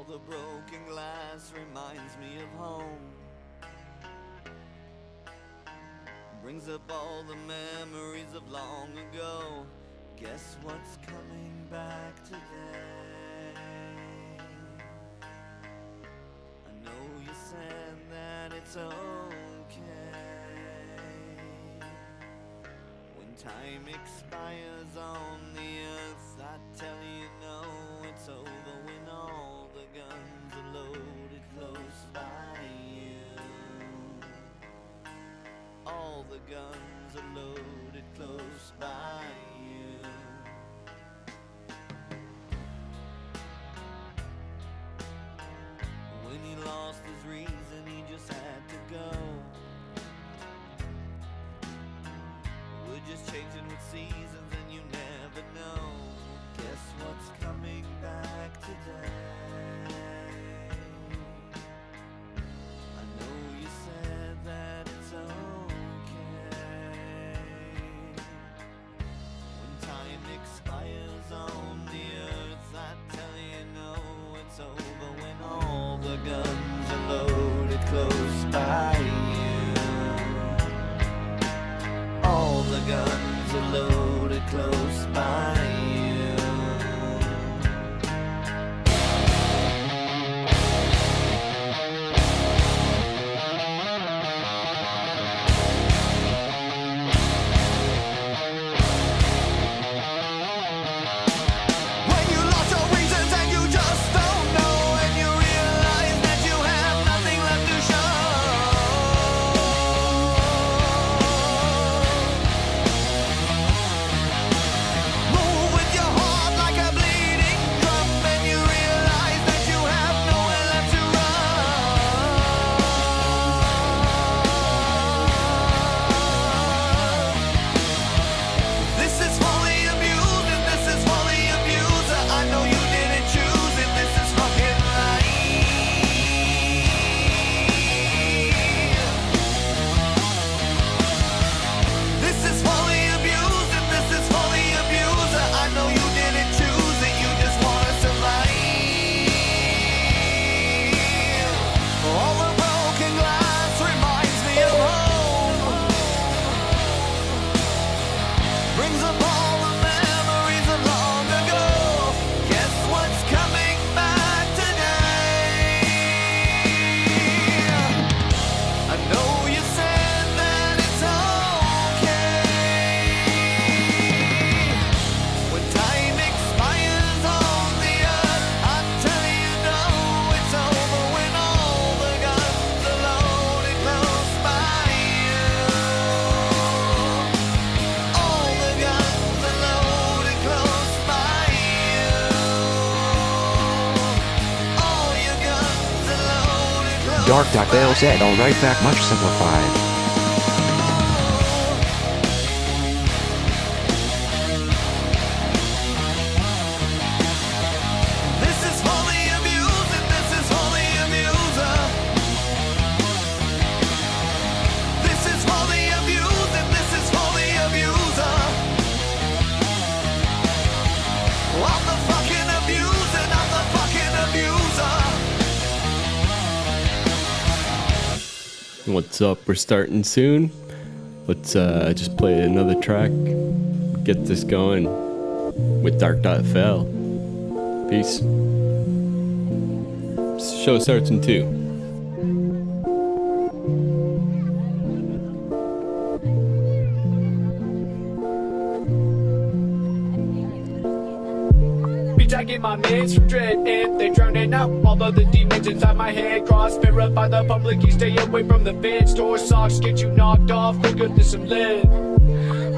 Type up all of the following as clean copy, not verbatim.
The broken glass reminds me of home. Brings up all the memories of long ago. Guess what's coming back today? I know you said that it's okay. When time expires on the earth, I tell you no, it's over when all the guns are loaded close by you. All the guns are loaded close by you. When he lost his reason, he just had to go. We're just changing with seasons and you never know. Guess what's coming back today? I know you said that it's okay. When time expires on the earth, I tell you no, it's over when all the guns are loaded close by you. All the guns are loaded close by you. Dark.FAIL said, "All right, back much simplified." This is for the abused and this is for the abuser. This is for the abused and this is for the abuser. I'm the fucking abuser, I'm the fucking abuser. What's up? We're starting soon. Let's just play another track, get this going with Dark.FAIL. Peace. Show starts in 2. Bitch, I get my meds from dread, and they drowning out all of the demons inside my head. Cross verify the public, you stay away from the feds. Store socks get you knocked off quicker than some lead.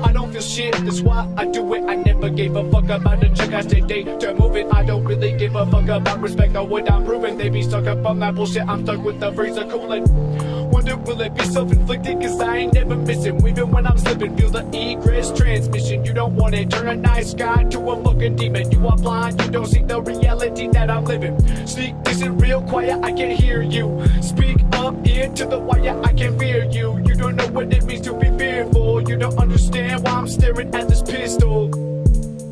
I don't feel shit, that's why I do it. I never gave a fuck about a check, I stay day to move it. I don't really give a fuck about respect or what I'm proving. They be stuck up on that bullshit, I'm stuck with the freezer cooling. Wonder will it be self-inflicted, cause I ain't never missing. Even when I'm slipping, feel the egress transmission. You don't want it, turn a nice guy to a fucking demon. You are blind, you don't see the reality that I'm living. Sneak this in real quiet, I can't hear you. Speak up into the wire, I can fear you. You don't know what it means to be fearful. You don't understand why I'm staring at this pistol.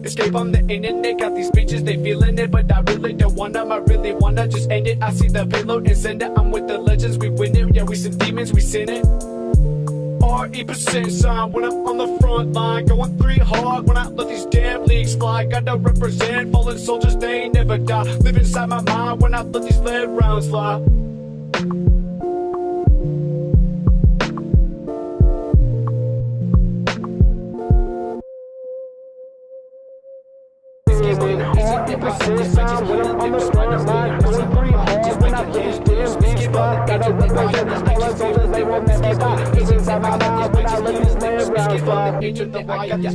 Escape on the internet, got these bitches, they feeling it, but I really don't want them. I really wanna just end it. I see the payload and send it. I'm with the legends, we win it. Yeah, we some demons, we sin it. RE% sign when I'm on the front line, going 3 hard when I let these damn leagues fly. Gotta represent fallen soldiers, they ain't never die. Live inside my mind when I let these lead rounds fly.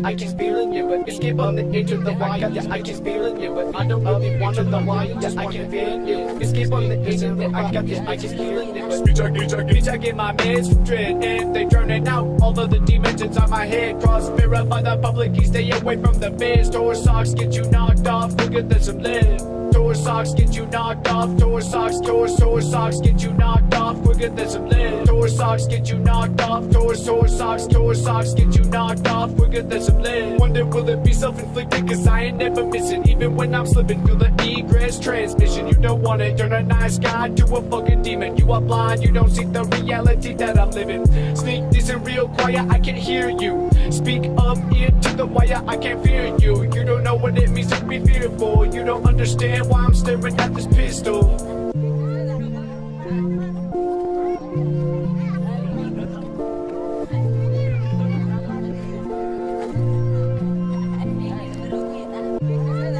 I keep feeling you, but escape on the edge of the wire. Yeah, I keep feeling you, but I don't really want the wire. Yeah, I can feel you. Escape on the edge of the wire. I keep feeling you, bitch, I get my meds from dread, and they drowning out all of the demons inside my head. Cross verify the public, you stay away from the feds. Door socks get you knocked off quicker than some lead. Door socks get you knocked off. Door socks get you knocked off quicker than some lead. Door socks get you knocked off. Door socks get you knocked off quicker than some lead. Wonder will it be self-inflicted, cause I ain't never missing. Even when I'm slipping, feel the egress transmission. You don't want it, turn a nice guy to a fucking demon. You are blind, you don't see the reality that I'm living. Sneak this in real quiet, I can hear you. Speak up into the wire, I can't fear you. You don't know what it means to be fearful. You don't understand why I'm staring at this pistol.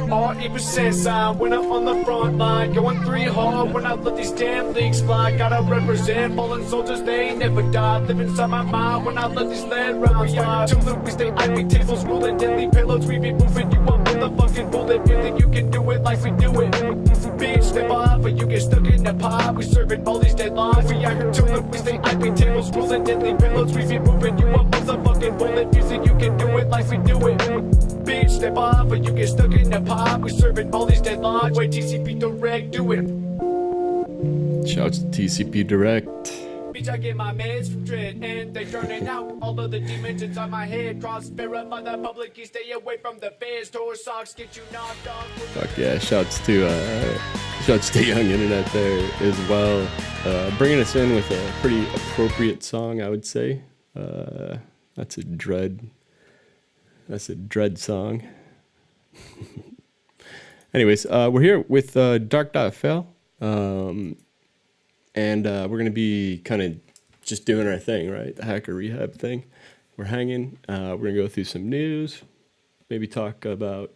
RE% sign when I'm on the front line, going 3 hard when I let these damn leagues fly. Gotta represent fallen soldiers, they ain't never die. Live inside my mind when I let these lead rounds fly. Till we stay IP tables, ruling deadly payloads. We be moving you up with a fucking bullet. You think you can do it like we do it? Bitch, step off or you get stuck in the pot. We serving all these deadlines. We out here till we stay IP tables, ruling deadly payloads. We be moving you up with a fucking bullet. You think you can do it like we do it? Bitch, step off or you get stuck in the pot. We serving all these deadlines. Wait, TCP Direct, do it. Shouts to TCP Direct. Bitch, I get my meds from dread, and they turning out all of the demons inside my head. Cross verify the public, you stay away from the feds. Door socks get you knocked off. Fuck yeah, shouts to Young Internet there as well. Bringing us in with a pretty appropriate song, I would say. That's a dread song. Anyways, we're here with Dark.FAIL, and we're going to be kind of just doing our thing, right? The Hacker Rehab thing. We're hanging. We're going to go through some news, maybe talk about,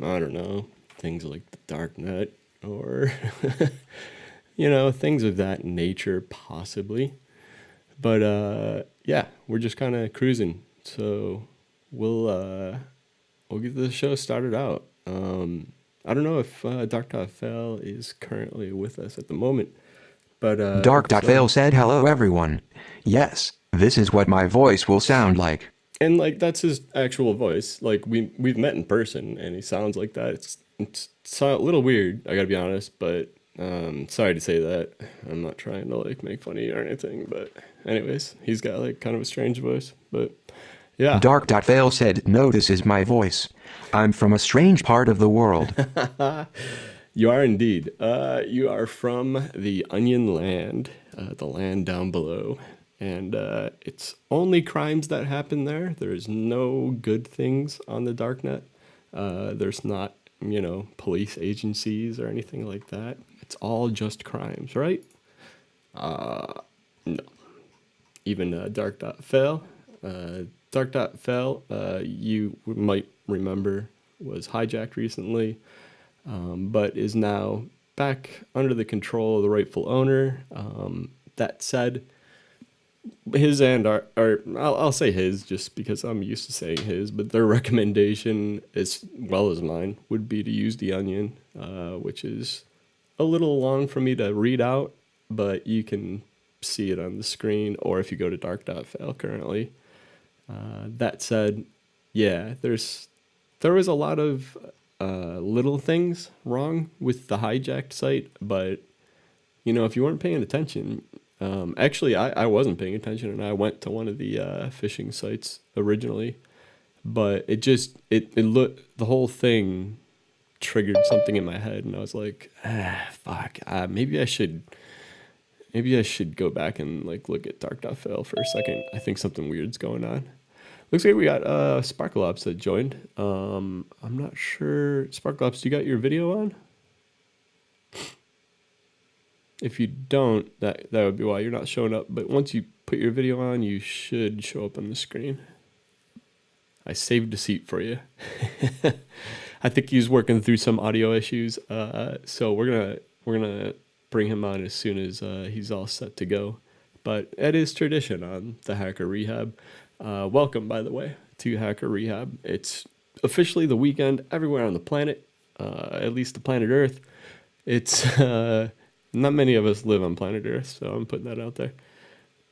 I don't know, things like the dark net or, things of that nature, possibly. But, yeah, we're just kind of cruising. So we'll get the show started out. I don't know if Dark.FAIL is currently with us at the moment, but Dark.FAIL said hello everyone. Yes, this is what my voice will sound like. And that's his actual voice. We've met in person, and he sounds like that. It's a little weird, I gotta be honest, but sorry to say that. I'm not trying to make funny or anything, but anyways, he's got kind of a strange voice, but yeah. Dark.FAIL said, no, this is my voice. I'm from a strange part of the world. You are indeed. You are from the Onion Land, the land down below. And it's only crimes that happen there. There's no good things on the darknet. There's not, police agencies or anything like that. It's all just crimes, right? No. Even Dark.FAIL. Dark.FAIL, you might remember, was hijacked recently but is now back under the control of the rightful owner. That said, his and I'll say his just because I'm used to saying his, but their recommendation, as well as mine, would be to use the Onion, which is a little long for me to read out, but you can see it on the screen, or if you go to dark.fail currently. That said, yeah, there was a lot of little things wrong with the hijacked site, but if you weren't paying attention, actually I wasn't paying attention, and I went to one of the phishing sites originally, but it looked, the whole thing triggered something in my head, and I was like, fuck, maybe I should go back and look at dark.fail for a second. I think something weird's going on. Looks like we got SparkleOps that joined. I'm not sure. SparkleOps, you got your video on? If you don't, that would be why you're not showing up. But once you put your video on, you should show up on the screen. I saved a seat for you. I think he's working through some audio issues. So we're gonna bring him on as soon as he's all set to go. But it is tradition on the Hacker Rehab. Welcome, by the way, to Hacker Rehab. It's officially the weekend everywhere on the planet, at least the planet Earth. It's not many of us live on planet Earth, so I'm putting that out there.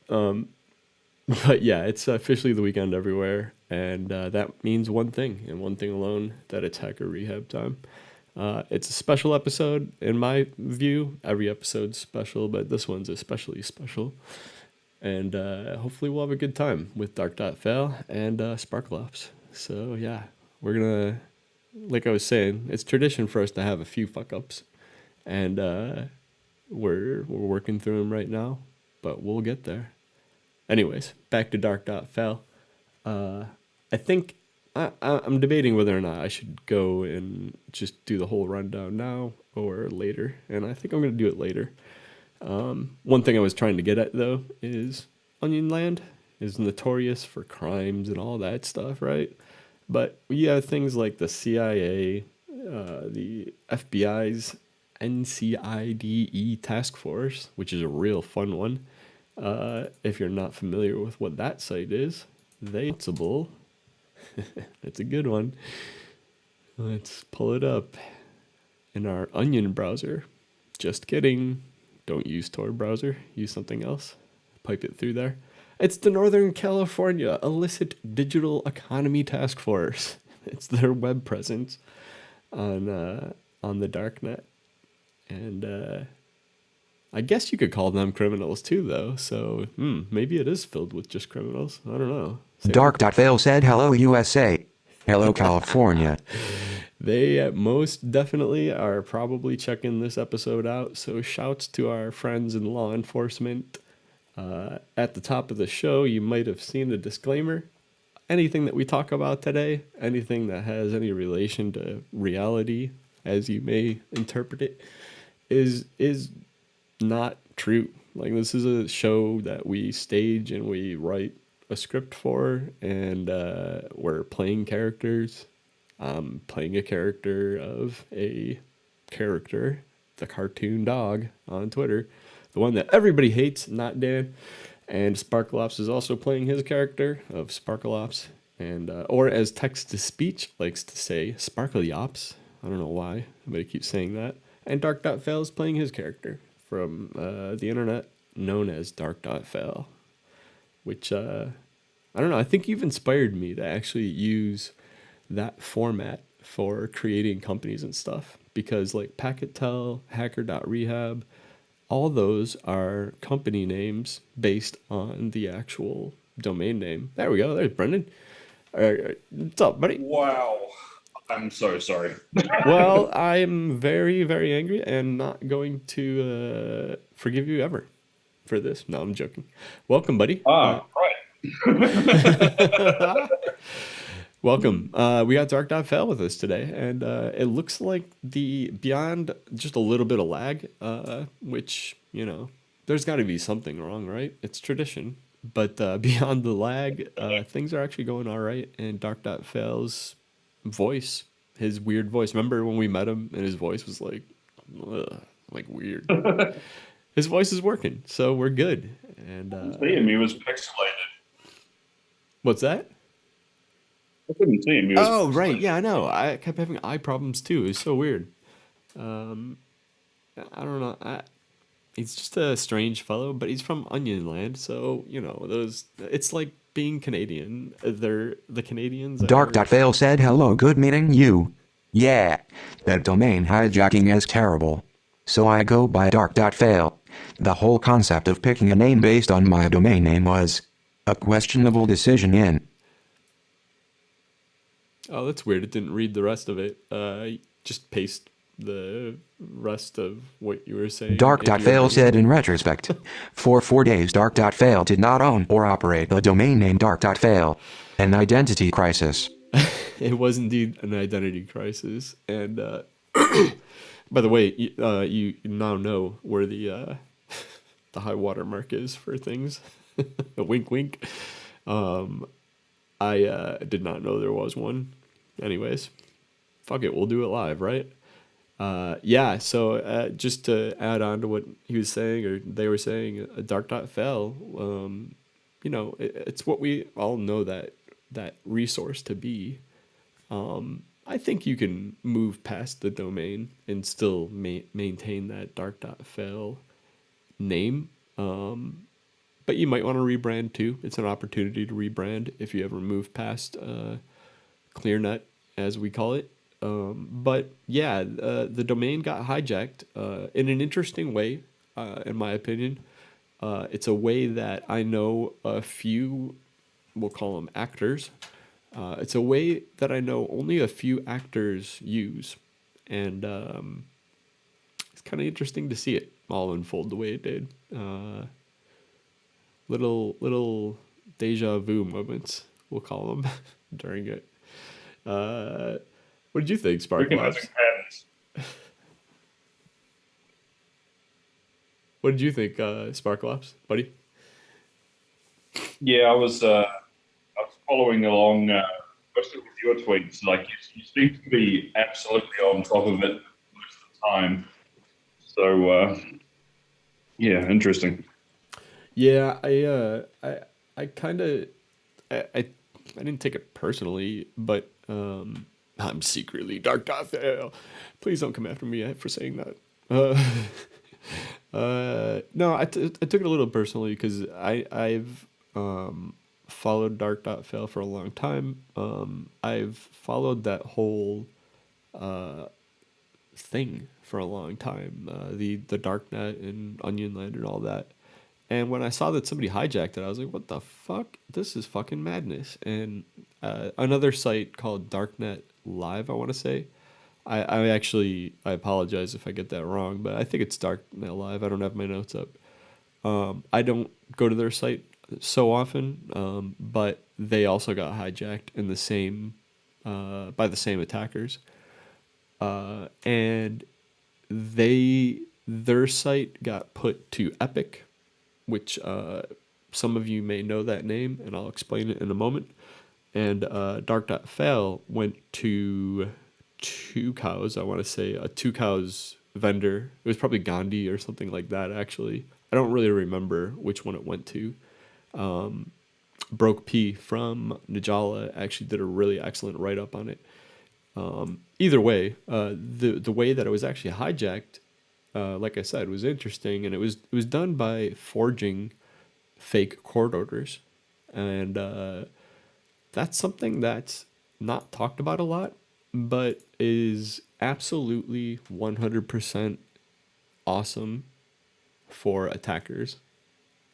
But yeah, it's officially the weekend everywhere, and that means one thing, and one thing alone, that it's Hacker Rehab time. It's a special episode, in my view. Every episode's special, but this one's especially special. And hopefully we'll have a good time with Dark.Fail and SparkleOps. So yeah, we're gonna, like I was saying, it's tradition for us to have a few fuck-ups. And we're working through them right now, but we'll get there. Anyways, back to Dark.Fail. I think I'm debating whether or not I should go and just do the whole rundown now or later. And I think I'm going to do it later. One thing I was trying to get at, though, is Onion Land is notorious for crimes and all that stuff, right? But you have things like the CIA, the FBI's NCIDE task force, which is a real fun one. If you're not familiar with what that site is, it's a good one. Let's pull it up in our Onion browser. Just kidding. Don't use Tor browser. Use something else. Pipe it through there. It's the Northern California Illicit Digital Economy Task Force. It's their web presence on the darknet. And I guess you could call them criminals too, though. So maybe it is filled with just criminals. I don't know. Dark.Fail said hello USA. Hello California. They most definitely are probably checking this episode out. So shouts to our friends in law enforcement. At the top of the show, you might have seen a disclaimer. Anything that we talk about today, anything that has any relation to reality, as you may interpret it, is not true. Like, this is a show that we stage and we write a script for, and we're playing characters. I'm playing a character of a character, the cartoon dog on Twitter, the one that everybody hates, not Dan. And SparkleOps is also playing his character of SparkleOps, and or as text-to-speech likes to say, SparkleOps. I don't know why, but he keeps saying that. And Dark.Fail is playing his character from the internet, known as Dark.Fail, which, I don't know, I think you've inspired me to actually use that format for creating companies and stuff, because like Packettel, HACKER.REHAB, all those are company names based on the actual domain name. There we go. There's Brendan. What's up, buddy? Wow. I'm so sorry. Well, I'm very, very angry and not going to forgive you ever for this. No, I'm joking. Welcome, buddy. Right. Welcome. We got Dark.Fail with us today, and it looks like beyond just a little bit of lag, which, there's got to be something wrong, right? It's tradition. But beyond the lag, things are actually going all right, and Dark.Fail's voice, his weird voice. Remember when we met him and his voice was like, ugh, like weird. His voice is working, so we're good. And See him, he was pixelated. what's that? I couldn't see him. He was Oh, right. pixelated. Yeah, I know. I kept having eye problems too. It's so weird. I don't know. He's just a strange fellow, but he's from Onion Land, so you know those. It's like being Canadian. They're the Canadians. Dark.FAIL said hello, good meeting you. Yeah, that domain hijacking is terrible. So I go by Dark.FAIL. The whole concept of picking a name based on my domain name was a questionable decision in. Oh, that's weird. It didn't read the rest of it. Just paste the rest of what you were saying. Dark.FAIL said in retrospect, for 4 days Dark.FAIL did not own or operate the domain name Dark.FAIL. An identity crisis. It was indeed an identity crisis. And by the way, you now know where the high water mark is for things. Wink, wink. I did not know there was one. Anyways, fuck it, we'll do it live, right? Yeah, so just to add on to what he was saying, or they were saying, Dark.FAIL, you know, it's what we all know that resource to be. I think you can move past the domain and still maintain that Dark.FAIL name. But you might want to rebrand too. It's an opportunity to rebrand if you ever move past ClearNet, as we call it. But yeah, the domain got hijacked in an interesting way, in my opinion. It's a way that I know a few, we'll call them actors. It's a way that I know only a few actors use. And it's kind of interesting to see it all unfold the way it did. Little deja vu moments, we'll call them, during it. What did you think, Sparklabs? What did you think, Sparklabs, buddy? Yeah, I was following along, especially with your tweets. Like you seem to be absolutely on top of it most of the time. So yeah, interesting. Yeah, I kind of, I didn't take it personally, but I'm secretly Dark.FAIL. Please don't come after me for saying that. No, I took it a little personally because I've followed Dark.FAIL for a long time. I've followed that whole thing for a long time, the Darknet and Onion Land and all that. And when I saw that somebody hijacked it, I was like, what the fuck? This is fucking madness. And another site called Darknet Live, I want to say. I apologize if I get that wrong, but I think it's Darknet Live. I don't have my notes up. I don't go to their site so often, but they also got hijacked in the same by the same attackers. And their site got put to Epic, which some of you may know that name, and I'll explain it in a moment. And Dark.FAIL went to Two Cows, I want to say, a Two Cows vendor. It was probably Gandhi or something like that, actually. I don't really remember which one it went to. Broke P from Najala actually did a really excellent write-up on it. Either way, the way that it was actually hijacked, like I said, was interesting, and it was done by forging fake court orders, and that's something that's not talked about a lot, but is absolutely 100% awesome for attackers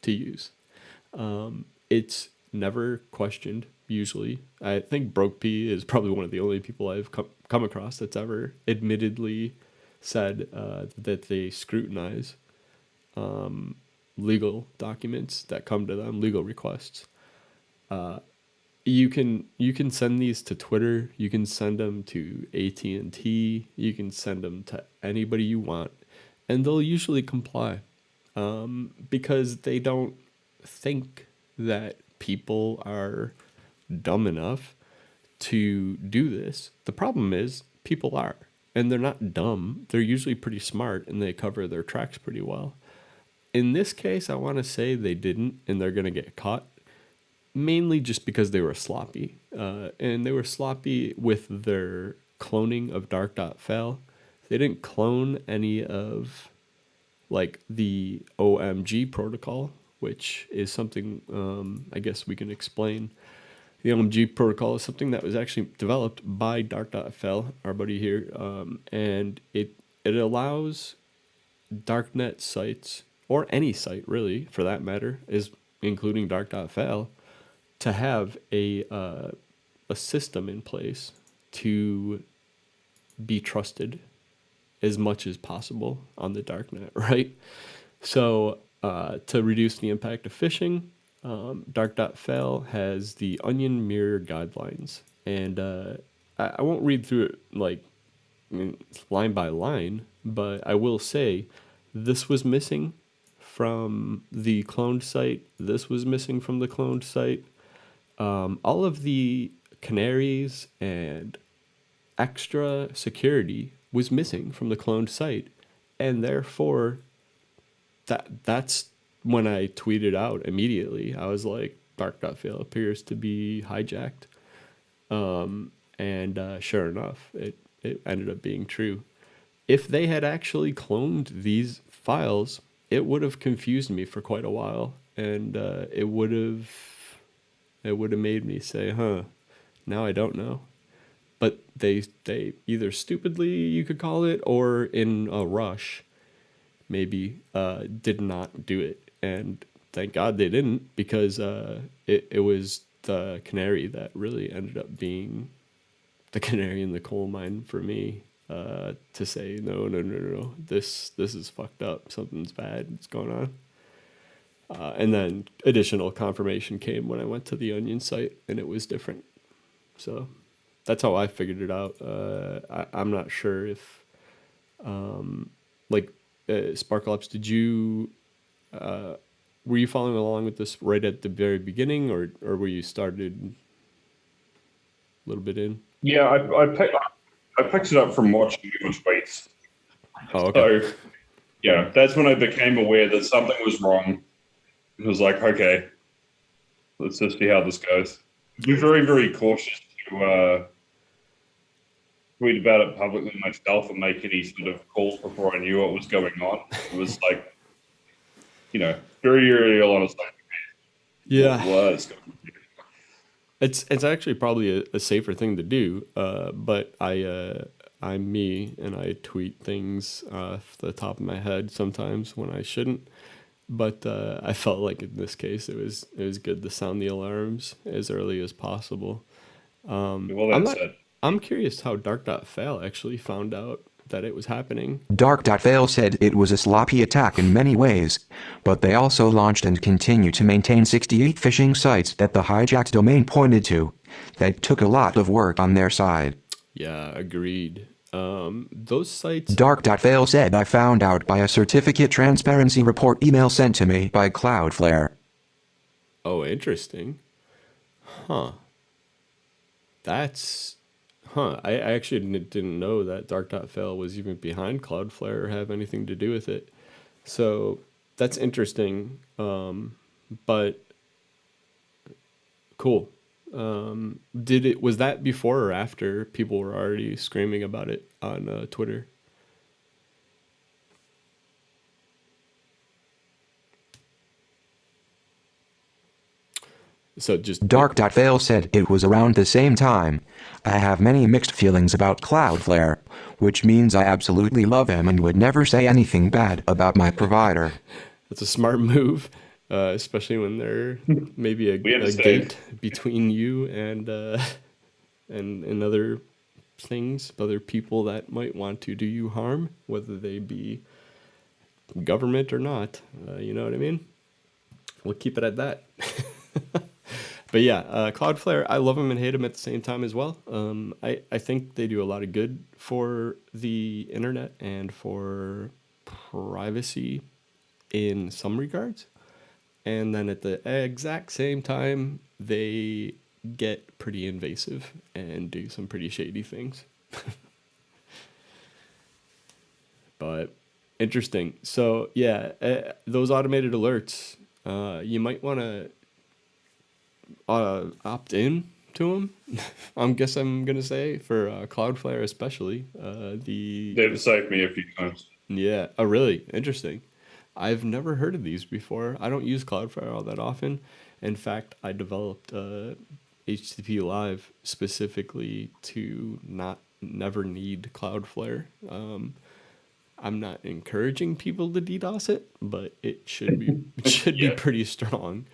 to use. It's never questioned. Usually, I think Broke P is probably one of the only people I've come across that's ever admittedly said that they scrutinize legal documents that come to them, legal requests. You can send these to Twitter. You can send them to AT&T. You can send them to anybody you want, and they'll usually comply because they don't think that people are dumb enough to do this. The problem is people are. And they're not dumb. They're usually pretty smart, and they cover their tracks pretty well. In this case, I want to say they didn't, and they're going to get caught. Mainly just because they were sloppy. And they were sloppy with their cloning of Dark.FAIL. They didn't clone any of like the OMG protocol, which is something I guess we can explain. The OMG protocol is something that was actually developed by Dark.FAIL, our buddy here, and it allows darknet sites, or any site really for that matter, is including Dark.FAIL, to have a system in place to be trusted as much as possible on the darknet, right? So to reduce the impact of phishing, Dark.FAIL has the Onion Mirror guidelines, and I won't read through it like line by line, but I will say this was missing from the cloned site. This was missing from the cloned site. All of the canaries and extra security was missing from the cloned site, and therefore that's when I tweeted out immediately. I was like, Dark.FAIL appears to be hijacked, and sure enough, it ended up being true. If they had actually cloned these files, it would have confused me for quite a while, and it would have made me say, now I don't know. But they either stupidly, you could call it, or in a rush, maybe did not do it. And thank God they didn't, because it was the canary that really ended up being the canary in the coal mine for me, to say, no, this is fucked up. Something's bad. What's going on? And then additional confirmation came when I went to the Onion site, and it was different. So that's how I figured it out. I'm not sure if, Sparkleops, did you, were you following along with this right at the very beginning, or were you started a little bit in? Yeah, I picked it up from watching your tweets. Oh, okay. So, yeah, that's when I became aware that something was wrong. It was like, okay, let's just see how this goes. Be very, very cautious to tweet about it publicly myself and make any sort of calls before I knew what was going on. It was like, very early on. It's like, yeah, what's going on? It's actually probably a safer thing to do, but I'm me, and I tweet things off the top of my head sometimes when I shouldn't. But I felt like in this case it was good to sound the alarms as early as possible. I'm curious how Dark.FAIL actually found out that it was happening. Dark.FAIL said it was a sloppy attack in many ways, but they also launched and continue to maintain 68 phishing sites that the hijacked domain pointed to. That took a lot of work on their side. Yeah, agreed. Those sites... Dark.FAIL said I found out by a certificate transparency report email sent to me by Cloudflare. Oh, interesting. Huh. That's... Huh. I actually didn't know that Dark.FAIL was even behind Cloudflare or have anything to do with it. So that's interesting. But cool. Was that before or after people were already screaming about it on Twitter? So just Dark.FAIL said it was around the same time. I have many mixed feelings about Cloudflare, which means I absolutely love them and would never say anything bad about my provider. That's a smart move, especially when there may be a gate between you and other things, other people that might want to do you harm, whether they be government or not. You know what I mean? We'll keep it at that. But yeah, Cloudflare, I love them and hate them at the same time as well. I think they do a lot of good for the internet and for privacy in some regards. And then at the exact same time, they get pretty invasive and do some pretty shady things. Interesting. So yeah, those automated alerts, you might want to opt in to them. I'm gonna say for Cloudflare especially. They've saved me a few times. Yeah. Oh, really? Interesting. I've never heard of these before. I don't use Cloudflare all that often. In fact, I developed HTTP Live specifically to never need Cloudflare. I'm not encouraging people to DDoS it, but it should be be pretty strong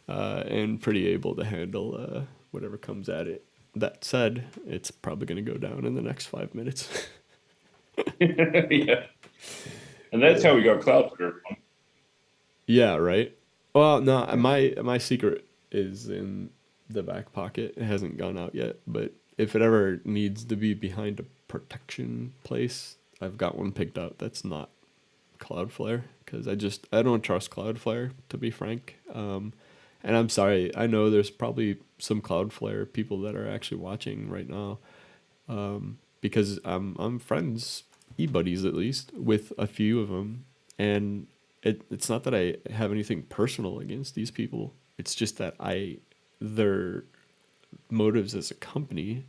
and pretty able to handle whatever comes at it. That said, it's probably going to go down in the next 5 minutes. Yeah. And that's how we got Cloudflare. Yeah, right. Well, no, my secret is in the back pocket. It hasn't gone out yet, but if it ever needs to be behind a protection place, I've got one picked out that's not Cloudflare, because I don't trust Cloudflare, to be frank. And I'm sorry, I know there's probably some Cloudflare people that are actually watching right now, because I'm friends, e-buddies at least, with a few of them, and it's not that I have anything personal against these people. It's just that their motives as a company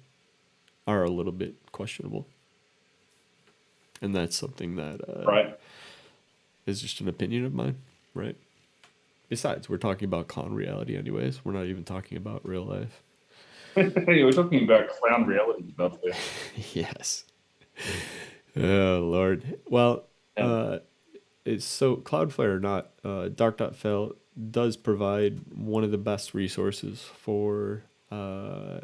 are a little bit questionable. And that's something that right. is just an opinion of mine, right? Besides, we're talking about clown reality anyways. We're not even talking about real life. Hey, we're talking about clown reality stuff there. Yes. Oh, Lord. Well, so Cloudflare or not, Dark.FAIL does provide one of the best resources for I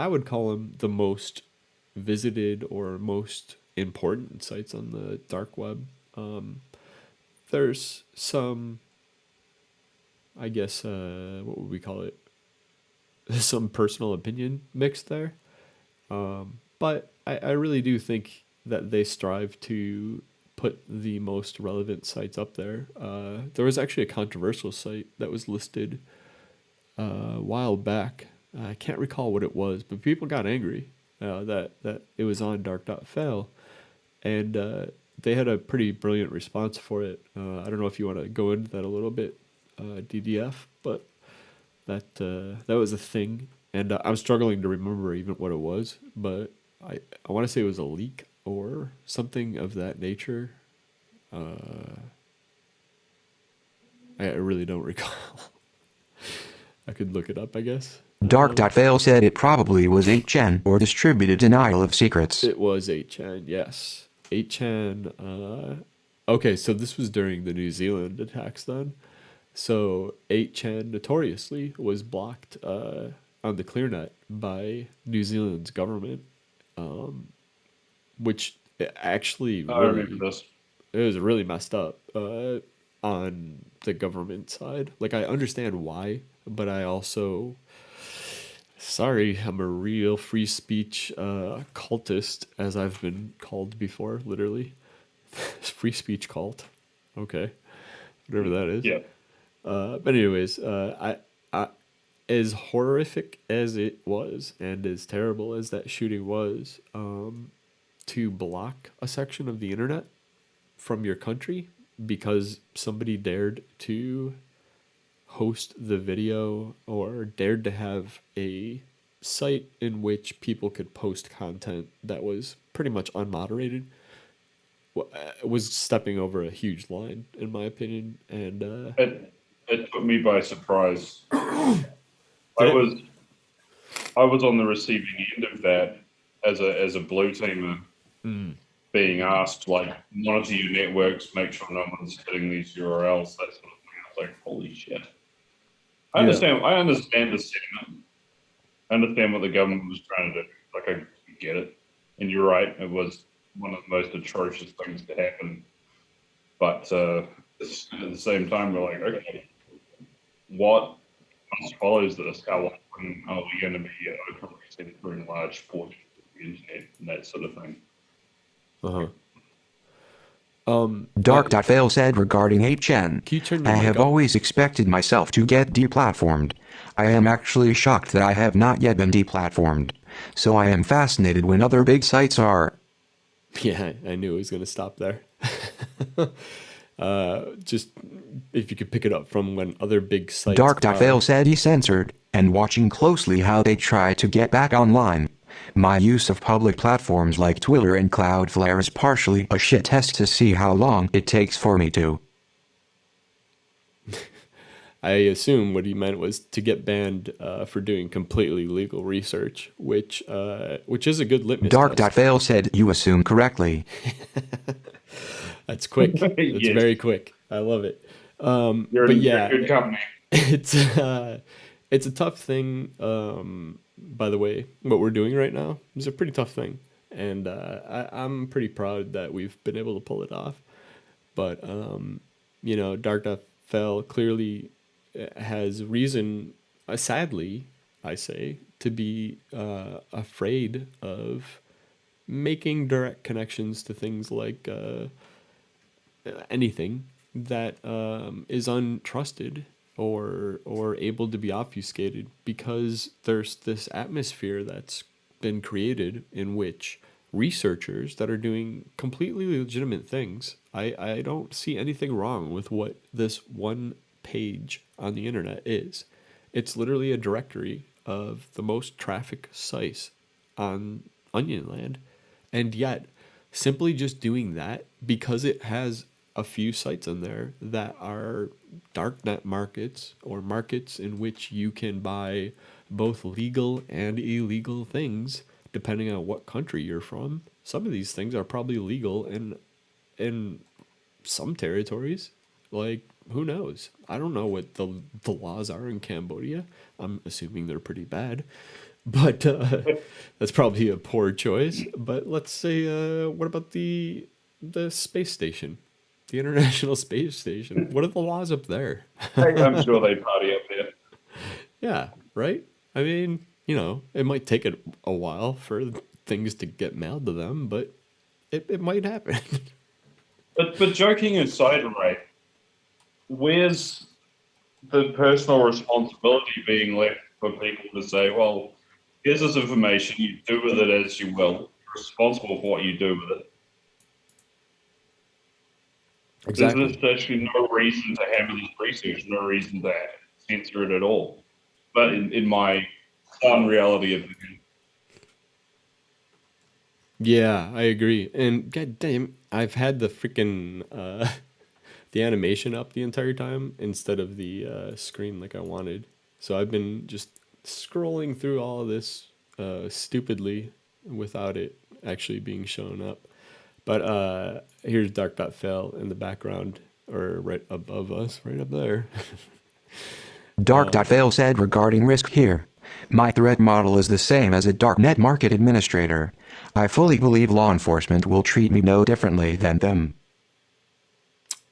would call them the most visited or most important sites on the dark web. There's some, I guess, what would we call it? Some personal opinion mixed there. But I really do think that they strive to put the most relevant sites up there. There was actually a controversial site that was listed a while back. I can't recall what it was, but people got angry that it was on Dark.FAIL, and they had a pretty brilliant response for it. I don't know if you want to go into that a little bit, DDF, but that was a thing, and I'm struggling to remember even what it was, but I want to say it was a leak or something of that nature. I really don't recall. I could look it up, I guess. Dark.FAIL said it probably was 8chan or distributed denial of secrets. It was 8chan, yes. 8chan, okay, so this was during the New Zealand attacks then. So 8chan notoriously was blocked on the ClearNet by New Zealand's government, which actually I remember this. It was really messed up on the government side. Like, I understand why, but I also... Sorry, I'm a real free speech cultist, as I've been called before, literally. Free speech cult. Okay. Whatever that is. Yeah. But anyways, I as horrific as it was and as terrible as that shooting was, to block a section of the internet from your country because somebody dared to host the video or dared to have a site in which people could post content that was pretty much unmoderated, was stepping over a huge line, in my opinion. And it took me by surprise. I was on the receiving end of that as a blue teamer, being asked, like, monitor your networks, make sure no one's hitting these URLs, that sort of thing. I was like, holy shit. I understand the sentiment. I understand what the government was trying to do. Like, I get it. And you're right, it was one of the most atrocious things to happen. But at the same time, we're like, okay, what follows this? How often are we going to be openly censoring large portions of the internet and that sort of thing? Dark.FAIL said regarding 8chan, I have always expected myself to get deplatformed. I am actually shocked that I have not yet been deplatformed. So I am fascinated when other big sites are. Yeah, I knew it was going to stop there. Just if you could pick it up from when other big sites Dark.FAIL said he censored, and watching closely how they try to get back online. My use of public platforms like Twitter and Cloudflare is partially a shit test to see how long it takes for me to. I assume what he meant was to get banned for doing completely legal research, which is a good litmus test. Dark.FAIL said you assume correctly. That's quick. It's Yes. very quick. I love it. You're But in yeah, good company. it's a tough thing. By the way, what we're doing right now is a pretty tough thing, and I'm pretty proud that we've been able to pull it off. But Dark.FAIL clearly has reason, sadly, I say, to be afraid of making direct connections to things like anything that is untrusted or able to be obfuscated, because there's this atmosphere that's been created in which researchers that are doing completely legitimate things, I don't see anything wrong with what this one page on the internet is. It's literally a directory of the most traffic sites on Onion Land, and yet simply just doing that, because it has a few sites in there that are darknet markets, or markets in which you can buy both legal and illegal things depending on what country you're from. Some of these things are probably legal in some territories. Like, who knows? I don't know what the laws are in Cambodia. I'm assuming they're pretty bad. But that's probably a poor choice. But let's say, what about the space station? The International Space Station. What are the laws up there? I'm sure they party up there. Yeah, right? I mean, it might take a while for things to get mailed to them, but it might happen. But joking aside, Ray, where's the personal responsibility being left for people to say, well, here's this information, you do with it as you will, you're responsible for what you do with it. Exactly. There's actually no reason to hammer this research, no reason to censor it at all. But in my reality of it. Yeah, I agree. And goddamn, I've had the freaking the animation up the entire time instead of the screen like I wanted. So I've been just scrolling through all of this stupidly without it actually being shown up. But here's Dark.FAIL in the background, or right above us, right up there. Dark.FAIL said regarding risk here. My threat model is the same as a darknet market administrator. I fully believe law enforcement will treat me no differently than them.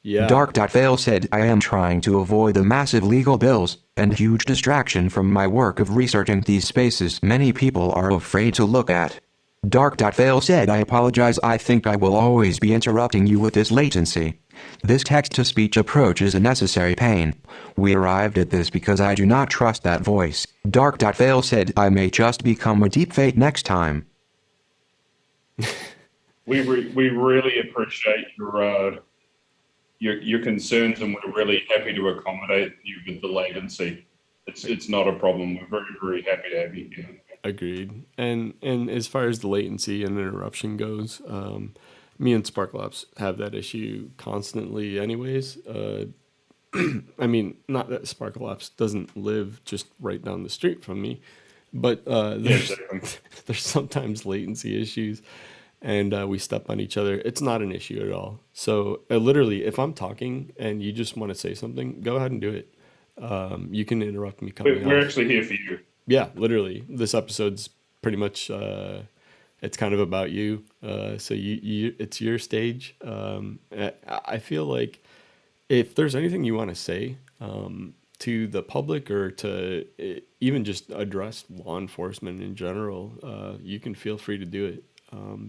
Yeah. Dark.FAIL said I am trying to avoid the massive legal bills and huge distraction from my work of researching these spaces many people are afraid to look at. Dark.FAIL said I apologize, I think I will always be interrupting you with this latency. This text-to-speech approach is a necessary pain. We arrived at this because I do not trust that voice. Dark.FAIL said I may just become a deepfake next time. We really appreciate your concerns, and we're really happy to accommodate you with the latency. It's not a problem. We're very, very happy to have you here. Agreed. And as far as the latency and interruption goes, me and SparkleOps have that issue constantly anyways. I mean, not that SparkleOps doesn't live just right down the street from me, but there's sometimes latency issues, and we step on each other. It's not an issue at all. So literally, if I'm talking and you just want to say something, go ahead and do it. You can interrupt me coming We're off. actually here for you. Yeah, literally. This episode's pretty much it's kind of about you. So you it's your stage. I feel like if there's anything you want to say to the public, or to even just address law enforcement in general, you can feel free to do it.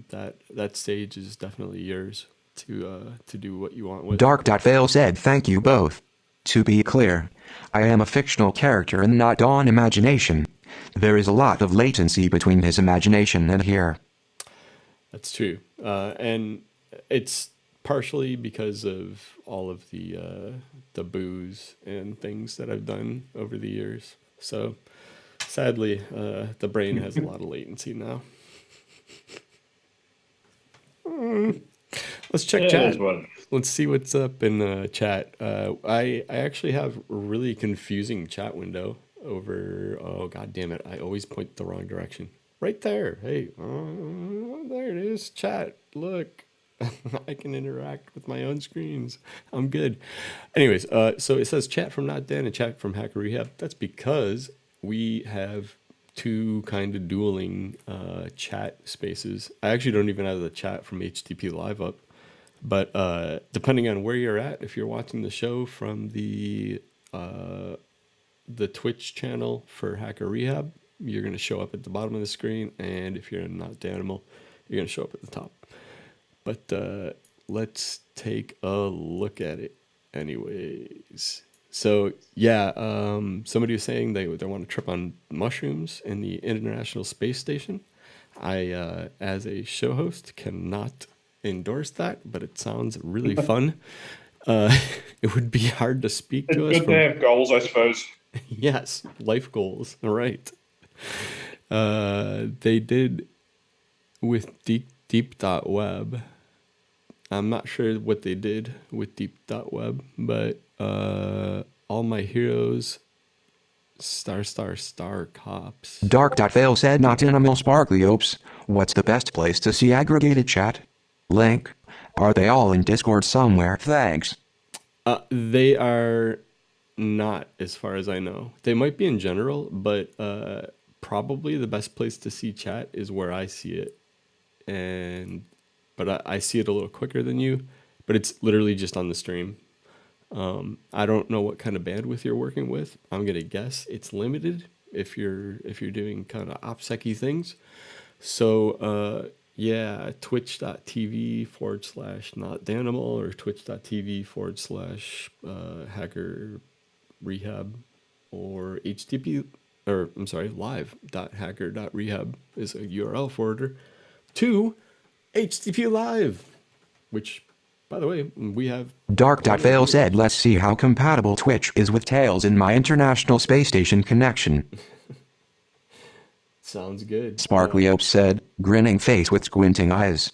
That stage is definitely yours to do what you want with. Dark.FAIL said thank you both. To be clear, I am a fictional character and not on imagination. There is a lot of latency between his imagination and here. That's true. And it's partially because of all of the booze and things that I've done over the years. So sadly, the brain has a lot of latency now. Let's check Yeah, chat. that's what it is. Let's see what's up in chat. I actually have a really confusing chat window over. Oh, god damn it! I always point the wrong direction. Right there. Hey, there it is. Chat. Look, I can interact with my own screens. I'm good. Anyways, so it says chat from Not Dan and chat from Hacker Rehab. That's because we have two kind of dueling chat spaces. I actually don't even have the chat from HTTP Live up. But depending on where you're at, if you're watching the show from the Twitch channel for Hacker Rehab, you're going to show up at the bottom of the screen. And if you're in Not Danimal, you're going to show up at the top. But let's take a look at it anyways. So, yeah, somebody was saying they want to trip on mushrooms in the International Space Station. I, as a show host, cannot endorse that, but it sounds really fun. It would be hard to speak to us. It's good to have goals, I suppose. Yes, life goals. All right. They did with deep.web. I'm not sure what they did with deep.web, but all my heroes star cops. Dark.FAIL said not animal sparkly opes. What's the best place to see aggregated chat? Link. Are they all in Discord somewhere? Thanks. They are not, as far as I know. They might be in general, but probably the best place to see chat is where I see it. But I see it a little quicker than you, but it's literally just on the stream. I don't know what kind of bandwidth you're working with. I'm gonna guess it's limited if you're doing kind of OPSEC-y things. So yeah, twitch.tv/notdanimal or twitch.tv/hacker rehab or live.hacker.rehab is a URL forwarder to HTTP Live, which, by the way, we have. Dark.FAIL said, let's see how compatible Twitch is with Tails in my International Space Station connection. Sounds good. Sparkly Ope said, grinning face with squinting eyes.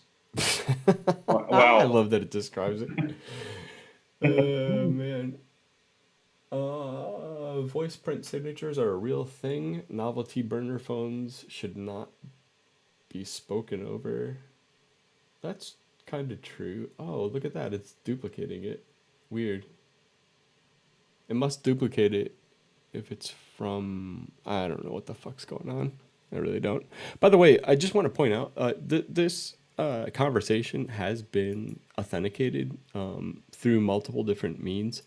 Wow. I love that it describes it. Man. Voice print signatures are a real thing. Novelty burner phones should not be spoken over. That's kind of true. Oh, look at that. It's duplicating it. Weird. It must duplicate it if it's from... I don't know what the fuck's going on. I really don't. By the way, I just want to point out, this conversation has been authenticated through multiple different means.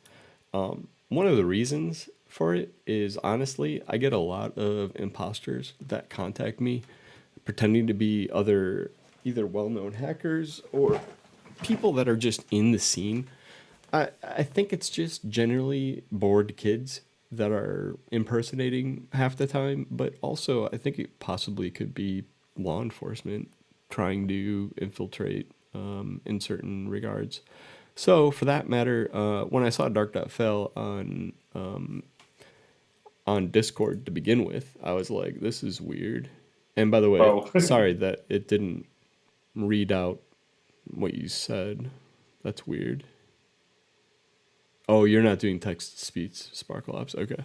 One of the reasons for it is, honestly, I get a lot of imposters that contact me pretending to be either well-known hackers or people that are just in the scene. I think it's just generally bored kids that are impersonating half the time, but also I think it possibly could be law enforcement trying to infiltrate in certain regards. So for that matter, when I saw Dark.FAIL on Discord to begin with, I was like, this is weird. And by the way, sorry that it didn't read out what you said. That's weird. Oh, you're not doing text-to-speech, Sparkle Ops. Okay.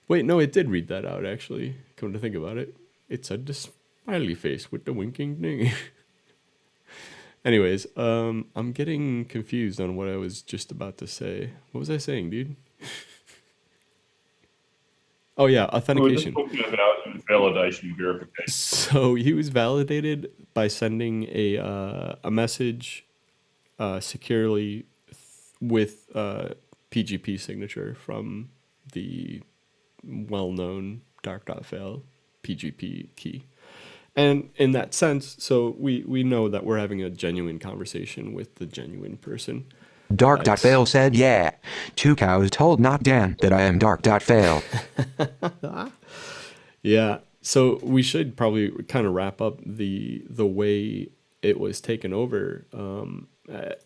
Wait, no, it did read that out, actually. Come to think about it. It said the smiley face with the winking thing. Anyways, I'm getting confused on what I was just about to say. What was I saying, dude? Oh, yeah, authentication. We're just talking about validation verification. So he was validated by sending a message securely with PGP signature from the well-known Dark.FAIL PGP key. And in that sense, so we know that we're having a genuine conversation with the genuine person. Dark.FAIL said, yeah, 2 cows told not Dan that I am Dark.FAIL. Yeah, so we should probably kind of wrap up the way it was taken over.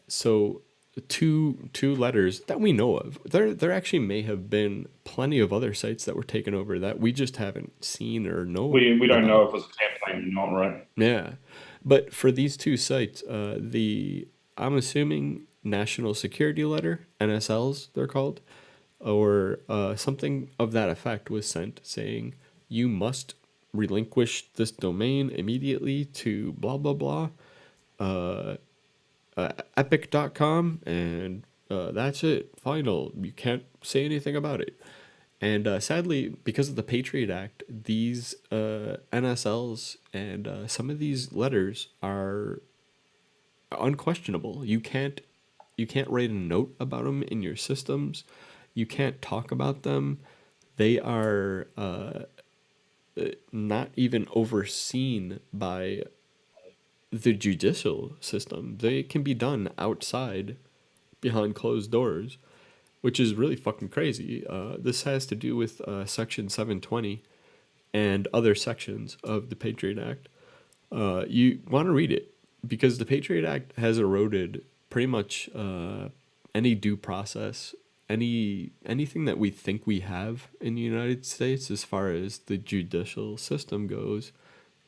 So two letters that we know of. There actually may have been plenty of other sites that were taken over that we just haven't seen or know. We don't about. know if it's a campaign or not, right? Yeah, but for these two sites, I'm assuming National Security Letter, NSLs they're called, or something of that effect was sent saying you must relinquish this domain immediately to blah blah blah, epic.com, and that's it, final. You can't say anything about it. And sadly, because of the Patriot Act, these NSLs and some of these letters are unquestionable. You can't write a note about them in your systems. You can't talk about them. They are not even overseen by the judicial system. They can be done outside, behind closed doors, which is really fucking crazy. This has to do with Section 720 and other sections of the Patriot Act. You want to read it because the Patriot Act has eroded pretty much any due process, anything that we think we have in the United States as far as the judicial system goes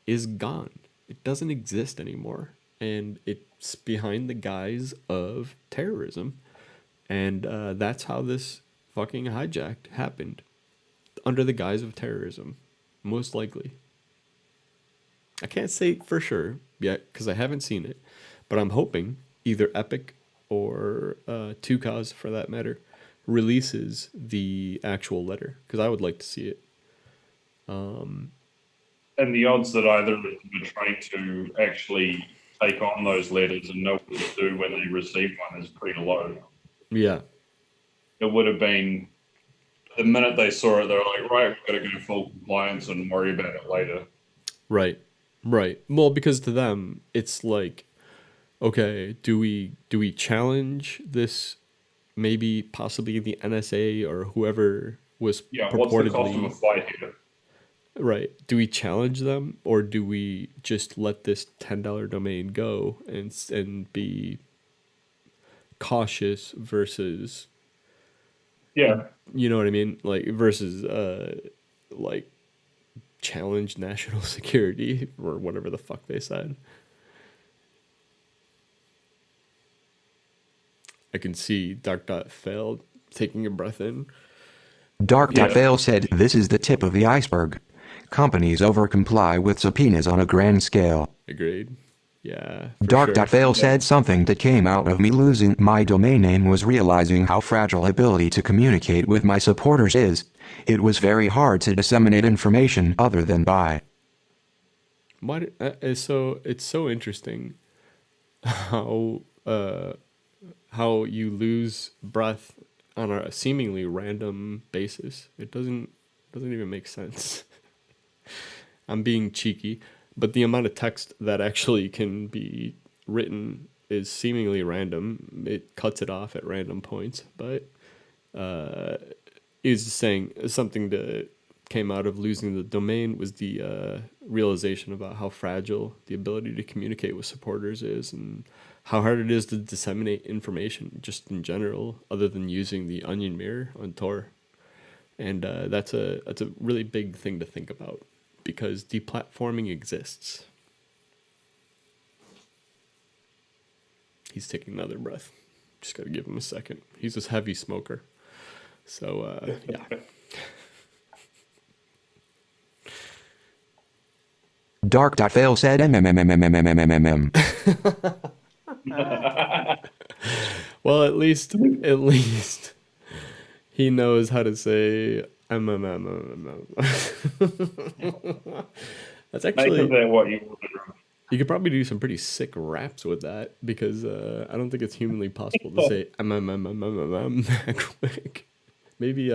is gone. It doesn't exist anymore, and it's behind the guise of terrorism. And that's how this fucking hijack happened, under the guise of terrorism, most likely. I can't say for sure yet because I haven't seen it, but I'm hoping either Epic or Tucause, for that matter, releases the actual letter because I would like to see it. And the odds that either of them are trained to actually take on those letters and know what to do when they receive one is pretty low. Yeah. It would have been, the minute they saw it, they were like, right, we've got to go full compliance and worry about it later. Right. Well, because to them, it's like, okay, do we challenge this, maybe possibly the NSA or whoever was purportedly... what's the cost of a fight here? Right. Do we challenge them, or do we just let this $10 domain go and be cautious versus... Yeah. You know what I mean? Like, versus, like, challenge national security, or whatever the fuck they said. I can see Dark.FAIL taking a breath in. Dark.FAIL said, "This is the tip of the iceberg. Companies overcomply with subpoenas on a grand scale." Agreed. Yeah. Dark.FAIL said, "Something that came out of me losing my domain name was realizing how fragile ability to communicate with my supporters is. It was very hard to disseminate information other than by." Why? It's so interesting how you lose breath on a seemingly random basis. It doesn't even make sense. I'm being cheeky, but the amount of text that actually can be written is seemingly random. It cuts it off at random points, but is saying something that came out of losing the domain was the realization about how fragile the ability to communicate with supporters is, and how hard it is to disseminate information just in general, other than using the onion mirror on Tor. And that's a really big thing to think about, because deplatforming exists. He's taking another breath. Just gotta give him a second. He's this heavy smoker. So, yeah. Dark.FAIL said, "MMMMMMMMM." Well, at least he knows how to say That's actually... Make of that what you want to do. You could probably do some pretty sick raps with that, because I don't think it's humanly possible to say that quick. Maybe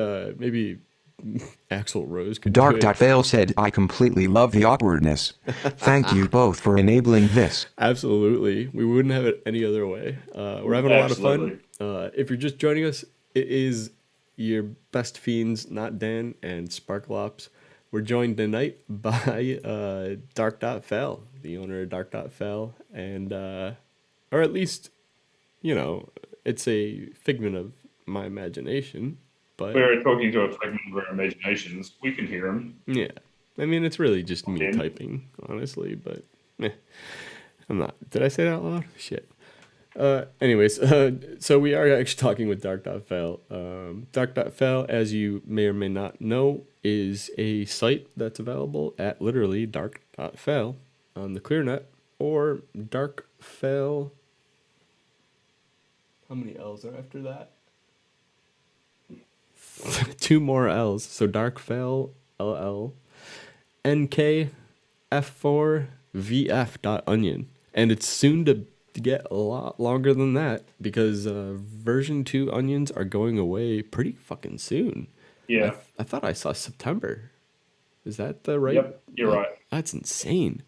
Axl Rose could do it. Dark.FAIL said, "I completely love the awkwardness. Thank you both for enabling this." Absolutely. We wouldn't have it any other way. We're having a lot of fun. If you're just joining us, it is your best fiends, Not Dan and Sparklops, We're joined tonight by Dark.FAIL, the owner of Dark.FAIL, and or at least, you know, it's a figment of my imagination, but We're talking to a figment of our imaginations. We can hear them. yeah, I mean, it's really just me Okay. typing, honestly, but I'm not. Did I say that out loud? Shit. Anyways, so we are actually talking with Dark.FAIL. Dark.FAIL, as you may or may not know, is a site that's available at literally Dark.FAIL on the ClearNet or DARK.FAIL. How many L's are after that? 2 more L's. So DARK.FAIL LL NKF4VF.onion. And it's soon to get a lot longer than that because version 2 onions are going away pretty fucking soon. Yeah. I thought I saw September. Is that the right? Yep, you're right. That's insane.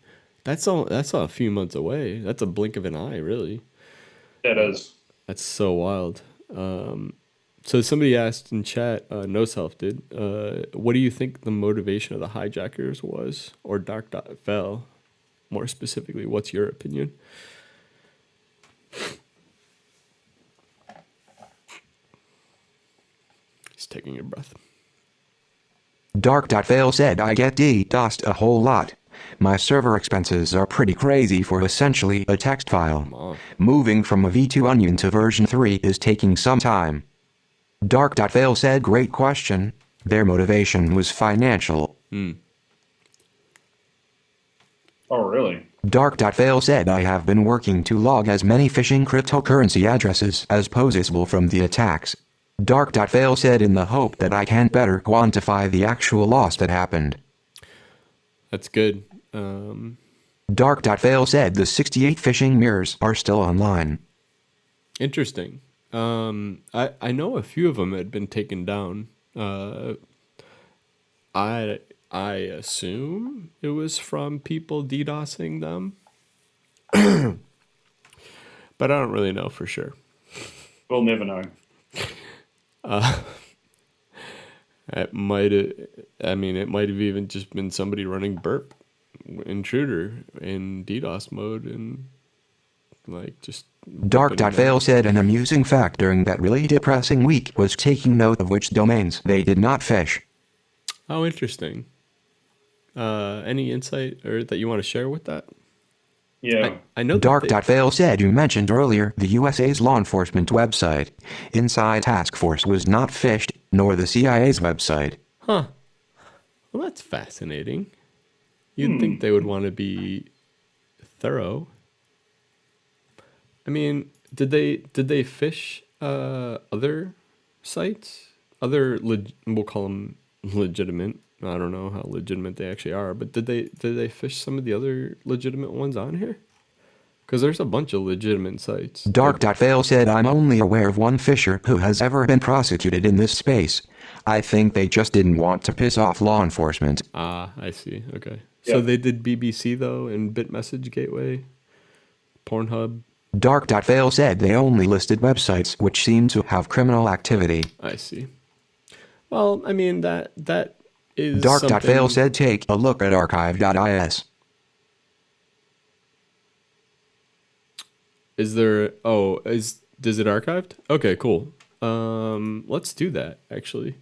That's a few months away. That's a blink of an eye, really. That is. That's so wild. So somebody asked in chat, No Self did, what do you think the motivation of the hijackers was, or Dark.FAIL? More specifically, what's your opinion? He's taking a breath. Dark.FAIL said I get DDoSed a whole lot. My server expenses are pretty crazy for essentially a text file. Moving from a V2 onion to version 3 is taking some time. Dark.FAIL said great question. Their motivation was financial. Oh, really? Dark.FAIL said I have been working to log as many phishing cryptocurrency addresses as possible from the attacks. Dark.FAIL said in the hope that I can better quantify the actual loss that happened. That's good. Dark.FAIL said the 68 phishing mirrors are still online. Interesting. I know a few of them had been taken down. I assume it was from people DDoSing them, but I don't really know for sure. We'll never know. It might have. I mean, it might have even just been somebody running burp intruder in DDoS mode and like just. Dark.FAIL said an amusing fact during that really depressing week was taking note of which domains they did not phish. Oh, interesting. Any insight or that you want to share with that? Yeah. I know. Dark.FAIL said you mentioned earlier the USA's law enforcement website. Inside Task Force was not phished, nor the CIA's website. Huh. Well, that's fascinating. You'd think they would want to be thorough. I mean, did they phish other sites? We'll call them legitimate. I don't know how legitimate they actually are, but did they phish some of the other legitimate ones on here? Because there's a bunch of legitimate sites. Dark.FAIL said I'm only aware of one phisher who has ever been prosecuted in this space. I think they just didn't want to piss off law enforcement. Ah, I see. Okay. Yeah. So they did BBC though, and Bitmessage Gateway, Pornhub. Dark.FAIL said they only listed websites which seem to have criminal activity. I see. Well, I mean that is Dark.FAIL something... said take a look at archive.is. Is there? Is it archived? Okay, cool. Let's do that actually.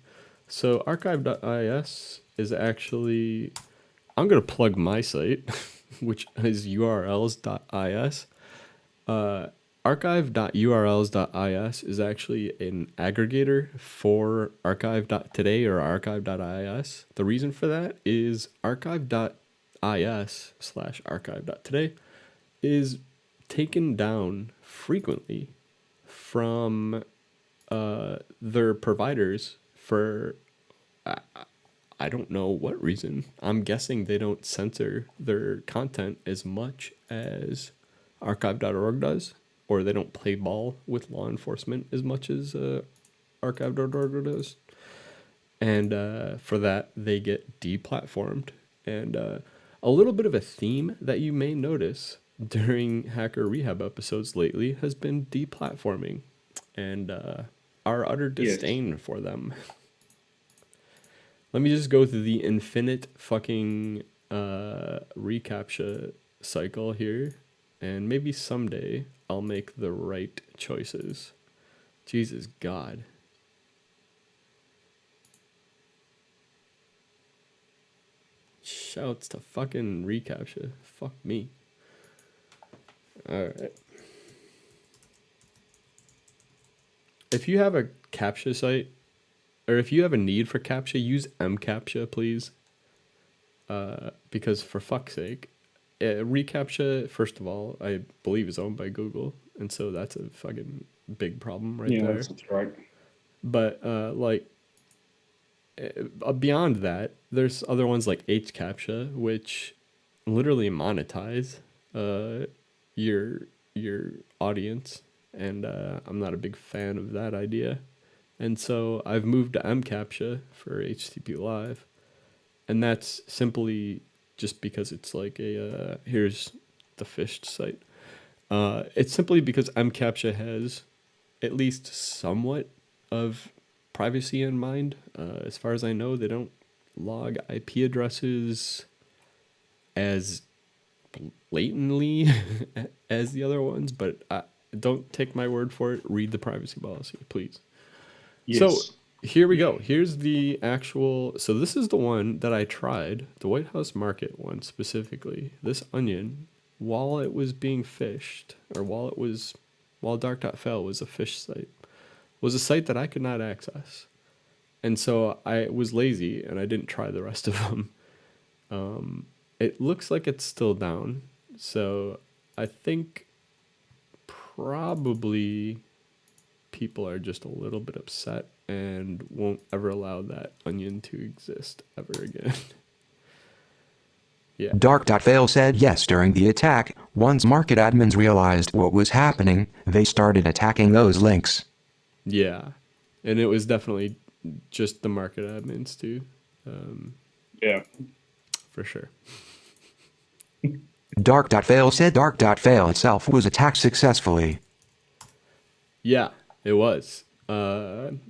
So archive.is is actually. I'm gonna plug my site, which is urls.is. Archive.urls.is is actually an aggregator for archive.today or archive.is. The reason for that is archive.is/archive.today is taken down frequently from their providers for I don't know what reason. I'm guessing they don't censor their content as much as archive.org does, or they don't play ball with law enforcement as much as archive.org does. And for that, they get deplatformed. And a little bit of a theme that you may notice during Hacker Rehab episodes lately has been deplatforming and our utter disdain for them. Let me just go through the infinite fucking reCAPTCHA cycle here, and maybe someday I'll make the right choices. Jesus God. Shouts to fucking reCAPTCHA. Fuck me. Alright. If you have a CAPTCHA site, or if you have a need for CAPTCHA, use mCAPTCHA, please. Because for fuck's sake, reCAPTCHA, first of all, I believe is owned by Google, and so that's a fucking big problem right there. That's right. But beyond that, there's other ones like HCAPTCHA, which literally monetize your audience, and I'm not a big fan of that idea. And so I've moved to mCAPTCHA for HTTP Live, and that's simply just because it's like a here's the fished site. It's simply because mCAPTCHA has at least somewhat of privacy in mind. As far as I know, they don't log IP addresses as blatantly as the other ones, but don't take my word for it. Read the privacy policy, please. Yes. So here we go. Here's the actual. So this is the one that I tried, the White House Market one specifically. This onion, while it was being fished, or while Dark.FAIL was a fish site, was a site that I could not access. And so I was lazy and I didn't try the rest of them. It looks like it's still down. So I think probably people are just a little bit upset and won't ever allow that onion to exist ever again. Yeah. Dark.FAIL said yes during the attack. Once market admins realized what was happening, they started attacking those links. Yeah. And it was definitely just the market admins too. Yeah. For sure. Dark.FAIL said Dark.FAIL itself was attacked successfully. Yeah, it was. And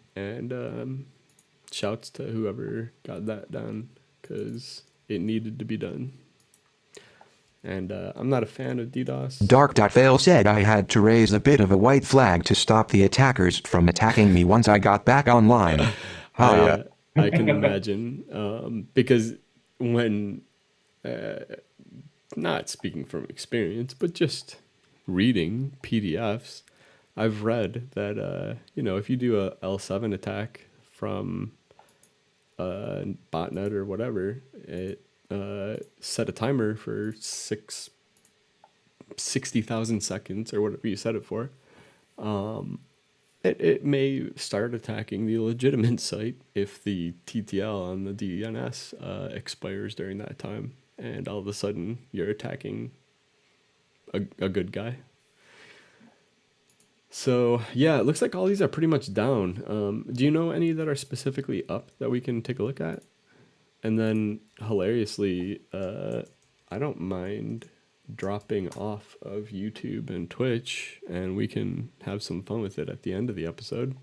shouts to whoever got that done, because it needed to be done. And I'm not a fan of DDoS. Dark.FAIL said I had to raise a bit of a white flag to stop the attackers from attacking me once I got back online. I can imagine. Because when, not speaking from experience, but just reading PDFs, I've read that, if you do a L7 attack from a botnet or whatever, it set a timer for 60,000 seconds or whatever you set it for. It may start attacking the legitimate site if the TTL on the DNS expires during that time, and all of a sudden you're attacking a good guy. So yeah, it looks like all these are pretty much down. Do you know any that are specifically up that we can take a look at? And then hilariously, I don't mind dropping off of YouTube and Twitch, and we can have some fun with it at the end of the episode.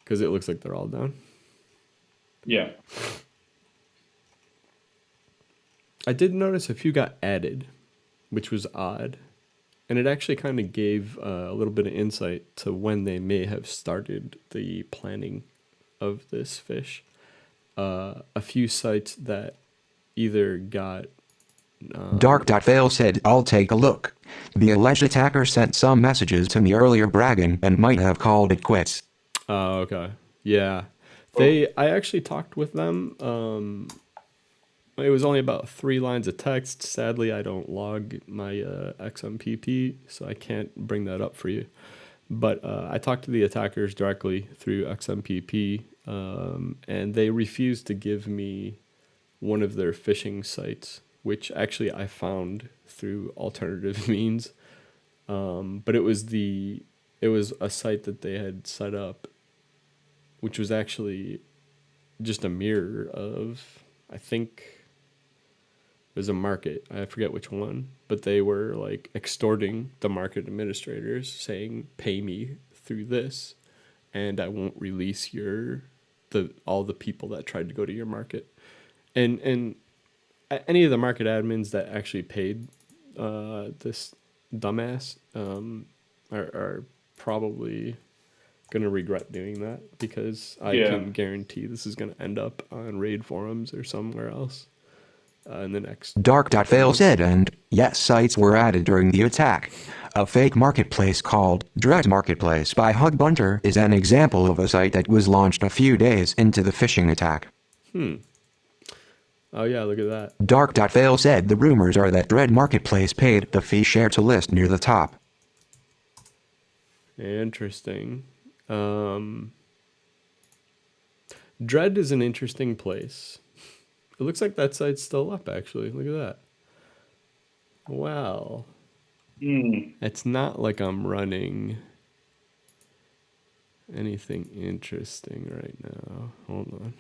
Because it looks like they're all down. Yeah. I did notice a few got added, which was odd. And it actually kind of gave a little bit of insight to when they may have started the planning of this fish. A few sites that either got... Dark.FAIL said, I'll take a look. The alleged attacker sent some messages to me earlier bragging and might have called it quits. Oh, okay. Yeah. I actually talked with them. It was only about 3 lines of text. Sadly, I don't log my XMPP, so I can't bring that up for you. But I talked to the attackers directly through XMPP, and they refused to give me one of their phishing sites, which actually I found through alternative means. But it was a site that they had set up, which was actually just a mirror of, I think, it was a market. I forget which one, but they were like extorting the market administrators, saying, pay me through this, and I won't release all the people that tried to go to your market. And any of the market admins that actually paid this dumbass are probably going to regret doing that, because I can guarantee this is going to end up on raid forums or somewhere else in the next. Dark.FAIL said, and yes, sites were added during the attack. A fake marketplace called Dread Marketplace by Hugbunter is an example of a site that was launched a few days into the phishing attack. Oh yeah, look at that. Dark.FAIL said the rumors are that Dread Marketplace paid the fee share to list near the top. Interesting. Dread is an interesting place. It looks like that site's still up, actually. Look at that. Wow. It's not like I'm running anything interesting right now. Hold on.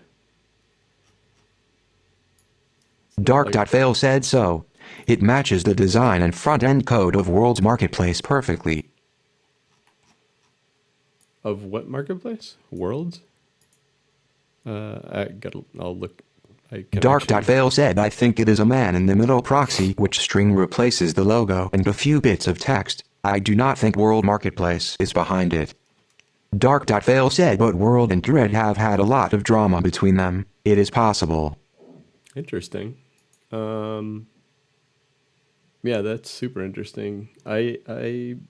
Dark.FAIL said so. It matches the design and front-end code of World's Marketplace perfectly. Of what marketplace? Worlds? I'll look. Dark.FAIL said, I think it is a man-in-the-middle proxy which string replaces the logo and a few bits of text. I do not think World Marketplace is behind it. Dark.FAIL said, but World and Dread have had a lot of drama between them. It is possible. Interesting. Yeah, that's super interesting. The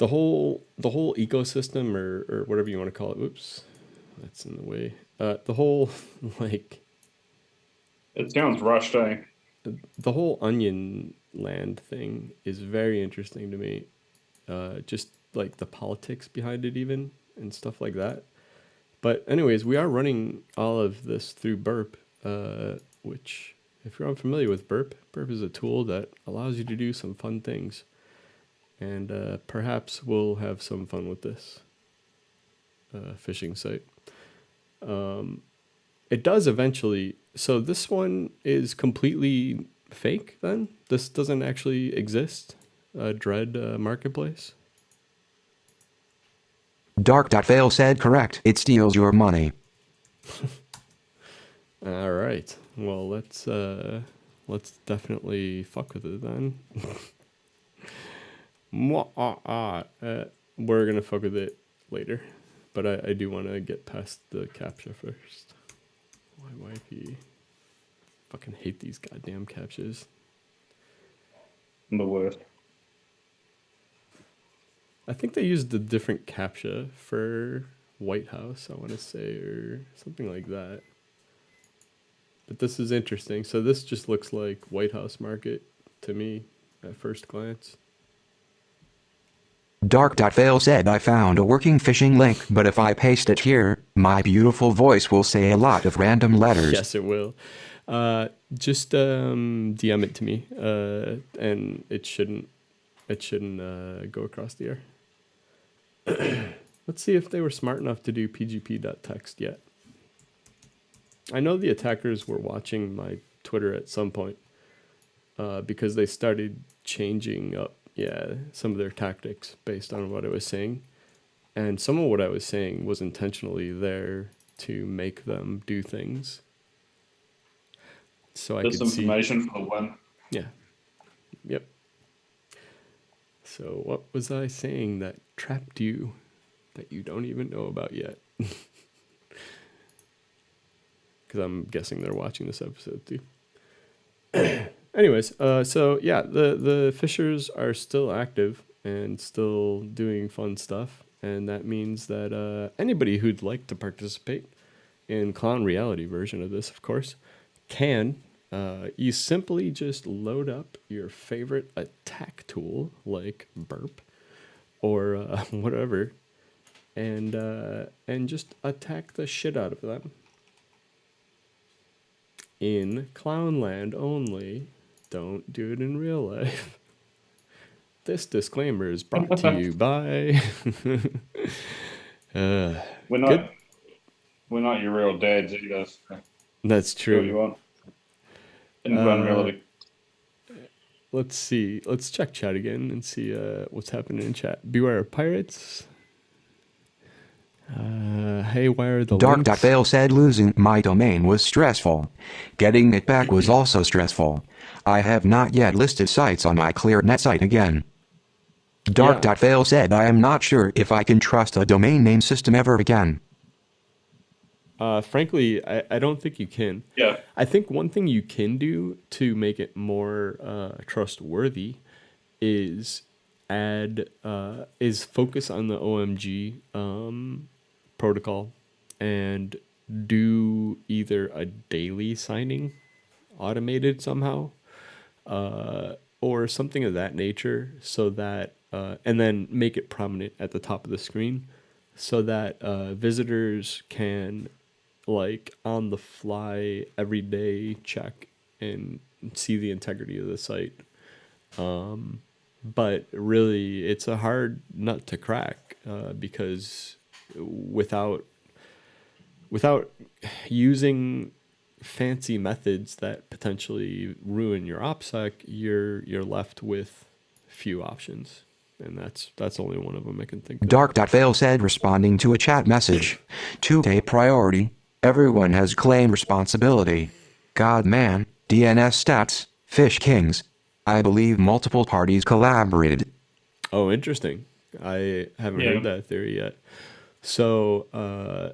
whole ecosystem or whatever you want to call it. Oops, that's in the way. The whole it sounds rushed, eh? The whole Onion Land thing is very interesting to me. Just like the politics behind it even and stuff like that. But anyways, we are running all of this through Burp, which if you're unfamiliar with Burp is a tool that allows you to do some fun things. And perhaps we'll have some fun with this phishing site. It does eventually. So this one is completely fake then? This doesn't actually exist? Dread Marketplace? Dark.FAIL said correct. It steals your money. All right. Well, let's definitely fuck with it then. We're gonna fuck with it later, but I do want to get past the CAPTCHA first. Why wifey? Fucking hate these goddamn CAPTCHAs. I'm the worst. I think they used a different CAPTCHA for White House, I want to say, or something like that. But this is interesting. So this just looks like White House Market to me at first glance. Dark.FAIL said, I found a working phishing link, but if I paste it here, my beautiful voice will say a lot of random letters. Yes, it will. Just DM it to me, and it shouldn't go across the air. Let's see if they were smart enough to do pgp.text yet. I know the attackers were watching my Twitter at some point because they started changing up some of their tactics based on what I was saying. And some of what I was saying was intentionally there to make them do things. So I could see information for the win. Yeah. Yep. So what was I saying that trapped you that you don't even know about yet? Because I'm guessing they're watching this episode too. Anyways, so yeah, the fishers are still active and still doing fun stuff. And that means that anybody who'd like to participate in Clown Reality version of this, of course, can. You simply just load up your favorite attack tool like Burp or whatever, and just attack the shit out of them. In Clownland only. Don't do it in real life. This disclaimer is brought to you by. We're not your real dads either. So that's true. you want. In reality. let's see. Let's check chat again and see what's happening in chat. Beware of pirates. Haywire the links. Dark.FAIL said losing my domain was stressful. Getting it back was also stressful. I have not yet listed sites on my ClearNet site again. Dark.FAIL said I am not sure if I can trust a domain name system ever again. Frankly, I don't think you can. Yeah. I think one thing you can do to make it more trustworthy is focus on the OMG protocol and do either a daily signing automated somehow or something of that nature, so that and then make it prominent at the top of the screen so that visitors can, like, on the fly every day check and see the integrity of the site. But really, it's a hard nut to crack because without using fancy methods that potentially ruin your OPSEC, you're left with few options, and that's only one of them I can think of. Dark.FAIL said, responding to a chat message, to a priority, everyone has claimed responsibility. God man, DNS stats, Fish Kings. I believe multiple parties collaborated. Oh, interesting. I haven't heard that theory yet. So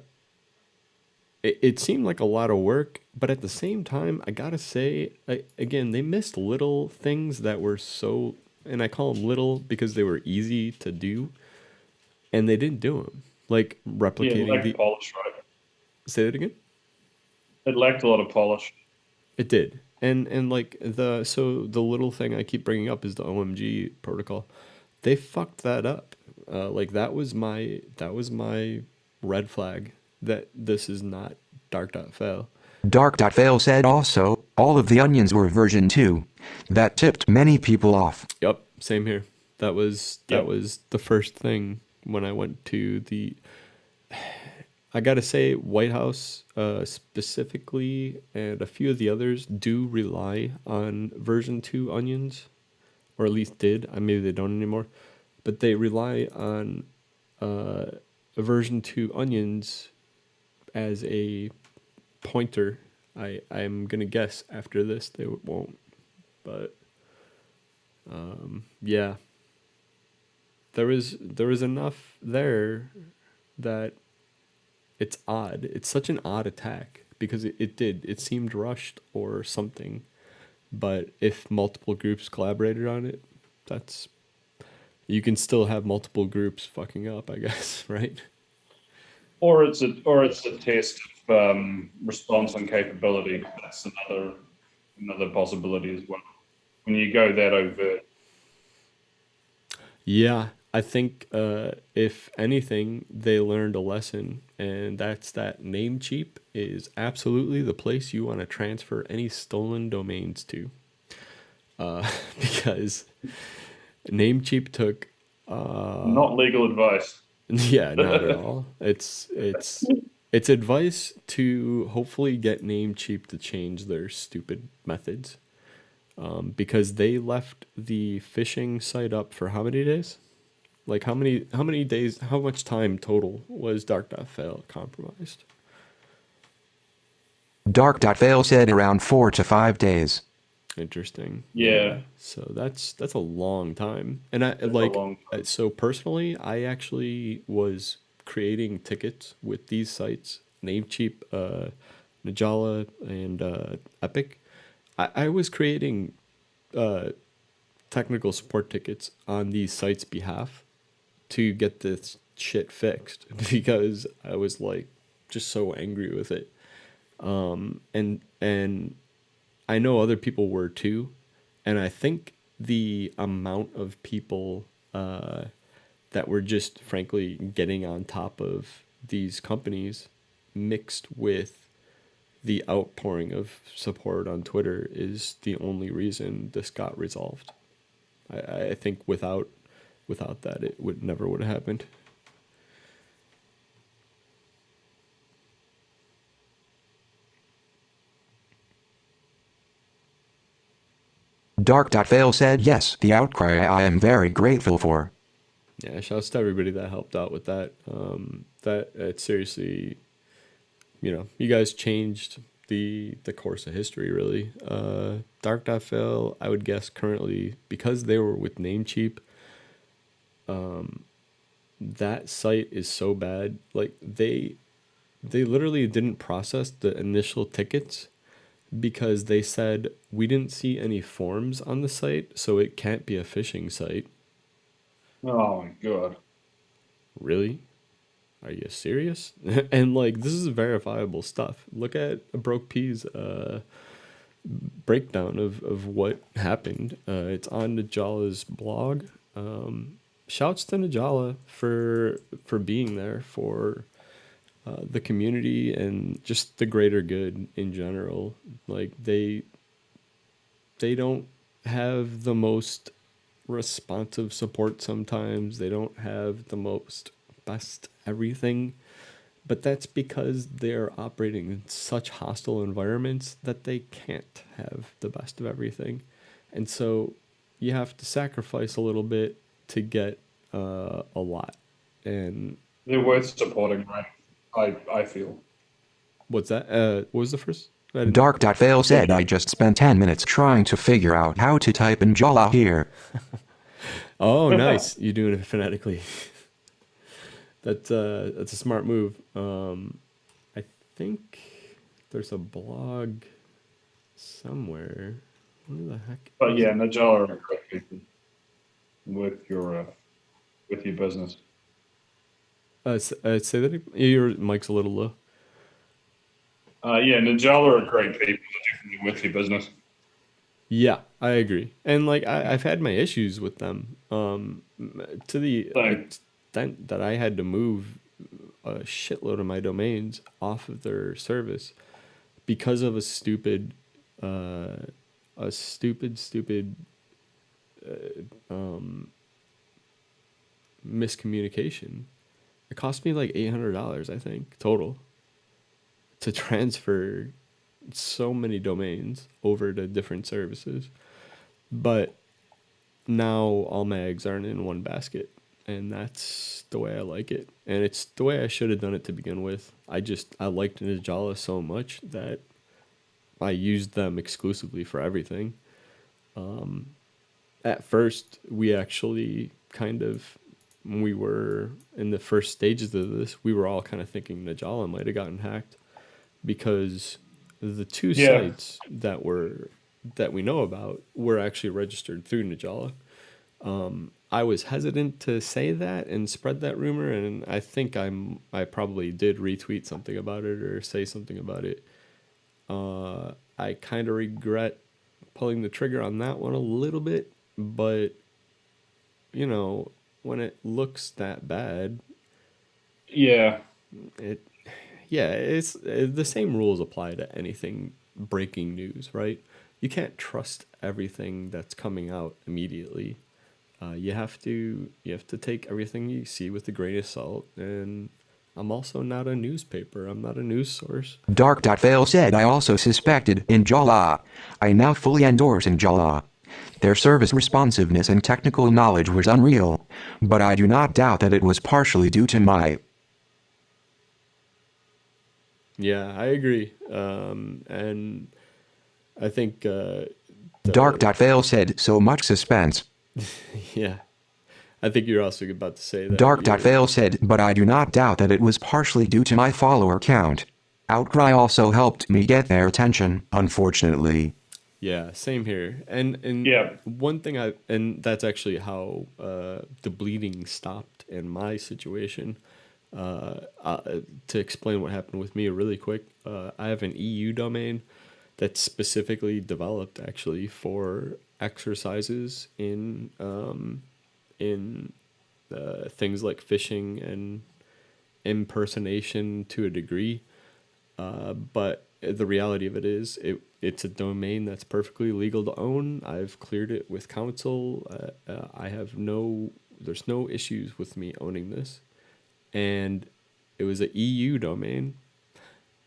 it seemed like a lot of work, but at the same time, I gotta say, again, they missed little things that were so, and I call them little because they were easy to do, and they didn't do them. Like replicating it lacked polish, right? Say that again? It lacked a lot of polish. It did. And like the little thing I keep bringing up is the OMG protocol. They fucked that up. Like that was my red flag that this is not Dark.FAIL. Dark.FAIL said also, all of the onions were version 2. That tipped many people off. Yep, same here. That was the first thing when I went to the, I gotta say, White House specifically, and a few of the others do rely on version 2 onions, or at least did. Maybe they don't anymore, but they rely on version 2 onions as a pointer. I'm gonna guess after this they won't, but yeah, there was enough there that it's odd. It's such an odd attack because it seemed rushed or something. But if multiple groups collaborated on it, you can still have multiple groups fucking up, I guess, right? Or it's a test of response and capability. That's another possibility as well. When you go that overt. Yeah, I think if anything, they learned a lesson, and that's that Namecheap is absolutely the place you want to transfer any stolen domains to, because Namecheap took not legal advice. Yeah, not at all. It's advice to hopefully get Namecheap to change their stupid methods, because they left the phishing site up for how many days? Like how many days? How much time total was Dark.FAIL compromised? Dark.FAIL said around 4 to 5 days. Interesting. Yeah. So that's a long time. And so personally, I actually was creating tickets with these sites, Namecheap, Najala, and Epic. I was creating technical support tickets on these sites' behalf to get this shit fixed because I was like just so angry with it. And I know other people were too, and I think the amount of people that were just frankly getting on top of these companies mixed with the outpouring of support on Twitter is the only reason this got resolved. I think without that, it would never have happened. Dark.FAIL said yes, the outcry I am very grateful for. Yeah, shouts to everybody that helped out with that. That it seriously, you guys changed the course of history, really. Dark.FAIL, I would guess currently, because they were with Namecheap, that site is so bad. Like, they literally didn't process the initial tickets because they said, we didn't see any forms on the site, so it can't be a phishing site. Oh my god. Really? Are you serious? And like, this is verifiable stuff. Look at Broke P's breakdown of what happened. It's on Najala's blog. Shouts to Najala for being there for the community and just the greater good in general. Like, they don't have the most responsive support sometimes. They don't have the most best everything, but that's because they're operating in such hostile environments that they can't have the best of everything. And so you have to sacrifice a little bit to get a lot. And They're worth supporting, right? I feel. what's that? What was the first? Dark.FAIL said I just spent 10 minutes trying to figure out how to type in Jala here. Oh, nice. You're doing it phonetically. That's a smart move. I think there's a blog somewhere. Where the heck? But yeah, Najala are great people with your business. Say that again. Your mic's a little low. Yeah, Najala are great people with your business. Yeah, I agree. And like, I've had my issues with them. To the extent that I had to move a shitload of my domains off of their service because of a stupid miscommunication. It cost me like $800, I think, total, to transfer so many domains over to different services. But now all my eggs aren't in one basket, and that's the way I like it. And it's the way I should have done it to begin with. I liked Najala so much that I used them exclusively for everything. At first, we actually when we were in the first stages of this, we were all kind of thinking Najala might have gotten hacked because the two sites that we know about were actually registered through Najala. I was hesitant to say that and spread that rumor, and I think I probably did retweet something about it or say something about it. I kind of regret pulling the trigger on that one a little bit, but when it looks that bad, it's the same rules apply to anything breaking news, right? You can't trust everything that's coming out immediately. You have to take everything you see with a grain of salt. And I'm also not a newspaper. I'm not a news source. Dark.FAIL said I also suspected in Jala. I now fully endorse in Jala. Their service responsiveness and technical knowledge was unreal, but I do not doubt that it was partially due to my... Yeah, I agree. And I think... Dark.FAIL said so much suspense. Yeah. I think you're also about to say that. Dark.FAIL said, but I do not doubt that it was partially due to my follower count. Outcry also helped me get their attention, unfortunately. Yeah, same here. And one thing and that's actually how the bleeding stopped in my situation. To explain what happened with me really quick, I have an EU domain that's specifically developed actually for exercises in things like phishing and impersonation to a degree. But the reality of it is it's a domain that's perfectly legal to own. I've cleared it with counsel. There's no issues with me owning this. And it was an EU domain.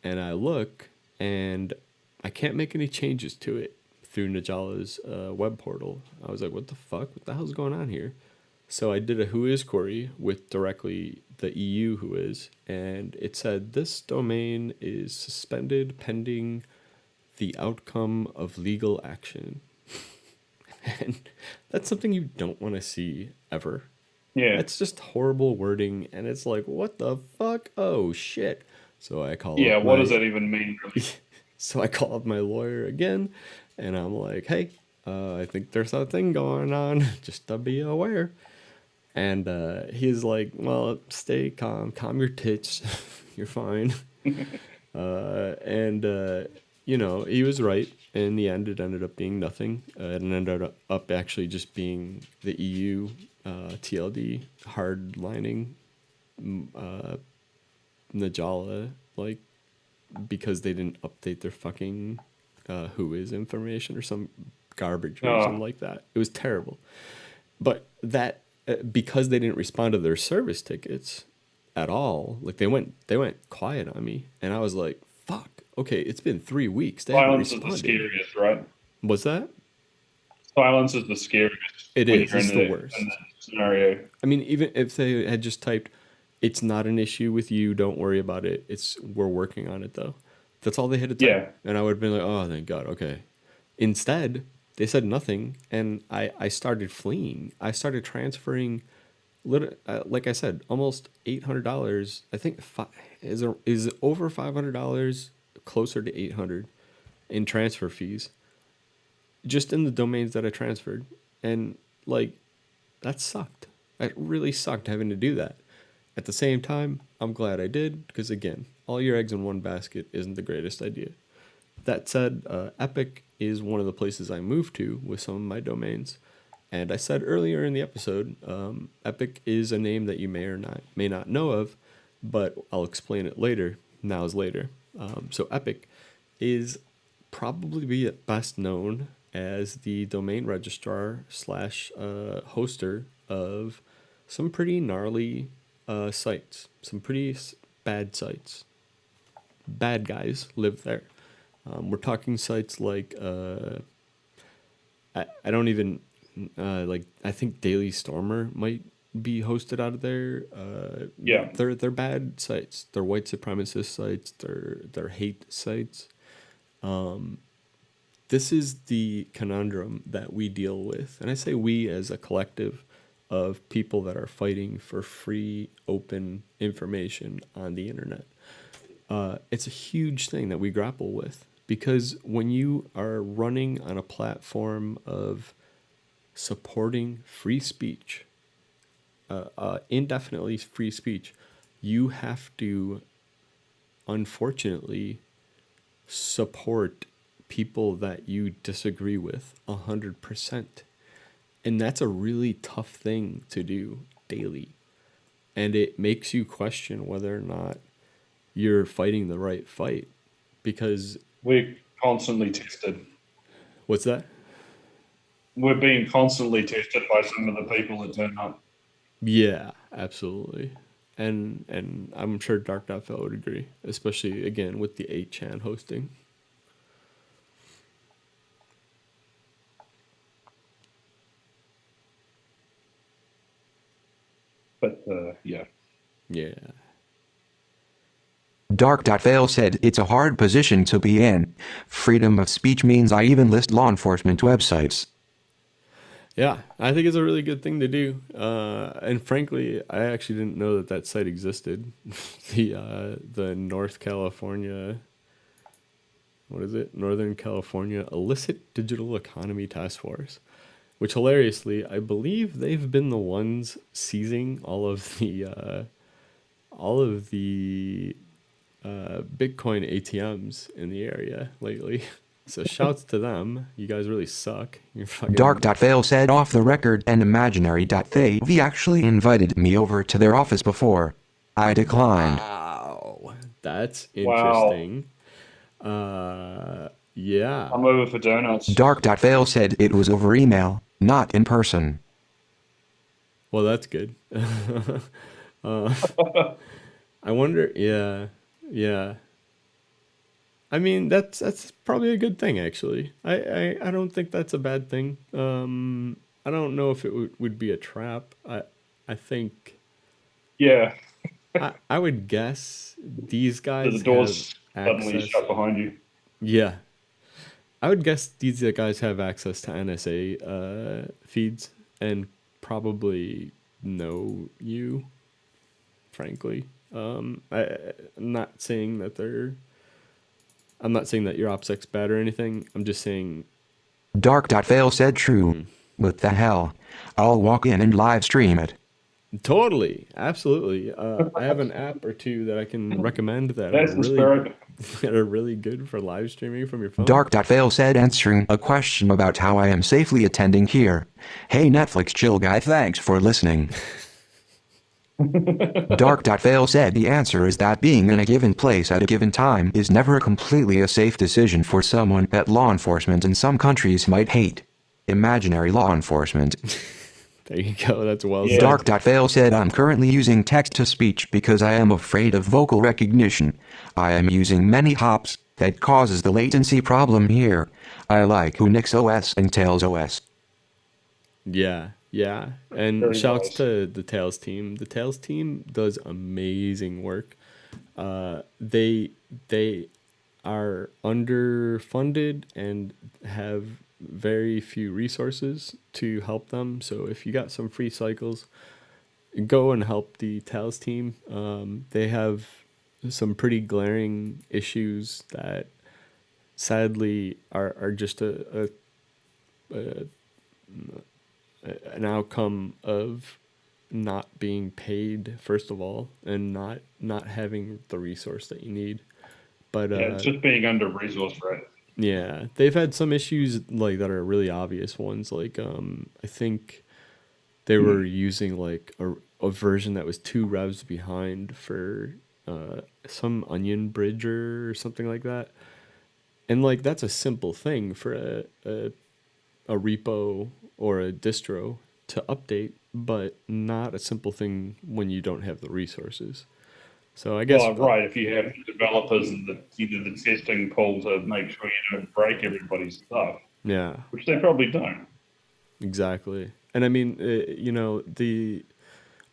And I look and I can't make any changes to it through Najala's web portal. I was like, what the fuck? What the hell's going on here? So I did a whois query with directly the EU whois, and it said this domain is suspended pending the outcome of legal action. And that's something you don't want to see ever. Yeah. It's just horrible wording, and it's like, what the fuck? Oh shit. So I call Yeah, up what my- does that even mean? Really? So I call up my lawyer again, and I'm like, hey, I think there's a thing going on, just to be aware. And he's like, well, stay calm, calm your tits, you're fine. You know, he was right. In the end, it ended up being nothing. It ended up actually just being the EU TLD hardlining Najala, like, because they didn't update their fucking whois information or some garbage reason like that. It was terrible. But that because they didn't respond to their service tickets at all, like they went quiet on me, and I was like, fuck. Okay, it's been 3 weeks. They haven't Silence is the responded. scariest, right? What's that? Silence is the scariest. It when is. you're It's in the worst. in that scenario. I mean, even if they had just typed, "It's not an issue with you. Don't worry about it. We're working on it though." That's all they had to type, Yeah. and I would have been like, "Oh, thank God." Okay. Instead, they said nothing, and I started fleeing. I started transferring, like I said, almost $800. I think is over $500, closer to 800 in transfer fees, just in the domains that I transferred, and like that sucked. It really sucked having to do that. At the same time, I'm glad I did, because again, all your eggs in one basket isn't the greatest idea. That said, Epic is one of the places I moved to with some of my domains. And I said earlier in the episode, Epic is a name that you may not know of, but I'll explain it later. Now is later. So Epic is probably best known as the domain registrar / hoster of some pretty gnarly sites, some pretty bad sites. Bad guys live there. We're talking sites like I don't even like, I think Daily Stormer might be hosted out of there. Yeah. They're bad sites. They're white supremacist sites. They're hate sites. This is the conundrum that we deal with, and I say we as a collective of people that are fighting for free, open information on the internet. It's a huge thing that we grapple with, because when you are running on a platform of supporting free speech, indefinitely free speech, you have to, unfortunately, support people that you disagree with 100%. And that's a really tough thing to do daily. And it makes you question whether or not you're fighting the right fight, because... We're constantly tested. What's that? We're being constantly tested by some of the people that turn up. Yeah, absolutely. And I'm sure Dark.FAIL would agree, especially, again, with the 8chan hosting. But, yeah. Yeah. Dark.FAIL said it's a hard position to be in. Freedom of speech means I even list law enforcement websites. Yeah, I think it's a really good thing to do. And frankly, I actually didn't know that site existed. The North California, what is it? Northern California Illicit Digital Economy Task Force, which hilariously, I believe they've been the ones seizing all of the Bitcoin ATMs in the area lately. So shouts to them. You guys really suck. You're fucking... Dark.FAIL said off the record and imaginary.they actually invited me over to their office before. I declined. Wow. That's interesting. Yeah. I'm over for donuts. Dark.FAIL said it was over email, not in person. Well, that's good. I wonder, yeah. I mean, that's probably a good thing, actually. I don't think that's a bad thing. I don't know if it would be a trap. I think Yeah, I would guess these the guys have doors suddenly access. shut behind you. Yeah, I would guess these guys have access to NSA feeds and probably know you. Frankly, I'm not saying that I'm not saying that your OPSEC's bad or anything. I'm just saying. Dark.Fail said true. What the hell? I'll walk in and live stream it. Totally, absolutely. I have an app or two that I can recommend that That's are the really spirit. that are really good for live streaming from your phone. Dark.Fail said answering a question about how I am safely attending here. Hey Netflix chill guy, thanks for listening. Dark.Fail said the answer is that being in a given place at a given time is never completely a safe decision for someone that law enforcement in some countries might hate. Imaginary law enforcement. There you go. That's well Yeah. said. Dark.Fail said I'm currently using text-to-speech because I am afraid of vocal recognition. I am using many hops. That causes the latency problem here. I like Unix OS and Tails OS. Yeah, yeah. And Very shouts wise. to the Tails team. The Tails team does amazing work. They are underfunded and have very few resources to help them. So if you got some free cycles, go and help the Tails team. They have some pretty glaring issues that sadly are just an outcome of not being paid, first of all, and not having the resource that you need. But Yeah, it's just being under resourced, right? yeah, they've had some issues like that are really obvious ones. Like I think they were using like a version that was 2 revs behind for some onion bridger or something like that. And like that's a simple thing for a repo or a distro to update, but not a simple thing when you don't have the resources. So I guess Well, right. If you have developers and either the testing pool to make sure you don't break everybody's stuff, yeah, which they probably don't. exactly. And I mean, the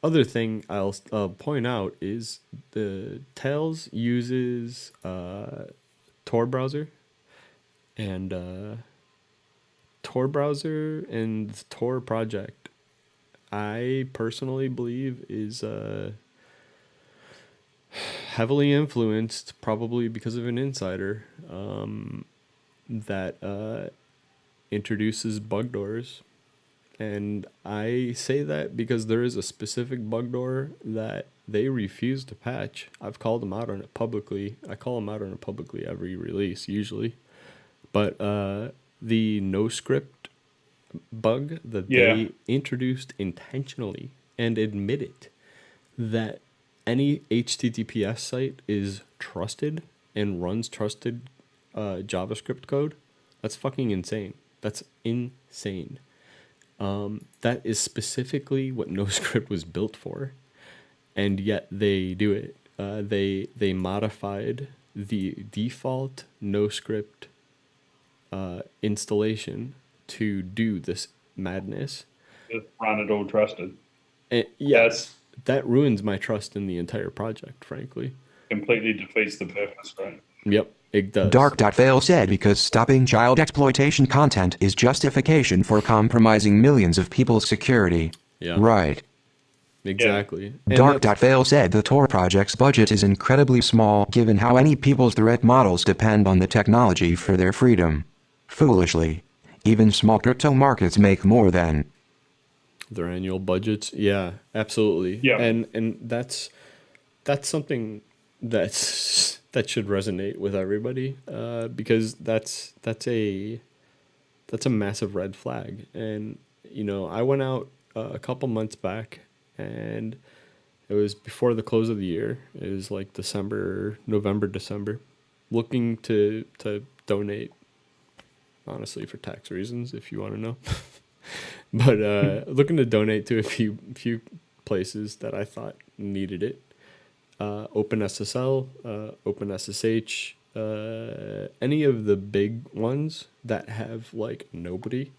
other thing I'll point out is the Tails uses Tor browser, and Tor browser and the Tor project, I personally believe is heavily influenced, probably because of an insider that introduces bug doors. And I say that because there is a specific bug door that they refuse to patch. I've called them out on it publicly. I call them out on it publicly every release, usually. But the no script bug that they introduced intentionally and admitted that any HTTPS site is trusted and runs trusted JavaScript code, that's fucking insane. That's insane. That is specifically what NoScript was built for, and yet they do it. They modified the default NoScript installation to do this madness. Just run it all trusted. And yes, that ruins my trust in the entire project, frankly. Completely defeats the purpose, right? Yep, it does. Dark.Fail said because stopping child exploitation content is justification for compromising millions of people's security. Yeah. Right. Exactly. Dark.Fail said the Tor project's budget is incredibly small given how many people's threat models depend on the technology for their freedom. Foolishly, even small crypto markets make more than their annual budgets. Yeah, absolutely. Yeah. And that's something that should resonate with everybody, because that's a massive red flag. And you know, I went out a couple months back, and it was before the close of the year. It was like November, December, looking to donate, honestly, for tax reasons, if you want to know. But looking to donate to a few places that I thought needed it. OpenSSL, OpenSSH, any of the big ones that have like nobody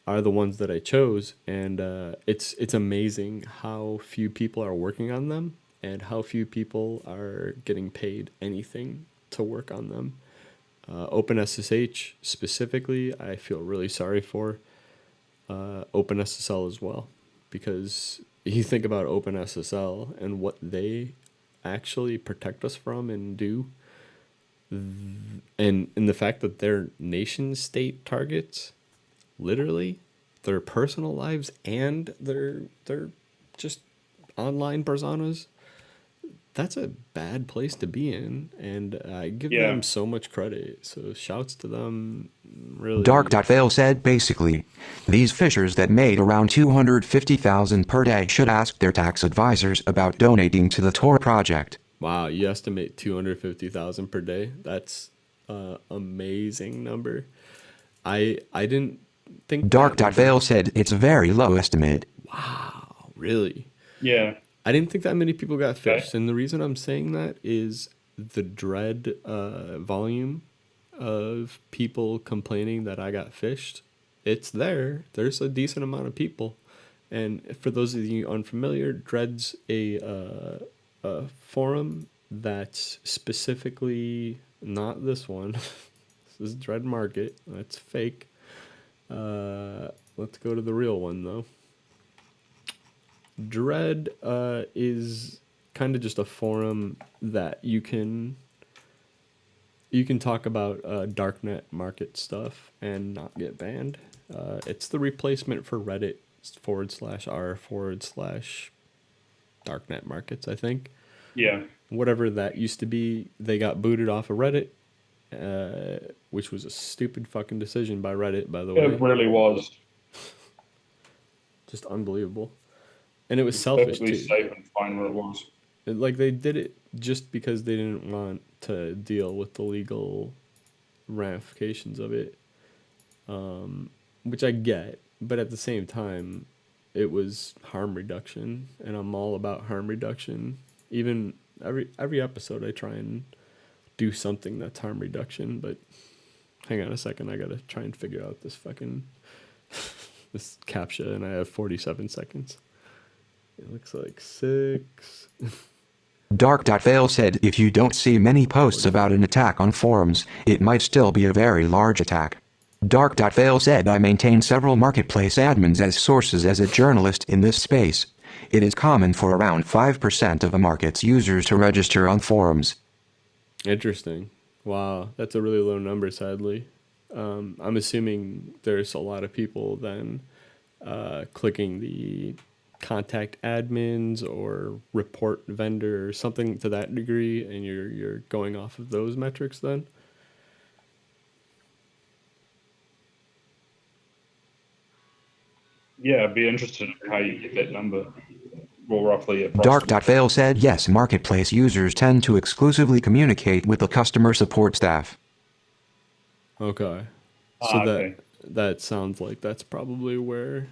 are the ones that I chose, and it's amazing how few people are working on them and how few people are getting paid anything to work on them. OpenSSH specifically, I feel really sorry for. OpenSSL as well, because you think about OpenSSL and what they actually protect us from and do, and the fact that they're nation state targets, literally their personal lives and their just online personas, that's a bad place to be in, and I give them so much credit. So shouts to them. Really. Dark.FAIL said basically, these fishers that made around $250,000 per day should ask their tax advisors about donating to the Tor project. Wow, you estimate 250,000 per day? That's an amazing number. I didn't think Dark.FAIL said it's a very low estimate. Wow, really? Yeah. I didn't think that many people got fished, and the reason I'm saying that is the dread volume of people complaining that I got fished. It's there. There's a decent amount of people, and for those of you unfamiliar, Dread's a forum that's specifically not this one. This is Dread Market. That's fake. Let's go to the real one though. Dread is kind of just a forum that you can talk about darknet market stuff and not get banned. It's the replacement for Reddit /r/darknet markets, I think. Yeah. Whatever that used to be, they got booted off of Reddit, which was a stupid fucking decision by Reddit, by the way. It really was. Just unbelievable. And it was selfish too. Safe and fine where it was. Like they did it just because they didn't want to deal with the legal ramifications of it, which I get. But at the same time, it was harm reduction, and I'm all about harm reduction. Even every episode, I try and do something that's harm reduction. But hang on a second, I gotta try and figure out this fucking this CAPTCHA, and I have 47 seconds. It looks like 6. Dark.FAIL said if you don't see many posts about an attack on forums, it might still be a very large attack. Dark.FAIL said I maintain several marketplace admins as sources as a journalist in this space. It is common for around 5% of a market's users to register on forums. Interesting. Wow, that's a really low number, sadly. I'm assuming there's a lot of people then clicking the contact admins or report vendor or something to that degree, and you're going off of those metrics then? Yeah, I'd be interested in how you get that number. Well, roughly. Dark.FAIL said yes, marketplace users tend to exclusively communicate with the customer support staff. Okay. So that sounds like that's probably where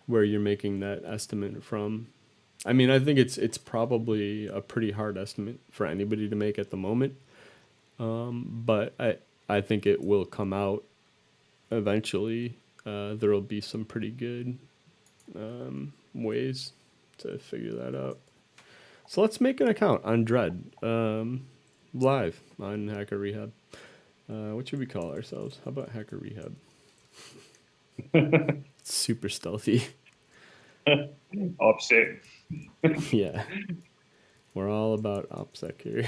you're making that estimate from. I mean, I think it's probably a pretty hard estimate for anybody to make at the moment. But I think it will come out eventually. There'll be some pretty good ways to figure that out. So let's make an account on Dread, live on Hacker Rehab. What should we call ourselves? How about Hacker Rehab? Super stealthy. Offset. Yeah. We're all about OPSEC here.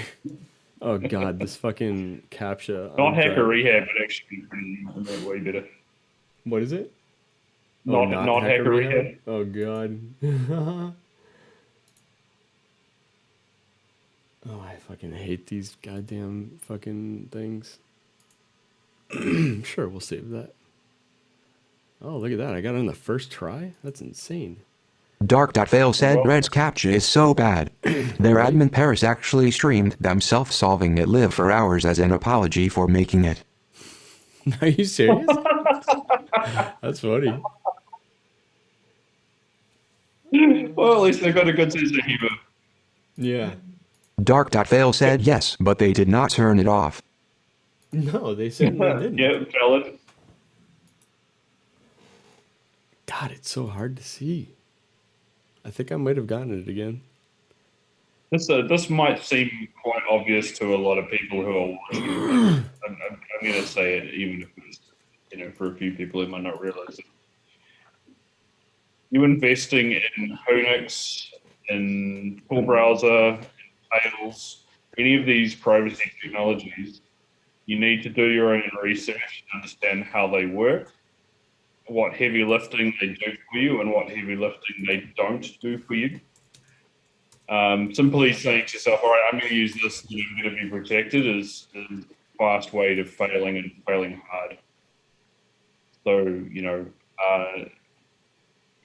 Oh god, this fucking CAPTCHA. Not Hacker Rehab, but actually way better. What is it? Not Hacker Rehab. Oh god. Oh, I fucking hate these goddamn fucking things. Sure, we'll save that. Oh, look at that. I got it on the first try? That's insane. Dark.FAIL said Red's CAPTCHA is so bad. Their admin Paris actually streamed themselves solving it live for hours as an apology for making it. Are you serious? That's funny. Well, at least they've got a good sense of humor. Yeah. Dark.Fail said yes, but they did not turn it off. No, they certainly didn't. Yeah, valid. God, it's so hard to see. I think I might have gotten it again. This might seem quite obvious to a lot of people who are watching. I'm going to say it, even if it's, for a few people who might not realize it. You investing in Honix, in Tor browser, in Tails, any of these privacy technologies, you need to do your own research to understand how they work, what heavy lifting they do for you, and what heavy lifting they don't do for you. Simply saying to yourself, all right, I'm going to use this and I'm going to be protected is a fast way to failing and failing hard. So,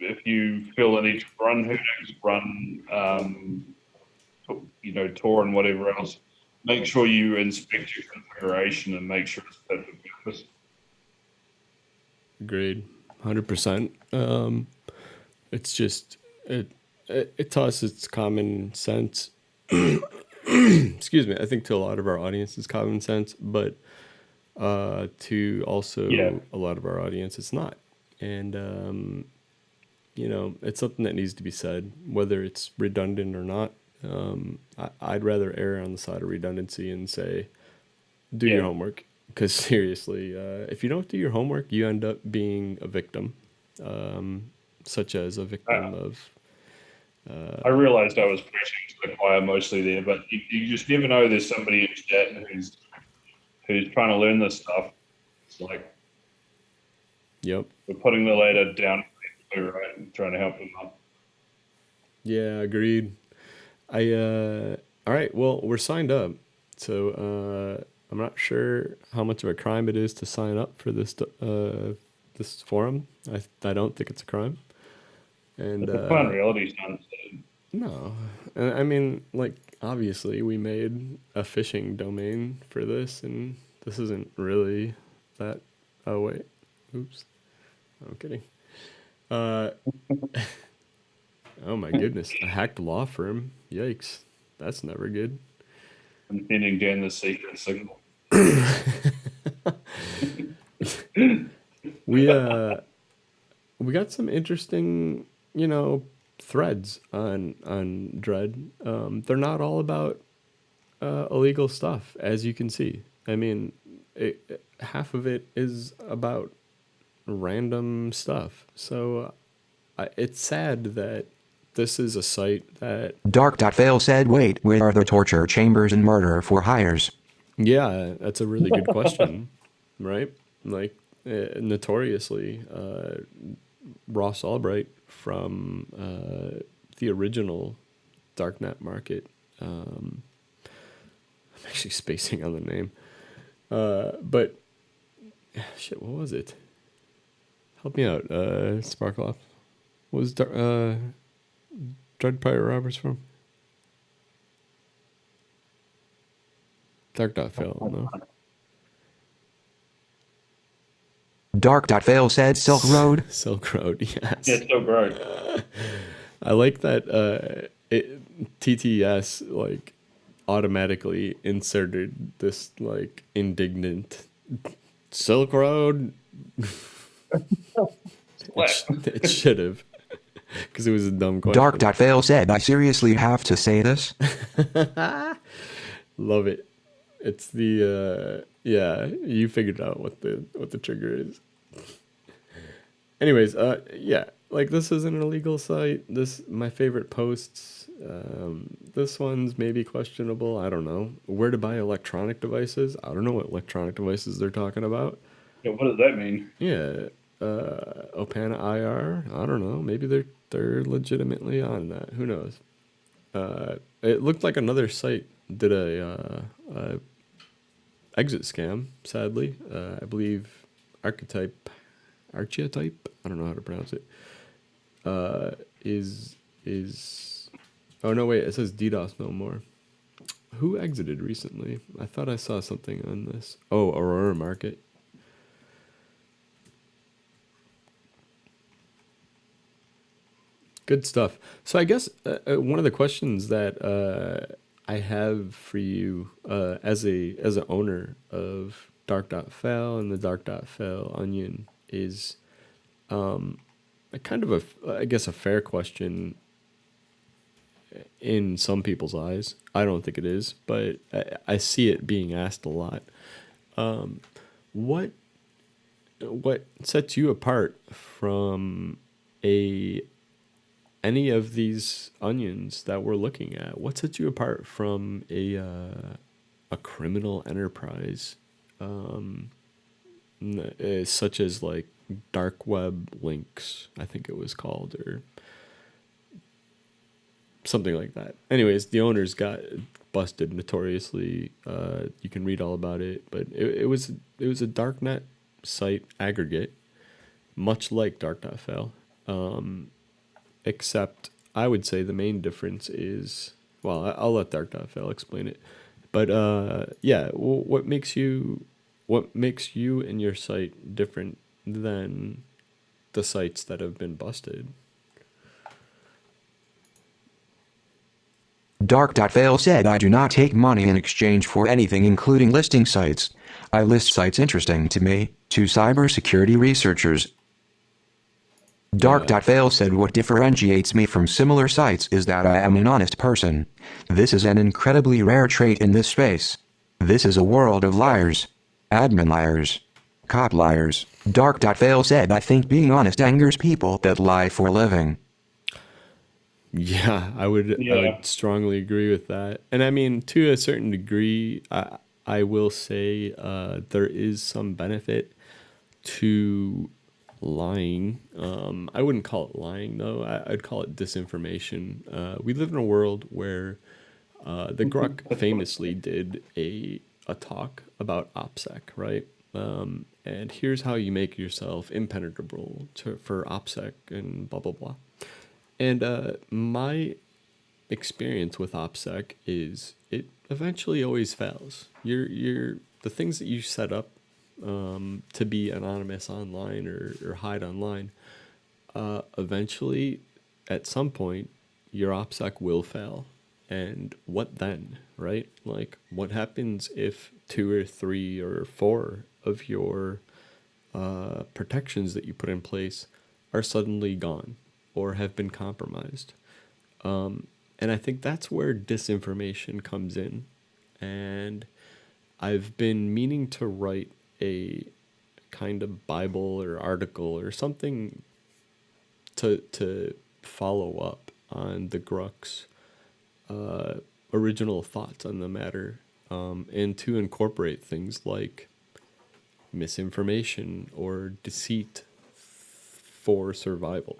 if you feel the need to run Hoonex, run, Tor and whatever else, make sure you inspect your configuration and make sure it's fit for purpose. Agreed, 100%. It's just to us, it's common sense. Excuse me. I think to a lot of our audience, it's common sense, but to also a lot of our audience, it's not. And it's something that needs to be said, whether it's redundant or not. I'd rather err on the side of redundancy and say, do your homework. Because seriously, if you don't do your homework, you end up being a victim, such as a victim of... I realized I was preaching to the choir mostly there, but you just never know. There's somebody in chat who's trying to learn this stuff. It's like, yep, we're putting the ladder down, right, and trying to help them up. Yeah, agreed. All right, well, we're signed up, so I'm not sure how much of a crime it is to sign up for this this forum. I don't think it's a crime. And it's a fun reality sounds. No, I mean, like, obviously we made a phishing domain for this, and this isn't really that. Oh wait, oops, I'm kidding. Oh my goodness, a hacked law firm. Yikes, that's never good. I'm sending Dan the secret signal. We got some interesting, threads on Dread. They're not all about illegal stuff, as you can see. I mean, half of it is about random stuff. So it's sad that this is a site that... Dark.Fail said, wait, where are the torture chambers and murder for hires? Yeah, that's a really good question, right? Like, notoriously, Ross Albright from the original Darknet market. I'm actually spacing on the name. But, shit, what was it? Help me out, Sparkloff. What was Dread Pirate Roberts from? Dark.Fail, no? Dark.Fail said Silk Road. Silk Road, yes. Yeah, Silk Road. I like that TTS, like, automatically inserted this, like, indignant Silk Road. It should have, because it was a dumb question. Dark.Fail said, I seriously have to say this? Love it. It's the yeah, you figured out what the trigger is. Anyways, yeah, like, this is an illegal site. My favorite posts. This one's maybe questionable. I don't know. Where to buy electronic devices? I don't know what electronic devices they're talking about. Yeah, what does that mean? Yeah, Opana IR. I don't know. Maybe they're legitimately on that. Who knows? It looked like another site did a exit scam. Sadly, I believe Archetype. I don't know how to pronounce it. Is oh no, wait, it says DDoS no more. Who exited recently? I thought I saw something on this. Oh, Aurora Market. Good stuff. So I guess one of the questions that I have for you as an owner of Dark.FAIL and the Dark.FAIL Onion is a kind of I guess a fair question in some people's eyes. I don't think it is, but I see it being asked a lot. What sets you apart from any of these onions that we're looking at? What sets you apart from a criminal enterprise, such as like dark web links, I think it was called, or something like that. Anyways, the owners got busted notoriously. You can read all about it, but it was a darknet site aggregate, much like Dark.FAIL. Except I would say the main difference is, well, I'll let Dark.FAIL explain it. But yeah, what makes you and your site different than the sites that have been busted? Dark.FAIL said, I do not take money in exchange for anything, including listing sites. I list sites interesting to me, to cybersecurity researchers. Dark.FAIL said, what differentiates me from similar sites is that I am an honest person. This is an incredibly rare trait in this space. This is a world of liars. Admin liars. Cop liars. Dark.FAIL said, I think being honest angers people that lie for a living. Yeah, I would strongly agree with that. And I mean, to a certain degree, I will say there is some benefit to lying. I wouldn't call it lying, though. I'd call it disinformation. We live in a world where the Grok famously did a talk about OPSEC, right? And here's how you make yourself impenetrable for OPSEC and blah, blah, blah. And my experience with OPSEC is it eventually always fails. The things that you set up to be anonymous online or hide online, eventually, at some point, your OPSEC will fail. And what then, right? Like, what happens if 2 or 3 or 4 of your protections that you put in place are suddenly gone or have been compromised? And I think that's where disinformation comes in. And I've been meaning to write a kind of Bible or article or something to follow up on the Grok's original thoughts on the matter, and to incorporate things like misinformation or deceit for survival.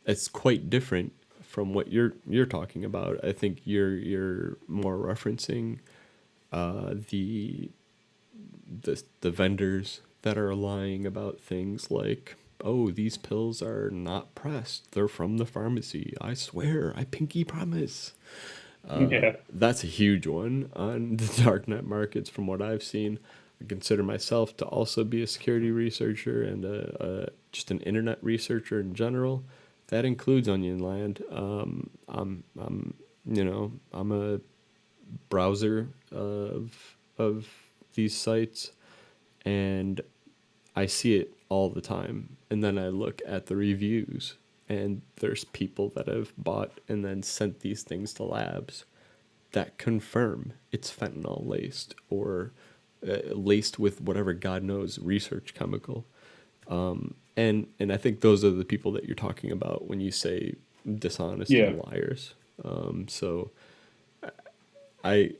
It's quite different from what you're talking about. I think you're more referencing the vendors that are lying about things like, oh, these pills are not pressed, they're from the pharmacy, I swear, I pinky promise. That's a huge one on the darknet markets from what I've seen. I consider myself to also be a security researcher and just an internet researcher in general. That includes Onion Land. I'm a browser of these sites, and I see it all the time. And then I look at the reviews, and there's people that have bought and then sent these things to labs that confirm it's fentanyl laced or laced with whatever God knows research chemical. And I think those are the people that you're talking about when you say dishonest and liars. So I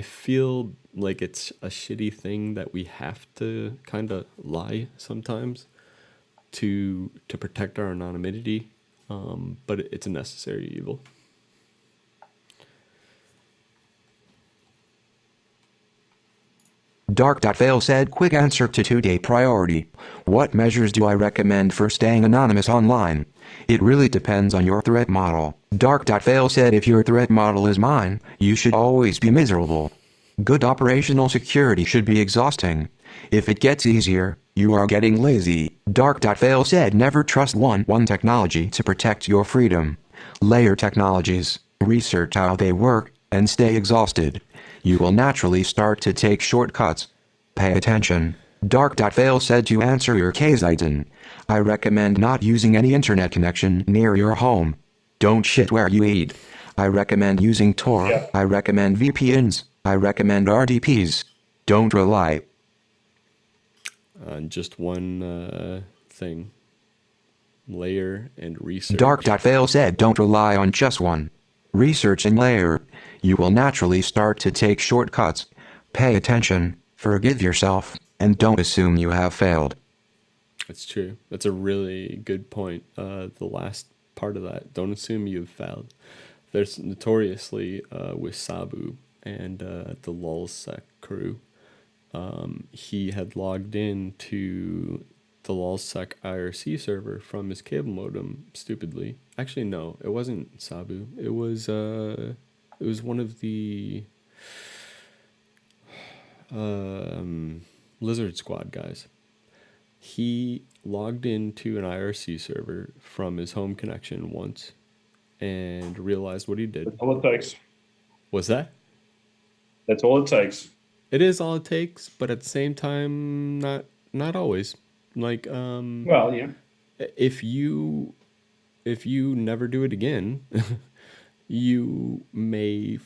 feel like it's a shitty thing that we have to kind of lie sometimes to protect our anonymity, but it's a necessary evil. Dark.FAIL said, quick answer to today priority. What measures do I recommend for staying anonymous online? It really depends on your threat model. Dark.FAIL said, if your threat model is mine, you should always be miserable. Good operational security should be exhausting. If it gets easier, you are getting lazy. Dark.FAIL said, never trust one technology to protect your freedom. layer technologies, research how they work, and stay exhausted. You will naturally start to take shortcuts. Pay attention. Dark.FAIL said to answer your case item. I recommend not using any internet connection near your home. Don't shit where you eat. I recommend using Tor. Yeah. I recommend VPNs. I recommend RDPs. Don't rely. On just one thing. Layer and research. Dark.FAIL said don't rely on just one. Research and layer. You will naturally start to take shortcuts. Pay attention, forgive yourself, and don't assume you have failed. That's true. That's a really good point. The last part of that. Don't assume you've failed. There's notoriously with Sabu and the lulzsec crew. He had logged in to the lulzsec IRC server from his cable modem stupidly. Actually, no, it wasn't Sabu. It was one of the Lizard Squad guys. He logged into an IRC server from his home connection once and realized what he did. That's all it takes. What's that? That's all it takes. It is all it takes, but at the same time, not always. Like, Well, yeah. if you never do it again, you may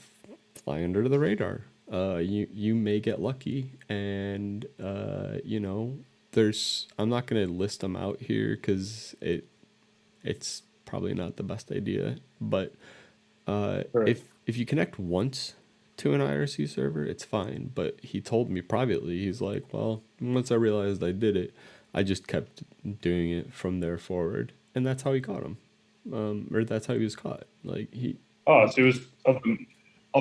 fly under the radar. You may get lucky, and I'm not gonna list them out here because it's probably not the best idea. But if you connect once to an IRC server, it's fine. But he told me privately, he's like, well, once I realized I did it, I just kept doing it from there forward, and that's how he caught him, or that's how he was caught. Like he. Oh, so it was of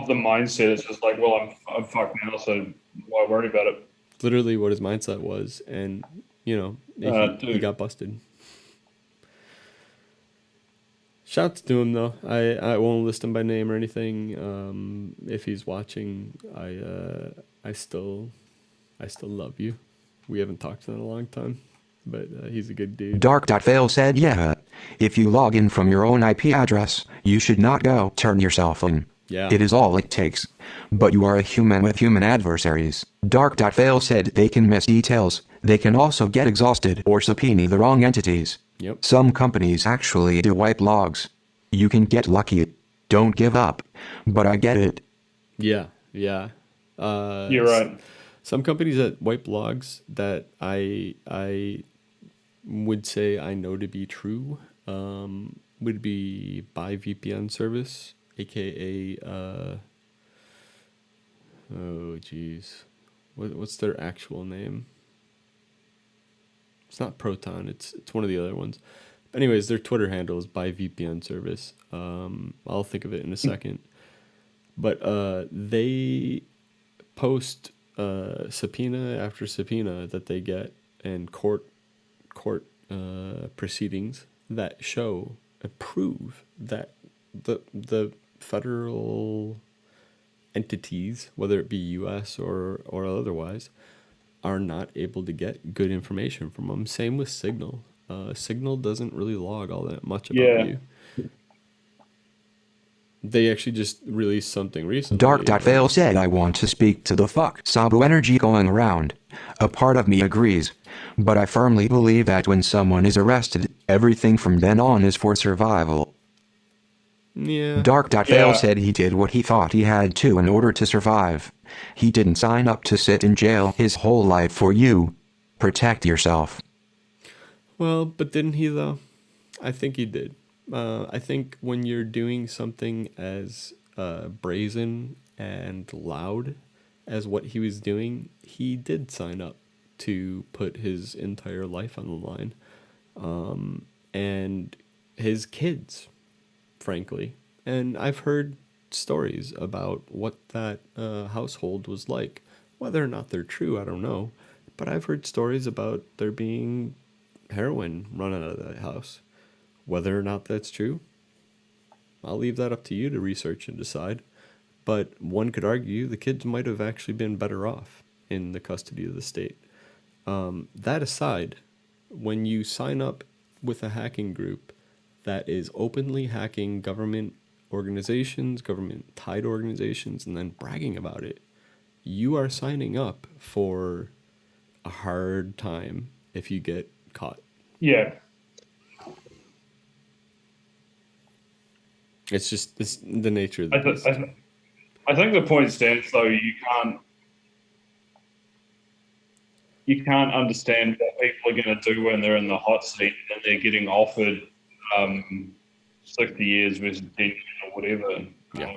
the mindset. It's just like, well, I'm fucked now, so why worry about it? Literally, what his mindset was, and he got busted. Shouts to him though. I won't list him by name or anything. If he's watching, I still love you. We haven't talked in a long time, but he's a good dude. Dark.FAIL said yeah. If you log in from your own IP address, you should not go turn yourself in. Yeah. It is all it takes. But you are a human with human adversaries. Dark.FAIL said they can miss details. They can also get exhausted or subpoena the wrong entities. Yep. Some companies actually do wipe logs. You can get lucky. Don't give up. But I get it. Yeah. You're right. Some companies that wipe logs that I would say I know to be true would be by VPN service, aka what's their actual name? It's not Proton. It's one of the other ones. Anyways, their Twitter handle is by VPN service. I'll think of it in a second. But they post subpoena after subpoena that they get and court proceedings that show and prove that the federal entities, whether it be U.S. or otherwise, are not able to get good information from them. Same with Signal. Signal doesn't really log all that much about you. They actually just released something recently. Dark.FAIL said I want to speak to the fuck Sabu energy going around. A part of me agrees. But I firmly believe that when someone is arrested, everything from then on is for survival. Yeah. Dark.FAIL said he did what he thought he had to in order to survive. He didn't sign up to sit in jail his whole life for you. Protect yourself. Well, but didn't he though? I think he did. I think when you're doing something as brazen and loud as what he was doing, he did sign up to put his entire life on the line. And his kids, frankly. And I've heard stories about what that household was like. Whether or not they're true, I don't know. But I've heard stories about there being heroin run out of that house. Whether or not that's true, I'll leave that up to you to research and decide. But one could argue the kids might have actually been better off in the custody of the state. That aside, when you sign up with a hacking group that is openly hacking government organizations, government-tied organizations, and then bragging about it, you are signing up for a hard time if you get caught. Yeah. It's just the nature of the beast. I think the point stands, though, you can't understand what people are going to do when they're in the hot seat and they're getting offered 60 years versus 10 years or whatever. Yeah.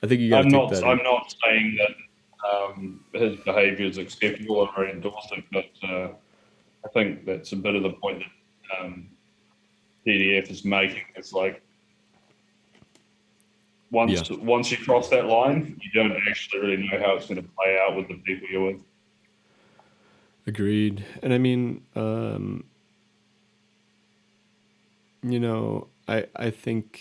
I think you got to take that. I'm not saying that his behaviour is acceptable and I endorse it, but I think that's a bit of the point that DDF is making. It's like once you cross that line, you don't actually really know how it's going to play out with the people you're with. Agreed. And I mean, I think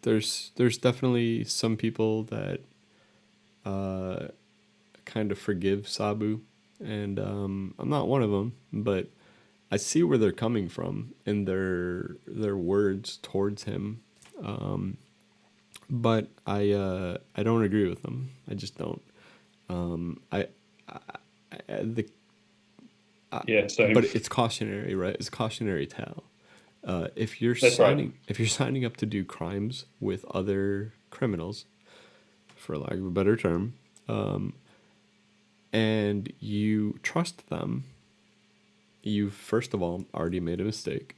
there's definitely some people that kind of forgive Sabu, and I'm not one of them, but I see where they're coming from in their words towards him. But I don't agree with them. I just don't. Same. But it's cautionary, right? It's cautionary tale. If you're signing up to do crimes with other criminals, for lack of a better term, and you trust them, you've first of all already made a mistake.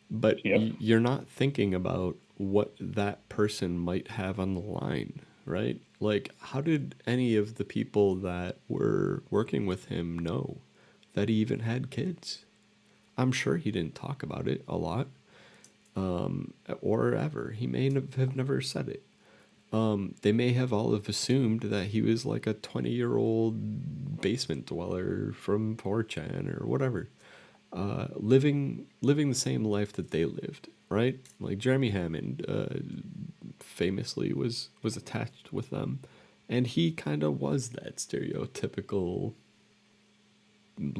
But you're not thinking about what that person might have on the line, right? Like, how did any of the people that were working with him know that he even had kids? I'm sure he didn't talk about it a lot, or ever. He may have never said it. They may have all have assumed that he was like a 20-year-old basement dweller from 4chan or whatever. Living the same life that they lived, right? Like Jeremy Hammond famously was attached with them, and he kind of was that stereotypical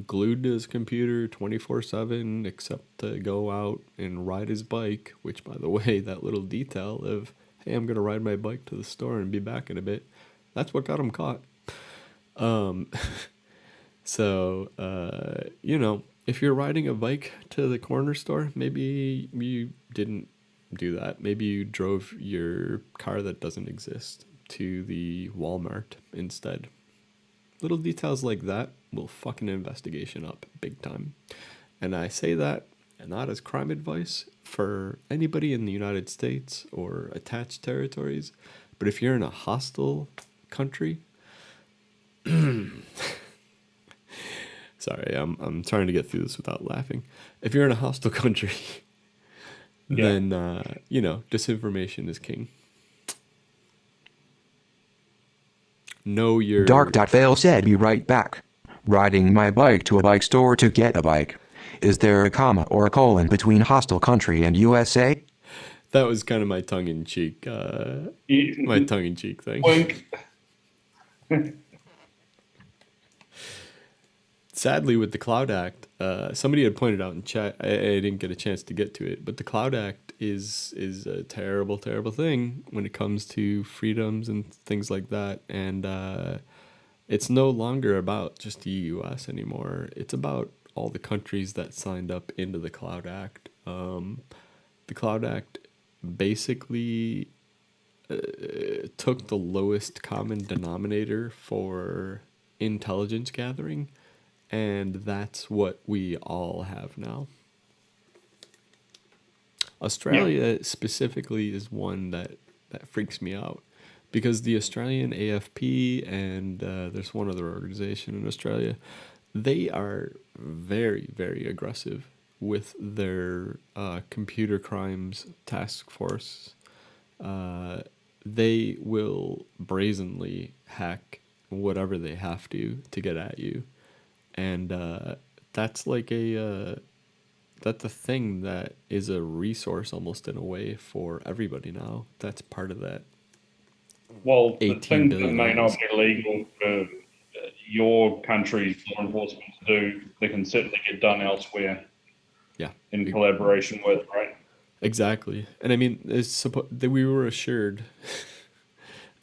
glued to his computer 24/7, except to go out and ride his bike, which, by the way, that little detail of, hey, I'm going to ride my bike to the store and be back in a bit, that's what got him caught. If you're riding a bike to the corner store, maybe you didn't do that. Maybe you drove your car that doesn't exist to the Walmart instead. Little details like that will fuck an investigation up big time. And I say that not as crime advice for anybody in the United States or attached territories, but if you're in a hostile country... Sorry, I'm trying to get through this without laughing. If you're in a hostile country, then, disinformation is king. Know your... Dark.FAIL said, be right back. Riding my bike to a bike store to get a bike. Is there a comma or a colon between hostile country and USA? That was kind of my tongue-in-cheek, thing. Wink. Sadly, with the Cloud Act, somebody had pointed out in chat, I didn't get a chance to get to it, but the Cloud Act is a terrible, terrible thing when it comes to freedoms and things like that. And it's no longer about just the U.S. anymore. It's about all the countries that signed up into the Cloud Act. The Cloud Act basically took the lowest common denominator for intelligence gathering, and that's what we all have now. Australia specifically is one that freaks me out, because the Australian AFP and there's one other organization in Australia, they are very, very aggressive with their computer crimes task force. They will brazenly hack whatever they have to get at you. And that's like that's a thing that is a resource almost in a way for everybody now. That's part of that. Well, the things that may not be legal for your country's law enforcement to do, they can certainly get done elsewhere Yeah, in collaboration with, right? exactly. And I mean, that we were assured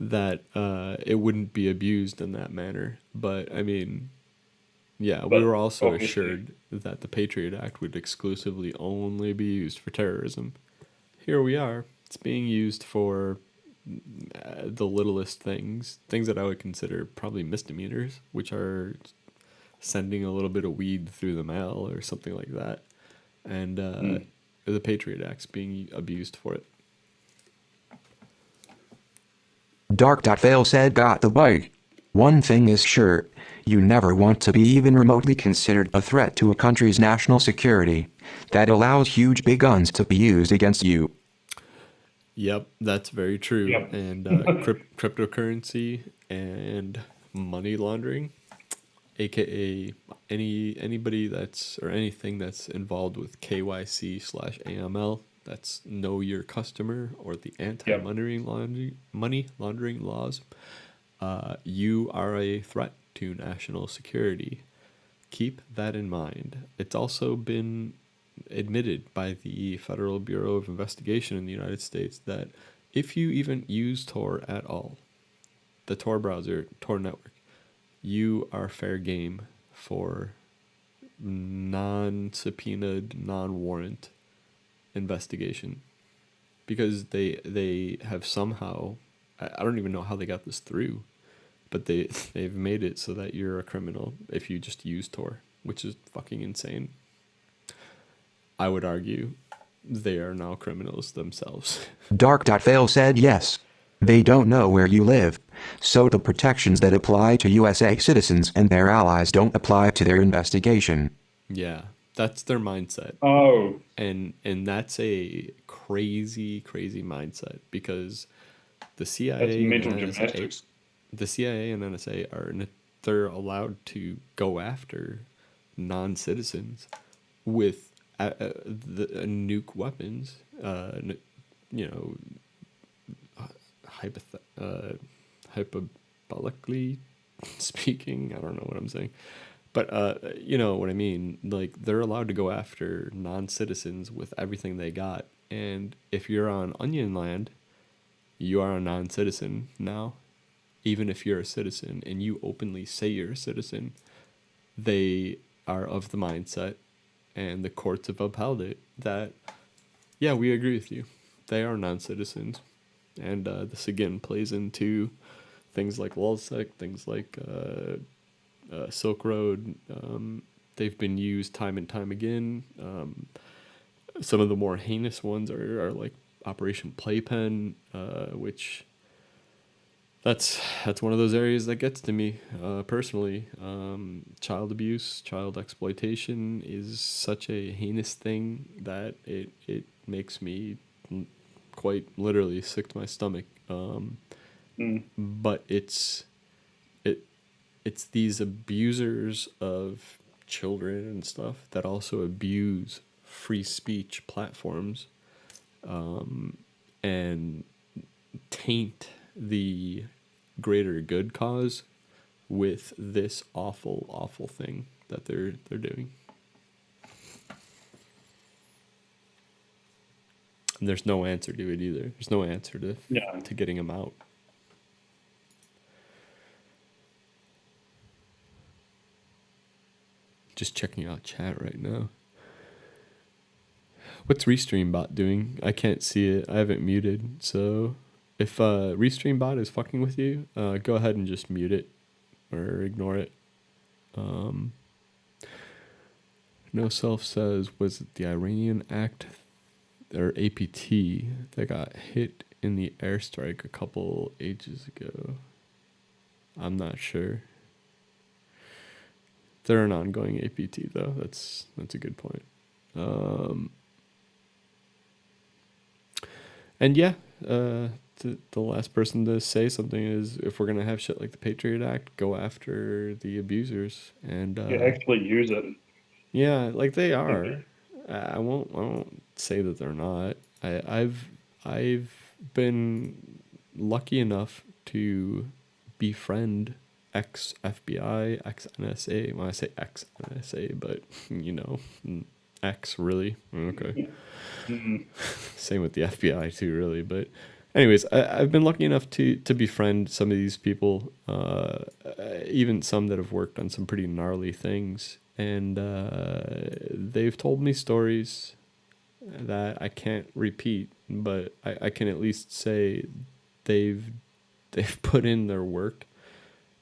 that it wouldn't be abused in that manner. But I mean, yeah, we But were also obviously- assured that the Patriot Act would exclusively only be used for terrorism. Here we are. It's being used for the littlest things that I would consider probably misdemeanors, which are sending a little bit of weed through the mail or something like that. And the Patriot Act's being abused for it. Dark.FAIL said got the bite. One thing is sure, you never want to be even remotely considered a threat to a country's national security. That allows huge big guns to be used against you. Yep, that's very true. Yep. And cryptocurrency and money laundering, aka anybody that's or anything that's involved with KYC/AML, that's know your customer or the money laundering laws. You are a threat to national security. Keep that in mind. It's also been admitted by the Federal Bureau of Investigation in the United States that if you even use Tor at all, the Tor browser, Tor network, you are fair game for non-subpoenaed, non-warrant investigation. Because they have somehow, I don't even know how they got this through, but they've made it so that you're a criminal if you just use Tor, which is fucking insane. I would argue they are now criminals themselves. Dark.FAIL said yes. They don't know where you live, so the protections that apply to USA citizens and their allies don't apply to their investigation. Yeah, that's their mindset. Oh, And that's a crazy mindset because the that's CIA mental and NSA, gymnastics. the CIA and NSA they're allowed to go after non-citizens with nuke weapons, hyperbolically speaking. I don't know what I'm saying, but you know what I mean. Like they're allowed to go after non-citizens with everything they got, and if you're on Onion Land, you are a non-citizen now. Even if you're a citizen and you openly say you're a citizen, they are of the mindset, and the courts have upheld it, that, yeah, we agree with you. They are non-citizens. And this, again, plays into things like LulzSec, things like Silk Road. They've been used time and time again. Some of the more heinous ones are like Operation Playpen, which... That's one of those areas that gets to me personally. Child abuse, child exploitation is such a heinous thing that it makes me quite literally sick to my stomach. But it's these abusers of children and stuff that also abuse free speech platforms and taint the greater good cause with this awful thing that they're doing. And there's no answer to it either. There's no answer to getting them out. Just checking out chat right now. What's RestreamBot doing? I can't see it. I haven't muted, so if RestreamBot is fucking with you, go ahead and just mute it or ignore it. No Self says, was it the Iranian Act or APT that got hit in the airstrike a couple ages ago? I'm not sure. They're an ongoing APT though. That's a good point. And yeah, the last person to say something is, if we're gonna have shit like the Patriot Act, go after the abusers and Actually use it. yeah, like they are. I won't say that they're not. I've been lucky enough to befriend ex-FBI, ex-NSA. Well, I say ex-NSA, but, you know, X, really? Okay. Same with the FBI, too, really. But anyways, I've been lucky enough to befriend some of these people, even some that have worked on some pretty gnarly things. And they've told me stories that I can't repeat, but I can at least say they've put in their work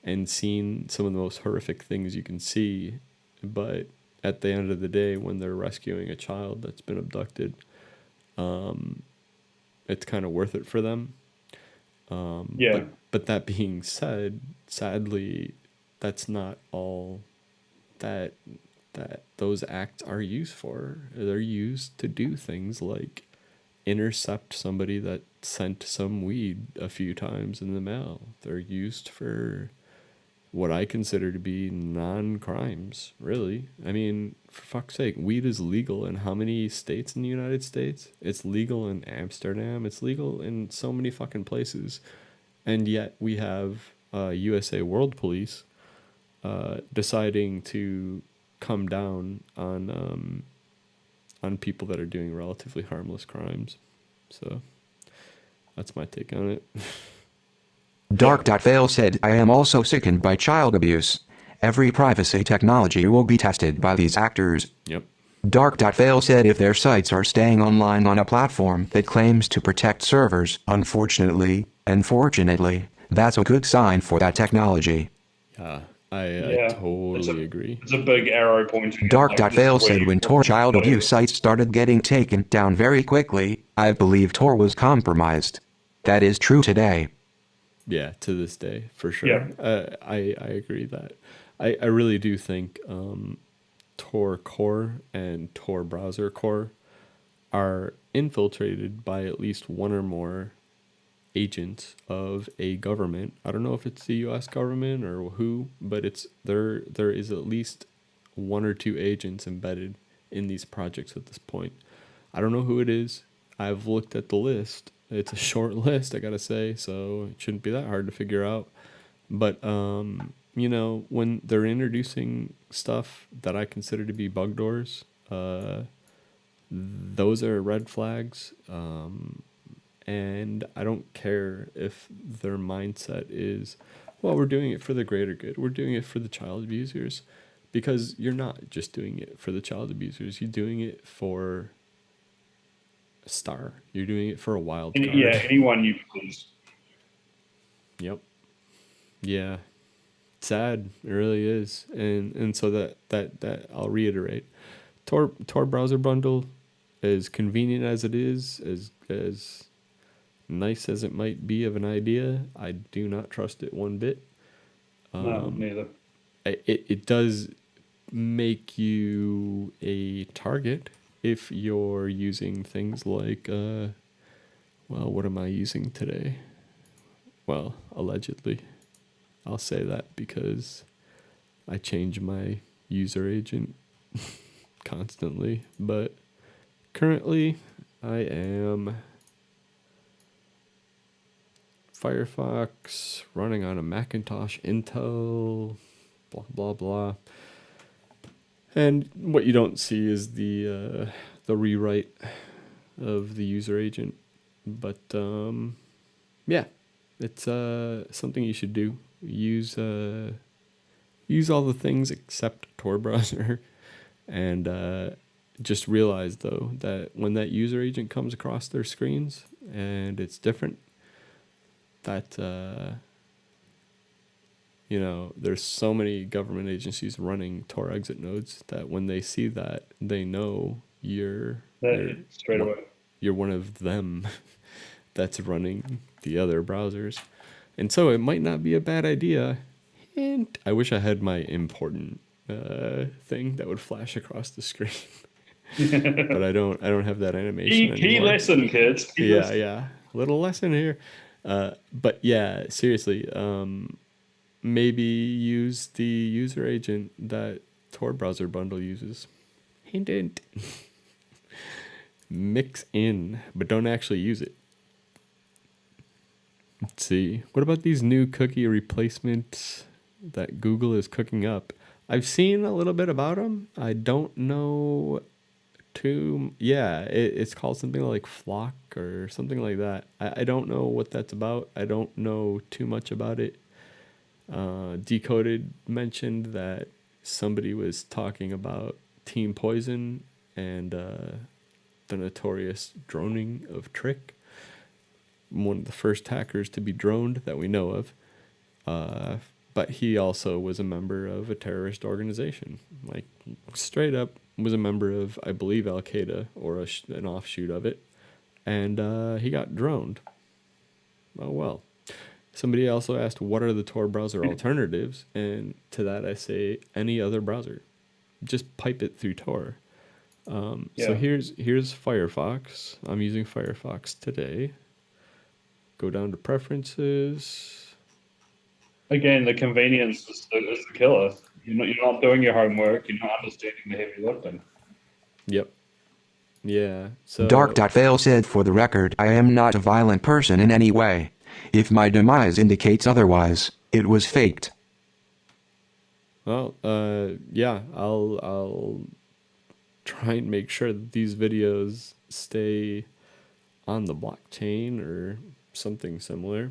and seen some of the most horrific things you can see. But at the end of the day, when they're rescuing a child that's been abducted, it's kind of worth it for them. Yeah. But that being said, sadly, that's not all that those acts are used for. They're used to do things like intercept somebody that sent some weed a few times in the mail. They're used for what I consider to be non-crimes, really. I mean, for fuck's sake, weed is legal in how many states in the United States? It's legal in Amsterdam. It's legal in so many fucking places. And yet we have USA World Police deciding to come down on people that are doing relatively harmless crimes. So that's my take on it. Dark.FAIL said, I am also sickened by child abuse. Every privacy technology will be tested by these actors. Yep. Dark.FAIL said if their sites are staying online on a platform that claims to protect servers, unfortunately, and fortunately, that's a good sign for that technology. Yeah, I totally agree. It's a big arrow pointing. Dark.FAIL said when Tor child abuse sites started getting taken down very quickly, I believe Tor was compromised. That is true today. Yeah, to this day, for sure. Yeah. I agree that. I really do think Tor Core and Tor Browser Core are infiltrated by at least one or more agents of a government. I don't know if it's the U.S. government or who, but there is at least one or two agents embedded in these projects at this point. I don't know who it is. I've looked at the list. It's a short list, I gotta say, so it shouldn't be that hard to figure out. But, you know, when they're introducing stuff that I consider to be bug doors, those are red flags. And I don't care if their mindset is, well, we're doing it for the greater good. We're doing it for the child abusers. Because you're not just doing it for the child abusers. You're doing it for a star. You're doing it for a wild card. Yeah, anyone you please. Yep. Yeah. Sad. It really is. And so that I'll reiterate. Tor browser bundle, as convenient as it is, as nice as it might be of an idea, I do not trust it one bit. No, neither. It does make you a target if you're using things like, well, what am I using today? Well, allegedly. I'll say that because I change my user agent constantly. But currently, I am Firefox running on a Macintosh Intel, blah, blah, blah. And what you don't see is the rewrite of the user agent. But, yeah, it's something you should do. Use all the things except Tor browser. And just realize, though, that when that user agent comes across their screens and it's different, that, you know, there's so many government agencies running Tor exit nodes that when they see that, they know you're straight away. You're one of them that's running the other browsers. And so it might not be a bad idea. And I wish I had my important thing that would flash across the screen. But I don't have that animation Key anymore. lesson, kids. Yeah. Little lesson here. But yeah, seriously, maybe use the user agent that Tor browser bundle uses. Hint. Mix in, but don't actually use it. Let's see. What about these new cookie replacement that Google is cooking up. I've seen a little bit about them. I don't know it's called something like Flock or something like that. I don't know what that's about. I don't know too much about it. Decoded mentioned that somebody was talking about Team Poison and the notorious droning of Trick, one of the first hackers to be droned that we know of. But he also was a member of a terrorist organization, like straight up was a member of, I believe, Al-Qaeda or an offshoot of it. And he got droned. Oh, well. Somebody also asked, what are the Tor browser alternatives? And to that I say, any other browser. Just pipe it through Tor. So here's Firefox. I'm using Firefox today. Go down to preferences. Again, the convenience is the killer. You're not doing your homework. You're not understanding the heavy lifting. Yep. Yeah. So Dark.FAIL said, for the record, I am not a violent person in any way. If my demise indicates otherwise, it was faked. Well, yeah, I'll try and make sure that these videos stay on the blockchain or something similar.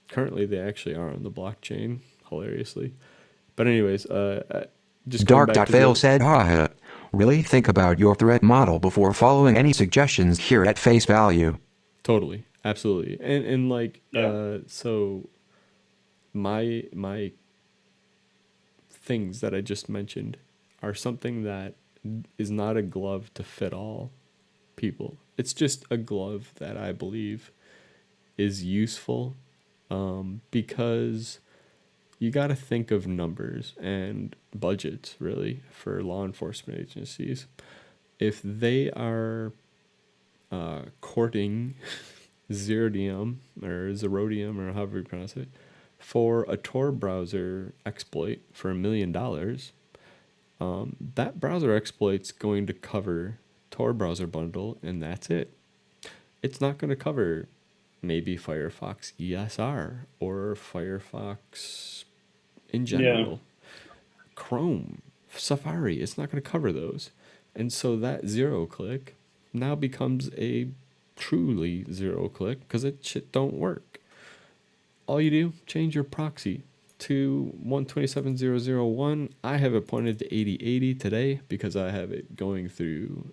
Currently, they actually are on the blockchain, hilariously. But anyways, just Dark.FAIL said, haha, really think about your threat model before following any suggestions here at face value. Totally, absolutely, and like, so my things that I just mentioned are something that is not a glove to fit all people. It's just a glove that I believe is useful, because you got to think of numbers and budgets, really, for law enforcement agencies. If they are courting Zerodium or Zerodium or however you pronounce it for a Tor browser exploit for $1 million, that browser exploit's going to cover Tor browser bundle, and that's it. It's not going to cover maybe Firefox ESR or Firefox in general. Chrome, Safari, it's not going to cover those. And so that zero click now becomes a truly zero click because it shit don't work. All you do, change your proxy to 127.0.0.1. I have it pointed to 8080 today because I have it going through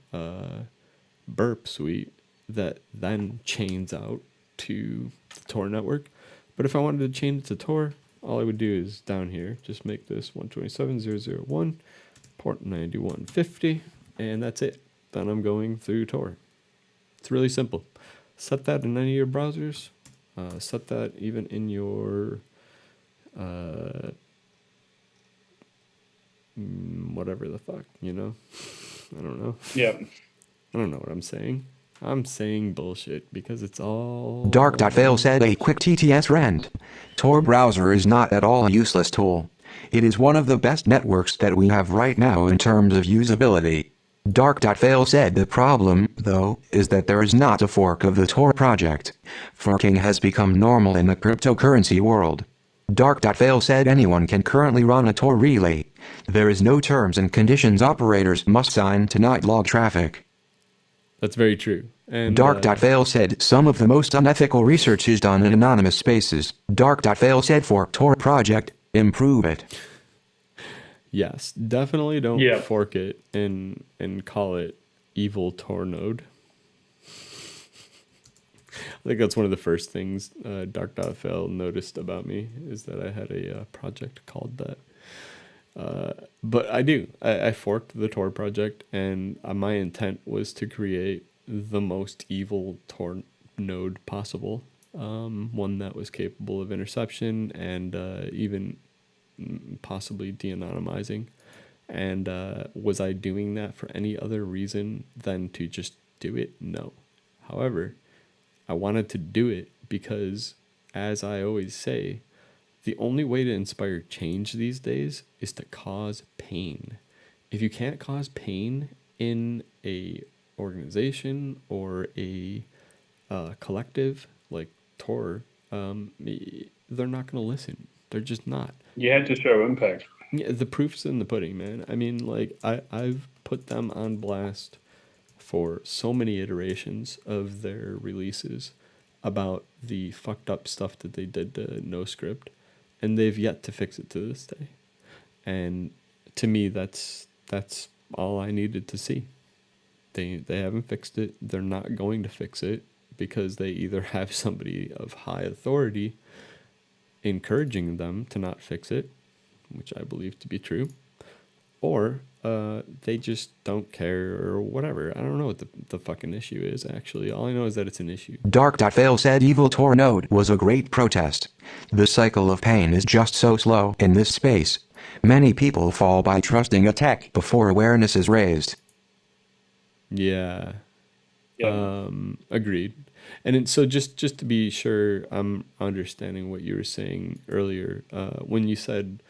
Burp Suite that then chains out to the Tor network. But if I wanted to change it to Tor, all I would do is down here, just make this 127.0.0.1, port 9150, and that's it. Then I'm going through Tor. It's really simple. Set that in any of your browsers. Set that even in your whatever the fuck, you know? I don't know. Yeah. I don't know what I'm saying. I'm saying bullshit because it's all... Dark.FAIL said, a quick TTS rant. Tor browser is not at all a useless tool. It is one of the best networks that we have right now in terms of usability. Dark.FAIL said the problem, though, is that there is not a fork of the Tor project. Forking has become normal in the cryptocurrency world. Dark.FAIL said anyone can currently run a Tor relay. There is no terms and conditions operators must sign to not log traffic. That's very true. And Dark.FAIL said some of the most unethical research is done in anonymous spaces. Dark.FAIL said for Tor project, improve it. Yes, definitely don't fork it and call it evil Tor node. I think that's one of the first things Dark.FAIL noticed about me is that I had a project called that. But I forked the Tor project, and my intent was to create the most evil Tor node possible. One that was capable of interception and even possibly de-anonymizing. And was I doing that for any other reason than to just do it? No. However, I wanted to do it because, as I always say, the only way to inspire change these days is to cause pain. If you can't cause pain in a organization or a collective like Tor, they're not going to listen. They're just not. You had to show impact. Yeah, the proof's in the pudding, man. I mean, like, I've put them on blast for so many iterations of their releases about the fucked up stuff that they did to NoScript, and they've yet to fix it to this day. And to me, that's all I needed to see. They haven't fixed it. They're not going to fix it because they either have somebody of high authority encouraging them to not fix it, which I believe to be true, or they just don't care or whatever. I don't know what the fucking issue is, actually. All I know is that it's an issue. Dark.FAIL said Evil Tor node was a great protest. The cycle of pain is just so slow in this space. Many people fall by trusting a tech before awareness is raised. Yeah. Yeah. Agreed. And so just to be sure I'm understanding what you were saying earlier, when you said,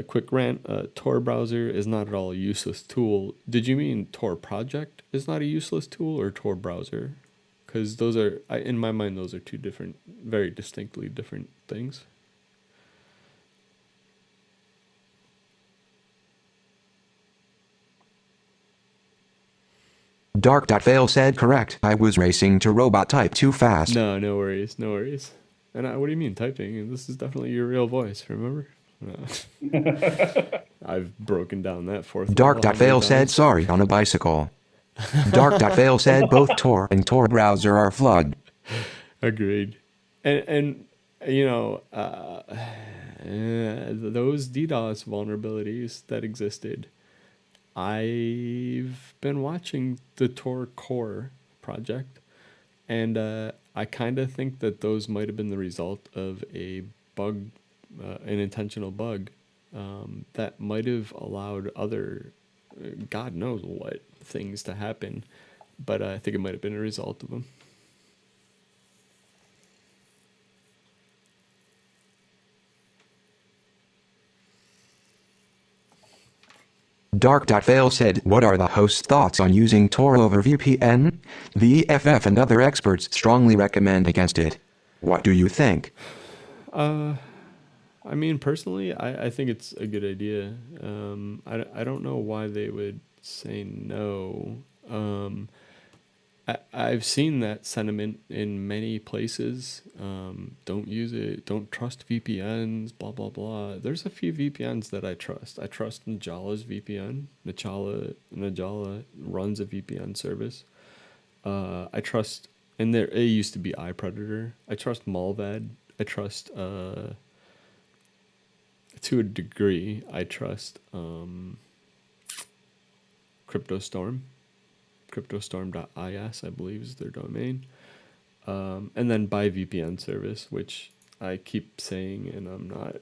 quick rant, Tor browser is not at all a useless tool, did you mean Tor project is not a useless tool, or Tor browser? Because those are, in my mind, those are two different, very distinctly different things. Dark.FAIL said correct. I was racing to robot type too fast. No worries. And what do you mean typing? This is definitely your real voice, remember? I've broken down that fourth. Dark.FAIL said sorry on a bicycle. Dark.FAIL said both Tor and Tor browser are flawed. Agreed. And you know, those DDoS vulnerabilities that existed, I've been watching the Tor core project, and I kind of think that those might have been the result of a bug, an intentional bug, that might have allowed other, God knows what, things to happen, but I think it might have been a result of them. Dark.FAIL said, what are the host's thoughts on using Tor over VPN? The EFF and other experts strongly recommend against it. What do you think? I mean, personally, I think it's a good idea. I don't know why they would say no. I've seen that sentiment in many places. Don't use it. Don't trust VPNs, blah, blah, blah. There's a few VPNs that I trust. I trust Najala's VPN. Najala runs a VPN service. I trust, and it used to be iPredator. I trust Malvad. I trust, to a degree, I trust CryptoStorm. CryptoStorm.is, I believe, is their domain. And then by VPN service, which I keep saying, and I'm not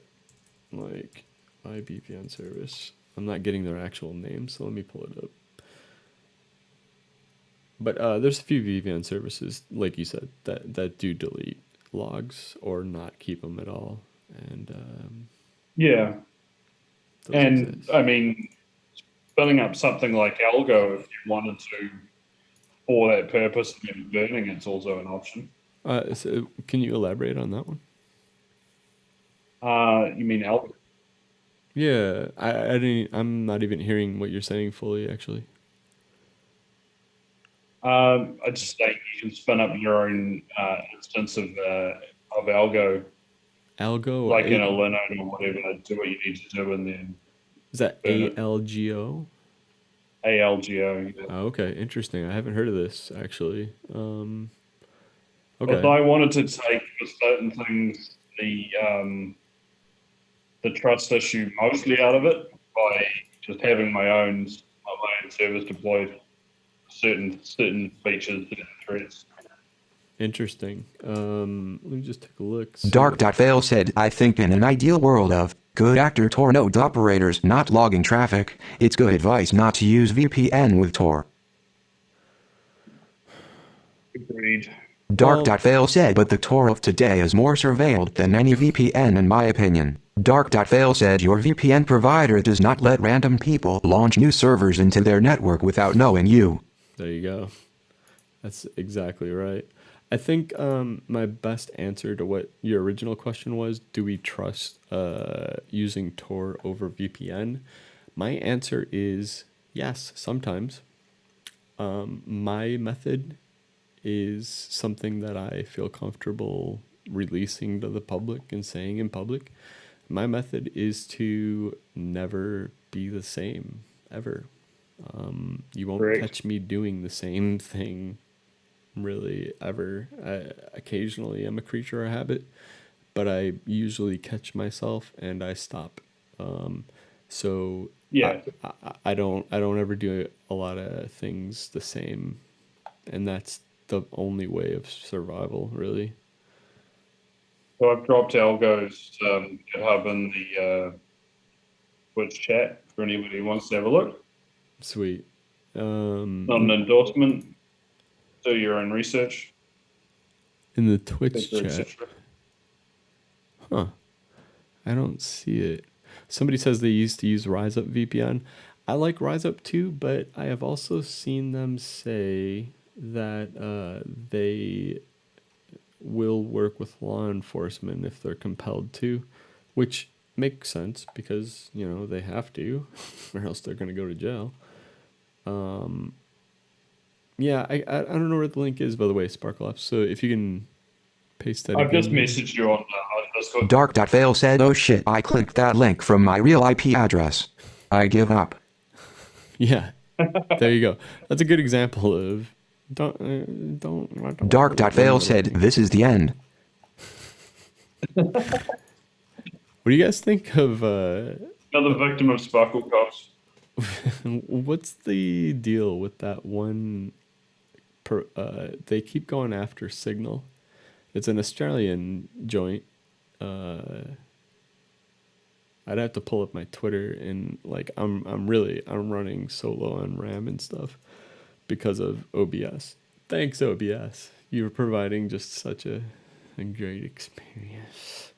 like, by VPN service. I'm not getting their actual name, so let me pull it up. But there's a few VPN services, like you said, that do delete logs or not keep them at all. And yeah. And exist. I mean, spinning up something like Algo, if you wanted to, for that purpose, and then burning it's also an option. So can you elaborate on that one? You mean Algo? Yeah, I'm not even hearing what you're saying fully, actually. I just think you can spin up your own instance of Algo, Algo, like in a Linode or whatever, do what you need to do, and then is that burn it. ALGO? ALGO. Yeah. Oh, okay, interesting. I haven't heard of this actually. Okay. If I wanted to take for certain things the trust issue mostly out of it by just having my own service deployed, certain features, certain threads. Interesting. Let me just take a look. Dark.FAIL said, I think in an ideal world of good actor Tor node operators not logging traffic, it's good advice not to use VPN with Tor. Agreed. Dark.FAIL said, but the Tor of today is more surveilled than any VPN in my opinion. Dark.FAIL said your VPN provider does not let random people launch new servers into their network without knowing you. There you go. That's exactly right. I think my best answer to what your original question was, do we trust using Tor over VPN? My answer is yes, sometimes. My method is something that I feel comfortable releasing to the public and saying in public. My method is to never be the same, ever. You won't Correct. catch me doing the same thing really ever. Occasionally I'm a creature of habit, but I usually catch myself and I stop. So Yeah. I don't ever do a lot of things the same, and that's the only way of survival, really. So I've dropped Algo's GitHub in the Twitch chat for anybody who wants to have a look. Sweet. Not an endorsement. Do your own research. In the Twitch etc., chat. etc. Huh. I don't see it. Somebody says they used to use RiseUp VPN. I like RiseUp too, but I have also seen them say that they will work with law enforcement if they're compelled to, which makes sense because, you know, they have to, or else they're going to go to jail. Yeah, I don't know where the link is, by the way, Sparkle Apps. So if you can paste that I've just again. messaged you on Discord. Dark.FAIL said, oh shit, I clicked that link from my real IP address. I give up. Yeah, there you go. That's a good example of don't Dark.FAIL said, this is the end. What do you guys think of Another victim of Sparkle Cops. what's the deal with that one they keep going after Signal. It's an Australian joint. I'd have to pull up my Twitter, and like I'm running solo on RAM and stuff because of OBS. Thanks, OBS. You're providing just such a great experience.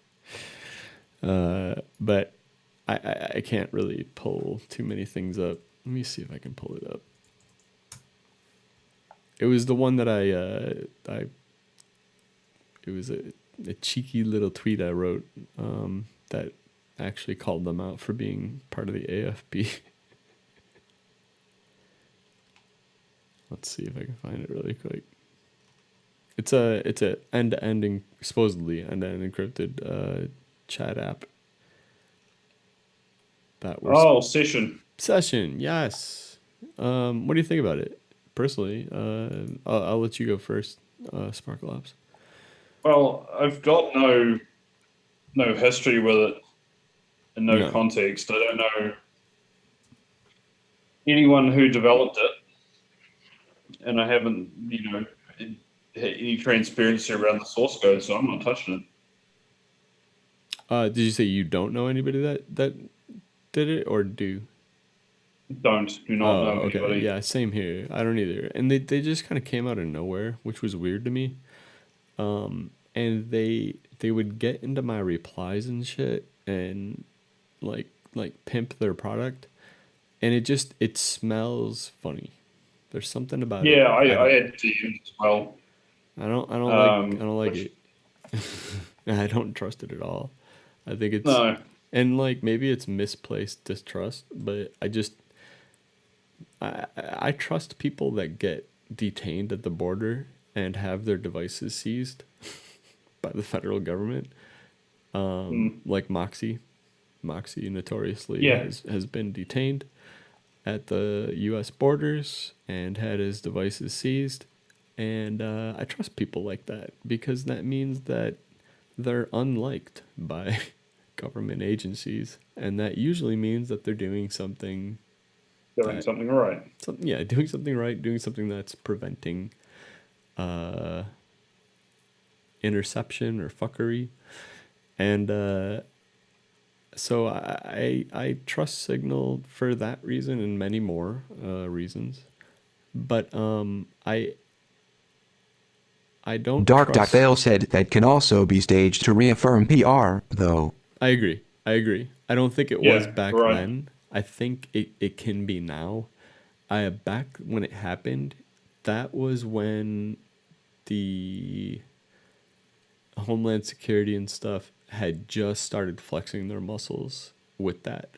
But I can't really pull too many things up. Let me see if I can pull it up. It was the one that it was a cheeky little tweet I wrote that actually called them out for being part of the AFB. Let's see if I can find it really quick. It's a end-to-end, supposedly end-to-end encrypted chat app. That was Session, yes. What do you think about it? Personally, I'll let you go first, Sparkle Ops. Well, I've got no history with it and no context. I don't know anyone who developed it, and I haven't, had any transparency around the source code, so I'm not touching it. Did you say you don't know anybody that did it, or do? Do not know okay. anybody. Yeah, same here. I don't either. And they just kind of came out of nowhere, which was weird to me. And they would get into my replies and shit and like pimp their product, and it smells funny. There's something about it. Yeah, I had DMs as well. I don't like it. I don't trust it at all. I think it's no. And like maybe it's misplaced distrust, but I trust people that get detained at the border and have their devices seized by the federal government. Like Moxie notoriously has been detained at the U.S. borders and had his devices seized. And I trust people like that because that means that they're unliked by government agencies, and that usually means that they're doing something right. Doing something right, doing something that's preventing interception or fuckery. And so I trust Signal for that reason and many more reasons. But I don't Dark.FAIL said that can also be staged to reaffirm PR, though. I agree. I don't think it was back then. I think it can be now. Back when it happened, that was when the Homeland Security and stuff had just started flexing their muscles with that.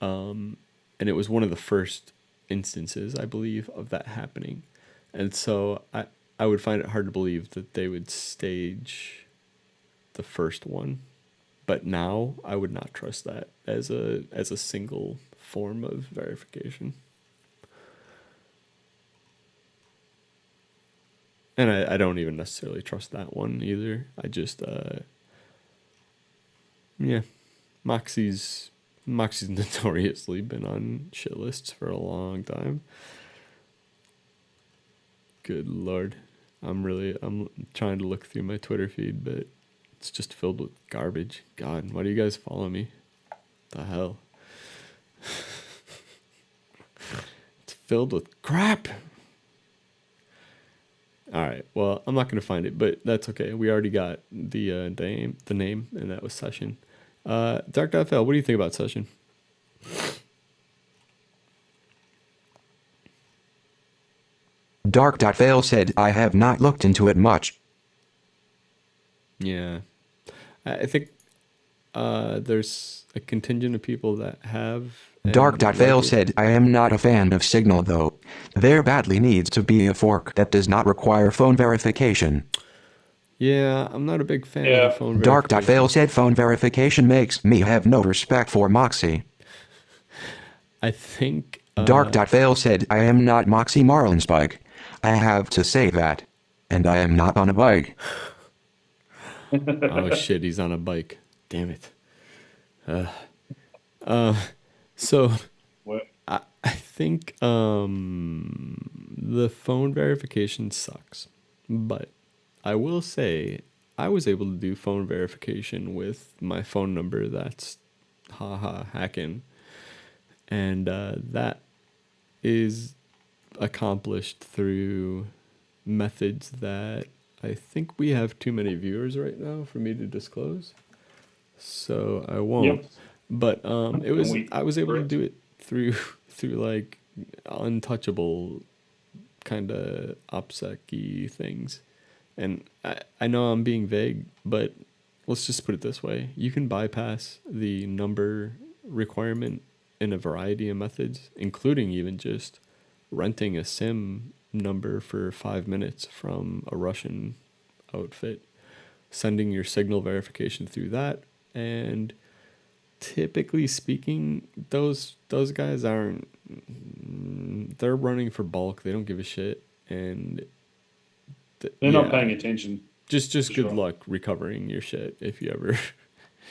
And it was one of the first instances, I believe, of that happening. And so I would find it hard to believe that they would stage the first one. But now I would not trust that as a single form of verification. And I don't even necessarily trust that one either. I just, Moxie's notoriously been on shit lists for a long time. Good Lord. I'm trying to look through my Twitter feed, but it's just filled with garbage. God, why do you guys follow me? The hell? It's filled with crap. All right. Well, I'm not going to find it, but that's okay. We already got the name, and that was Session. Dark.FAIL, what do you think about Session? Dark.FAIL said, I have not looked into it much. Yeah. I think there's a contingent of people that have. Dark.FAIL like said, I am not a fan of Signal though. There badly needs to be a fork that does not require phone verification. Yeah, I'm not a big fan of the phone verification. Dark.FAIL said phone verification makes me have no respect for Moxie. I think... Dark.FAIL said, I am not Moxie Marlinspike. I have to say that. And I am not on a bike. Oh shit, he's on a bike. Damn it. So What? I think the phone verification sucks. But I will say I was able to do phone verification with my phone number that's hacking. And that is accomplished through methods that I think we have too many viewers right now for me to disclose. So I won't. Yep. But I was able to do it through like untouchable kind of OPSEC-y things. And I know I'm being vague, but let's just put it this way. You can bypass the number requirement in a variety of methods, including even just renting a SIM number for 5 minutes from a Russian outfit, sending your signal verification through that, and typically speaking, those guys aren't, they're running for bulk. They don't give a shit, and They're not paying attention. Just good luck recovering your shit if you ever.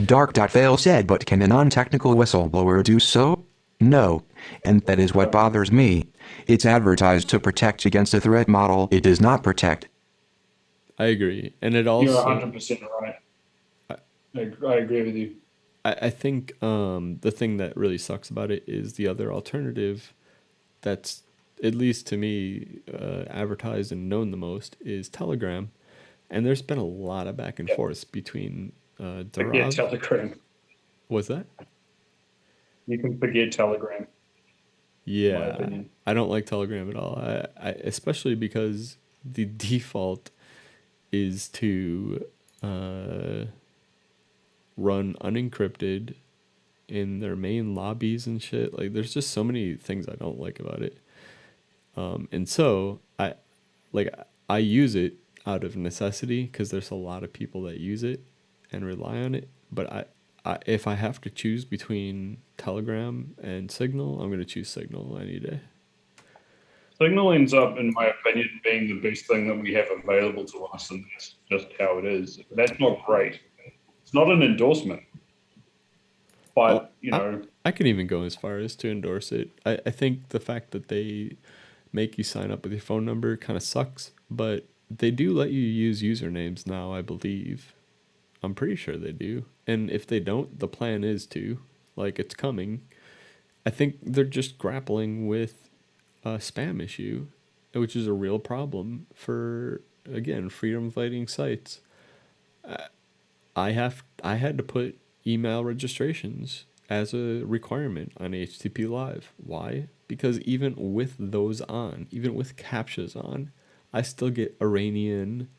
Dark.FAIL said, but can a non-technical whistleblower do so? No. And that is what bothers me. It's advertised to protect against a threat model it does not protect. I agree. And it also... You're 100% right. I agree with you. I think the thing that really sucks about it is the other alternative that's, at least to me, advertised and known the most is Telegram. And there's been a lot of back and forth between Forget Telegram. What's that? You can forget Telegram. Yeah, I don't like Telegram at all. I especially because the default is to run unencrypted in their main lobbies and shit. Like, there's just so many things I don't like about it. And so I use it out of necessity because there's a lot of people that use it and rely on it. But if I have to choose between Telegram and Signal, I'm going to choose Signal any day. Signal ends up, in my opinion, being the best thing that we have available to us, and that's just how it is. That's not great. It's not an endorsement. But, I can even go as far as to endorse it. I think the fact that they make you sign up with your phone number kind of sucks, but they do let you use usernames now, I believe. I'm pretty sure they do. And if they don't, the plan is to. Like, it's coming. I think they're just grappling with a spam issue, which is a real problem for, again, freedom-fighting sites. I had to put email registrations as a requirement on HTTP Live. Why? Because even with those on, even with CAPTCHAs on, I still get Iranian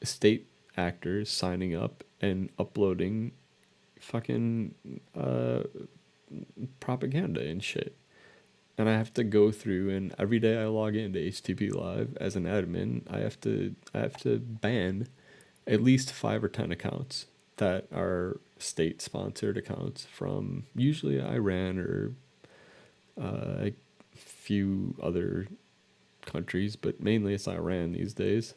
state actors signing up and uploading fucking propaganda and shit. And I have to go through, and every day I log into HTTP Live as an admin, I have to ban at least 5 or 10 accounts that are state sponsored accounts from usually Iran or a few other countries, but mainly it's Iran these days.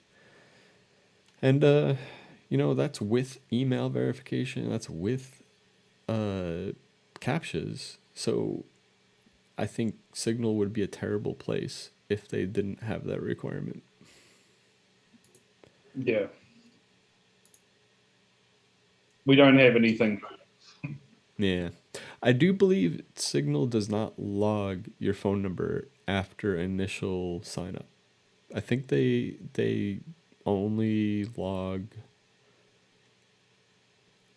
And that's with email verification, that's with CAPTCHAs. So I think Signal would be a terrible place if they didn't have that requirement. Yeah. We don't have anything. Yeah. I do believe Signal does not log your phone number after initial sign up. I think they only log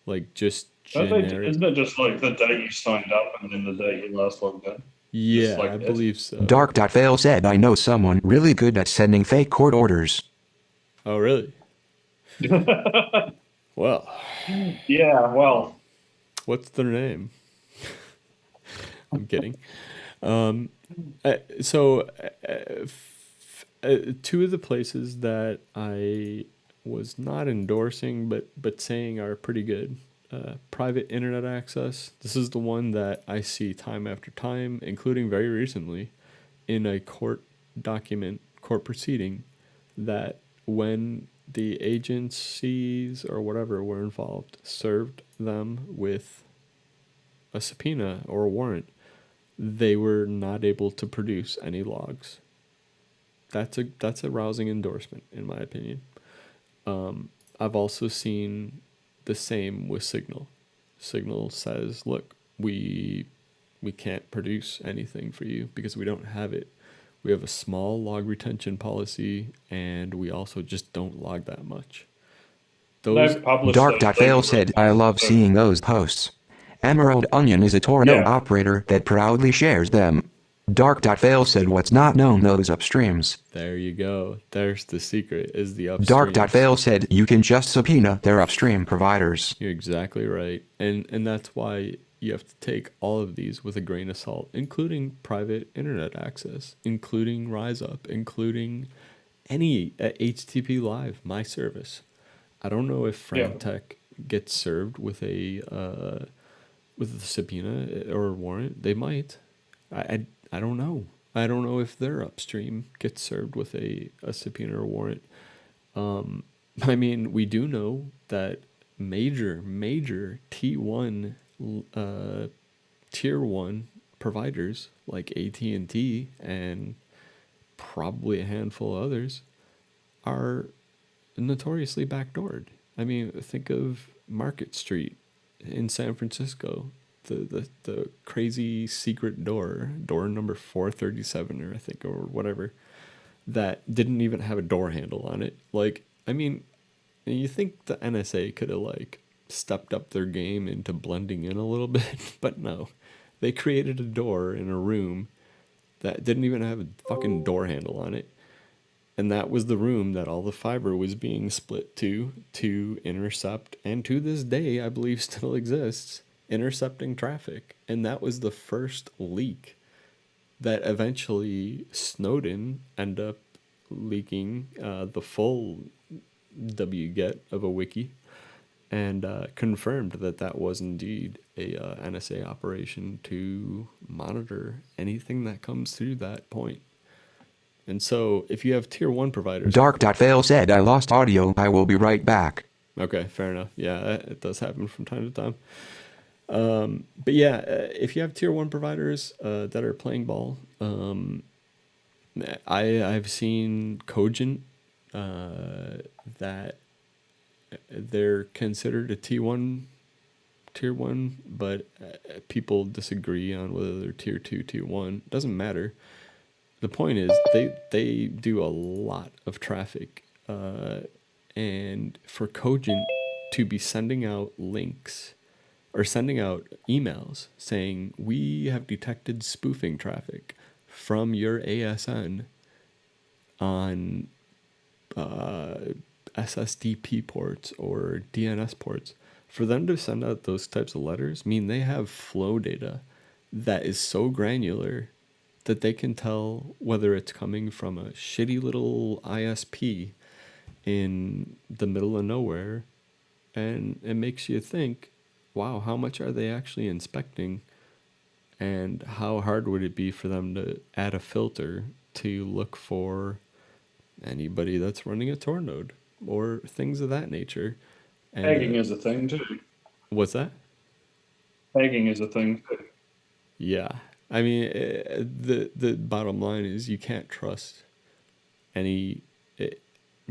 like just generic. Isn't it just like the day you signed up and then the day you last logged in? Yeah, like I believe so. Dark.FAIL said, I know someone really good at sending fake court orders. Oh, really? Well, Yeah, well, what's their name? I'm kidding. So, two of the places that I was not endorsing but saying are pretty good. Private internet access. This is the one that I see time after time, including very recently, in a court document, court proceeding, that when the agencies or whatever were involved served them with a subpoena or a warrant, they were not able to produce any logs. That's a rousing endorsement, in my opinion. I've also seen the same with Signal. Signal says, look, we can't produce anything for you because we don't have it. We have a small log retention policy, and we also just don't log that much. Dark.FAIL said, I love seeing those posts. Emerald Onion is a Tor node operator that proudly shares them. Dark.FAIL said, what's not known those upstreams. There you go. There's the secret, is the upstreams. Dark.FAIL said, you can just subpoena their upstream providers. You're exactly right. And that's why you have to take all of these with a grain of salt, including private internet access, including RiseUp, including any HTTP Live, my service. I don't know if Frantech gets served with a subpoena or a warrant. They might. I don't know. I don't know if their upstream gets served with a subpoena or warrant. I mean, we do know that major T1 tier 1 providers like AT&T and probably a handful of others are notoriously backdoored. I mean, think of Market Street in San Francisco, the crazy secret door number 437 or I think or whatever, that didn't even have a door handle on it. Like, I mean, you think the NSA could have like stepped up their game into blending in a little bit, but no. They created a door in a room that didn't even have a fucking door handle on it. And that was the room that all the fiber was being split to intercept, and to this day, I believe still exists, intercepting traffic. And that was the first leak that eventually Snowden ended up leaking the full wget of a wiki, and confirmed that was indeed a NSA operation to monitor anything that comes through that point. And so if you have tier 1 providers... Dark.FAIL said, I lost audio. I will be right back. Okay, fair enough. Yeah, it does happen from time to time. But yeah, if you have tier 1 providers that are playing ball, I've seen Cogent that they're considered a tier 1, but people disagree on whether they're tier 2, tier 1. Doesn't matter. The point is they do a lot of traffic, and for Cogent to be sending out links or sending out emails saying, we have detected spoofing traffic from your ASN, on SSDP ports or DNS ports, for them to send out those types of letters mean they have flow data that is so granular that they can tell whether it's coming from a shitty little ISP in the middle of nowhere. And it makes you think, wow, how much are they actually inspecting? And how hard would it be for them to add a filter to look for anybody that's running a Tor node or things of that nature? And, Tagging is a thing too. What's that? Tagging is a thing too. Yeah. I mean, the bottom line is you can't trust you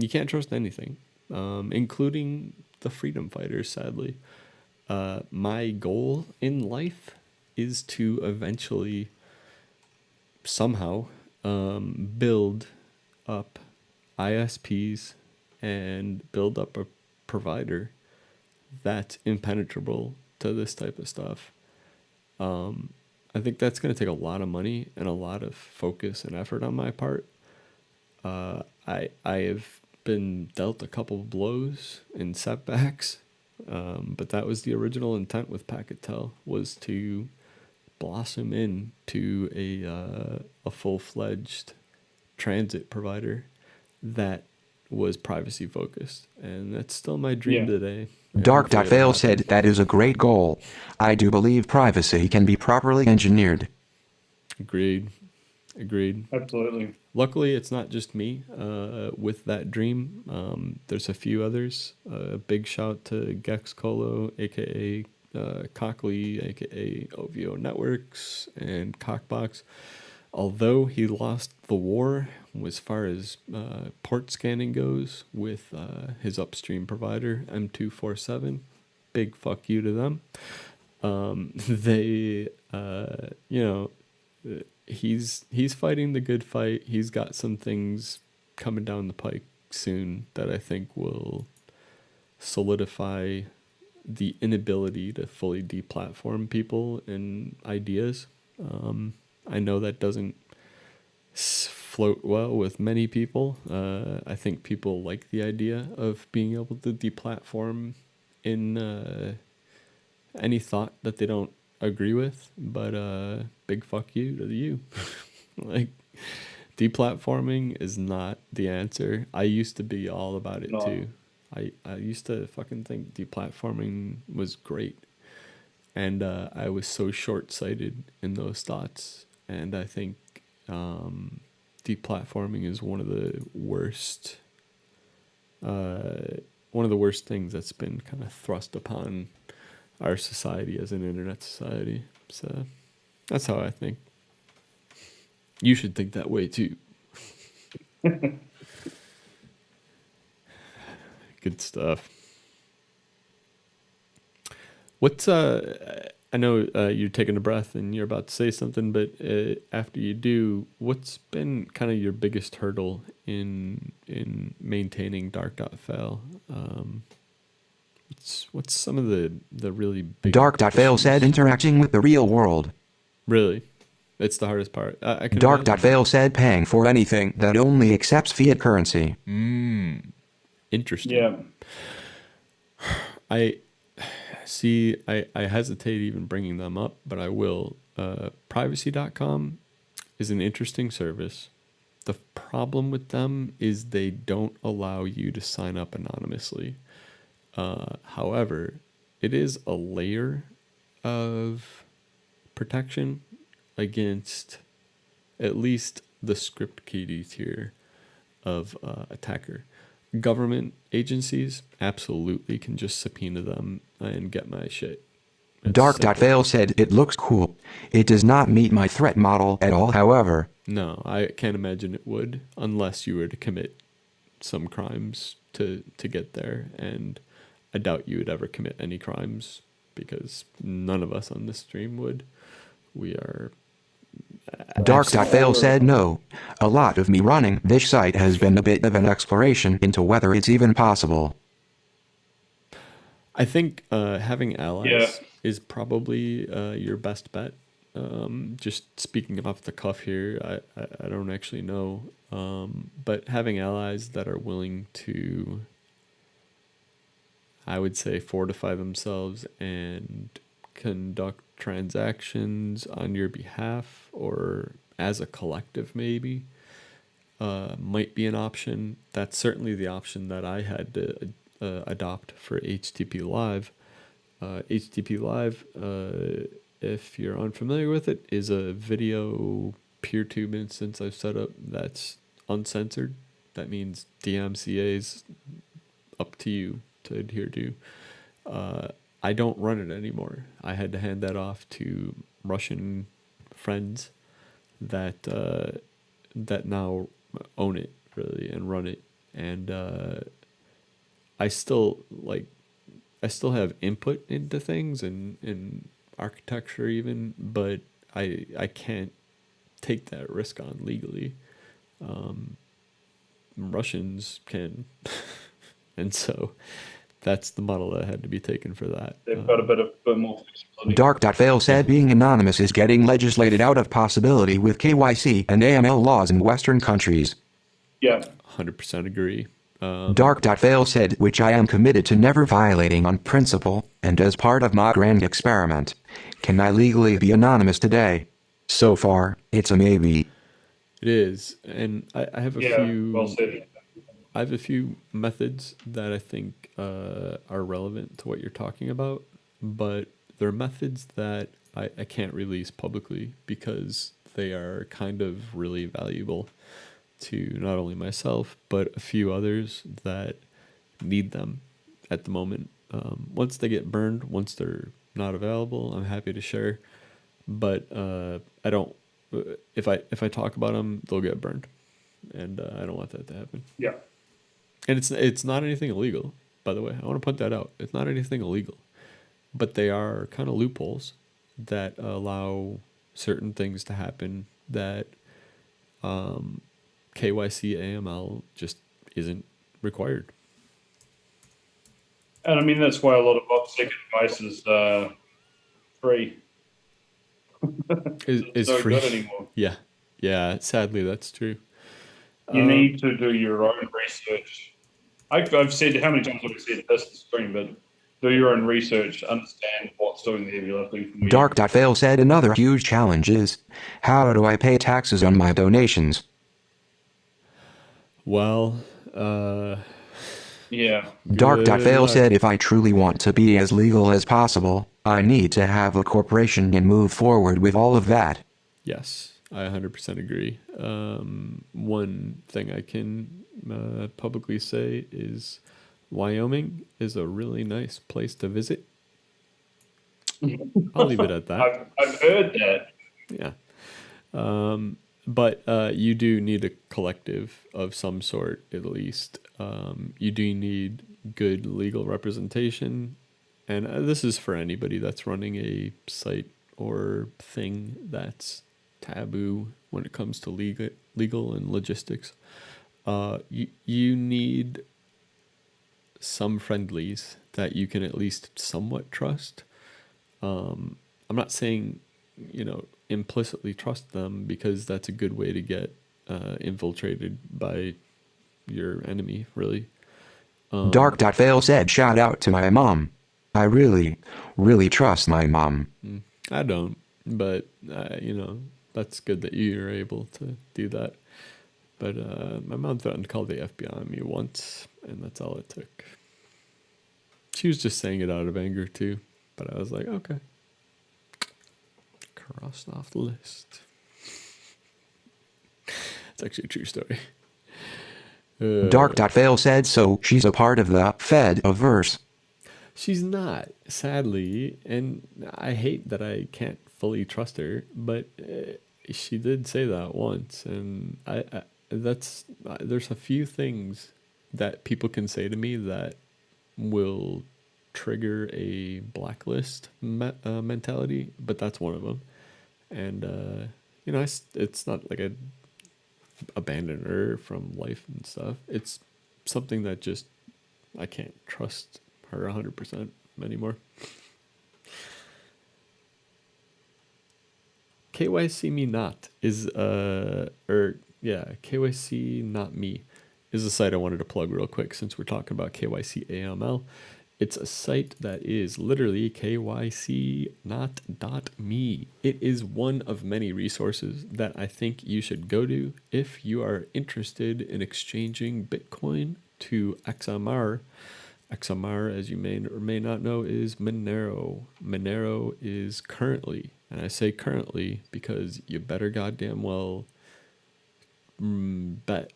can't trust anything, including the freedom fighters, sadly. My goal in life is to eventually somehow build up ISPs and build up a provider that's impenetrable to this type of stuff. I think that's going to take a lot of money and a lot of focus and effort on my part. I have been dealt a couple of blows and setbacks, but that was the original intent with Packet.tel, was to blossom into a full-fledged transit provider that was privacy focused, and that's still my dream today. Dark.FAIL said that is a great goal. I do believe privacy can be properly engineered. Agreed. Absolutely. Luckily, it's not just me with that dream. There's a few others. Big shout to Gex Colo, aka Cockley, aka OVO Networks, and Cockbox. Although he lost the war as far as port scanning goes with his upstream provider, M247, big fuck you to them. He's fighting the good fight. He's got some things coming down the pike soon that I think will solidify the inability to fully deplatform people and ideas. I know that doesn't float well with many people. I think people like the idea of being able to deplatform in any thought that they don't agree with, but big fuck you to you. Like, deplatforming is not the answer. I used to be all about it too. I used to fucking think deplatforming was great, and I was so short-sighted in those thoughts. And I think deplatforming is one of the worst things that's been kind of thrust upon our society as an internet society. So that's how I think. You should think that way too. Good stuff. What's I know you're taking a breath and you're about to say something, but after you do, what's been kind of your biggest hurdle in maintaining Dark.FAIL? What's some of the really big... Dark.FAIL said interacting with the real world. Really? It's the hardest part. Dark.FAIL said paying for anything that only accepts fiat currency. Interesting. Yeah. I hesitate even bringing them up, but I will. Privacy.com is an interesting service. The problem with them is they don't allow you to sign up anonymously. However, it is a layer of protection against at least the script kiddie tier of attacker. Government agencies absolutely can just subpoena them and get my shit. Dark.FAIL said it looks cool. It does not meet my threat model at all, however. No, I can't imagine it would, unless you were to commit some crimes to get there, and I doubt you would ever commit any crimes, because none of us on this stream would. We are... Dark.FAIL said no. A lot of me running this site has been a bit of an exploration into whether it's even possible. I think having allies is probably your best bet. Just speaking off the cuff here, I don't actually know. But having allies that are willing to, I would say, fortify themselves and conduct transactions on your behalf or as a collective maybe might be an option. That's certainly the option that I had to adopt for HTTP Live. HTTP Live, if you're unfamiliar with it, is a video PeerTube instance I've set up that's uncensored. That means DMCA's up to you to adhere to. I don't run it anymore. I had to hand that off to Russian friends that that now own it really and run it. And I still have input into things and architecture even, but I can't take that risk on legally. Russians can, and so that's the model that had to be taken for that. They've got a bit more flexibility. Dark.FAIL said being anonymous is getting legislated out of possibility with KYC and AML laws in Western countries. Yeah. 100% agree. Dark.FAIL said, which I am committed to never violating on principle, and as part of my grand experiment. Can I legally be anonymous today? So far, it's a maybe. It is, and I have a few. Well said. I have a few methods that I think are relevant to what you're talking about, but they're methods that I can't release publicly because they are kind of really valuable to not only myself, but a few others that need them at the moment. Once they get burned, once they're not available, I'm happy to share, but I don't. If I talk about them, they'll get burned, and I don't want that to happen. Yeah. And it's not anything illegal, by the way. I want to point that out. It's not anything illegal, but they are kind of loopholes that allow certain things to happen that KYC AML just isn't required. And I mean, that's why a lot of OPSEC advice is free. Is not free good anymore. Yeah. Sadly, that's true. You need to do your own research. I've said, how many times have I said this on screen, but do your own research, understand what's doing the heavy lifting for you. Dark.FAIL said another huge challenge is, how do I pay taxes on my donations? Well, yeah. Dark.FAIL said if I truly want to be as legal as possible, I need to have a corporation and move forward with all of that. Yes, I 100% agree. One thing I can publicly say is Wyoming is a really nice place to visit. I'll leave it at that. I've heard that. Yeah. But you do need a collective of some sort, at least. You do need good legal representation. And this is for anybody that's running a site or thing that's taboo when it comes to legal and logistics. You need some friendlies that you can at least somewhat trust. I'm not saying, implicitly trust them, because that's a good way to get infiltrated by your enemy, really. Dark.FAIL said shout out to my mom. I really, really trust my mom. I don't, but, that's good that you're able to do that. But my mom threatened to call the FBI on me once, and that's all it took. She was just saying it out of anger, too. But I was like, okay. Crossed off the list. It's actually a true story. Dark.FAIL said so she's a part of the Fed-averse. She's not, sadly, and I hate that I can't fully trust her, but she did say that once, and there's a few things that people can say to me that will trigger a blacklist mentality, but that's one of them. And it's not like I abandon her from life and stuff. It's something that just I can't trust her 100% anymore. KYC me not is KYC not me is a site I wanted to plug real quick since we're talking about KYC AML. It's a site that is literally KYC not.me. It is one of many resources that I think you should go to if you are interested in exchanging Bitcoin to XMR. XMR, as you may or may not know, is Monero. Monero is currently, and I say currently because you better goddamn well bet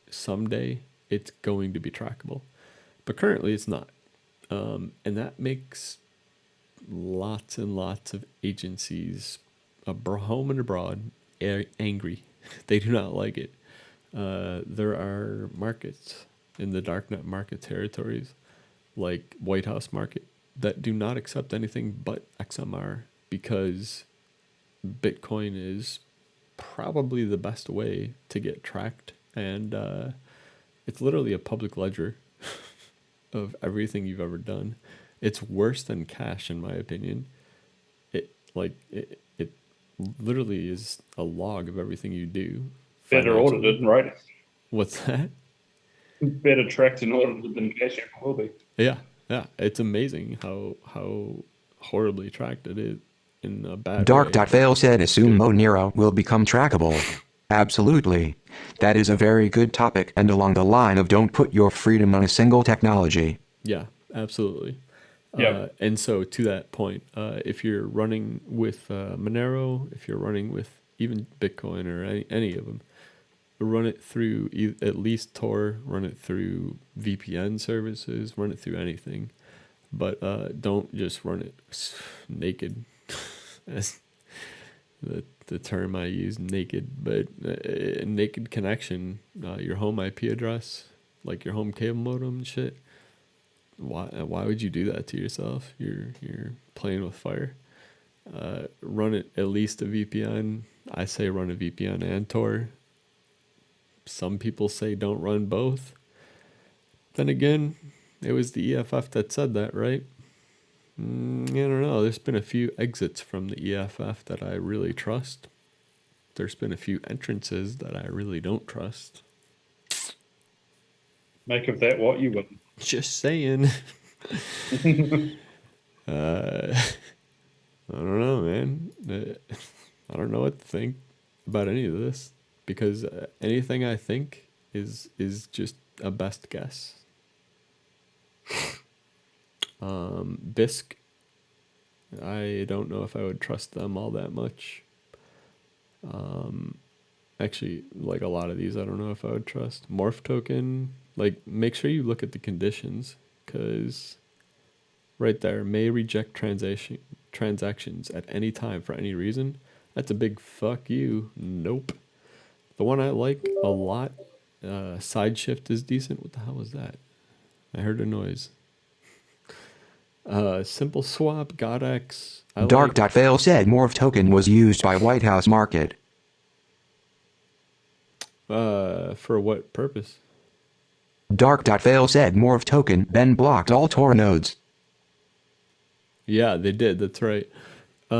someday it's going to be trackable. But currently it's not. And that makes lots and lots of agencies, home and abroad, angry. They do not like it. There are markets in the darknet market territories, like White House Market, that do not accept anything but XMR because Bitcoin is probably the best way to get tracked, and it's literally a public ledger of everything you've ever done. It's worse than cash, in my opinion. It literally is a log of everything you do. Better audited, right? What's that? Better tracked and audited than cash ever will be. Yeah. It's amazing how horribly tracked it is in a bad way. Dark.FAIL said assume Monero will become trackable. Absolutely. That is a very good topic and along the line of don't put your freedom on a single technology. Yeah, absolutely. Yeah. And so to that point, if you're running with Monero, if you're running with even Bitcoin or any of them, run it through at least Tor, run it through VPN services, run it through anything. But don't just run it naked. That's the term I use, naked. But a naked connection, your home IP address, like your home cable modem and shit. Why would you do that to yourself? You're playing with fire. Run it at least a VPN. I say run a VPN and Tor. Some people say don't run both. Then again, it was the EFF that said that, right? I don't know. There's been a few exits from the EFF that I really trust. There's been a few entrances that I really don't trust. Make of that what you will. Just saying. I don't know, man. I don't know what to think about any of this because anything I think is just a best guess. Bisq, I don't know if I would trust them all that much. Actually, like a lot of these, I don't know if I would trust. Morph token, like make sure you look at the conditions, because right there, may reject transactions at any time for any reason. That's a big fuck you. Nope. The one I like a lot, side shift is decent. What the hell was that? I heard a noise. Simple swap, GodX. Dark.FAIL said Morph token was used by White House Market. For what purpose? Dark.FAIL said Morph token then blocked all Tor nodes. Yeah, they did. That's right. I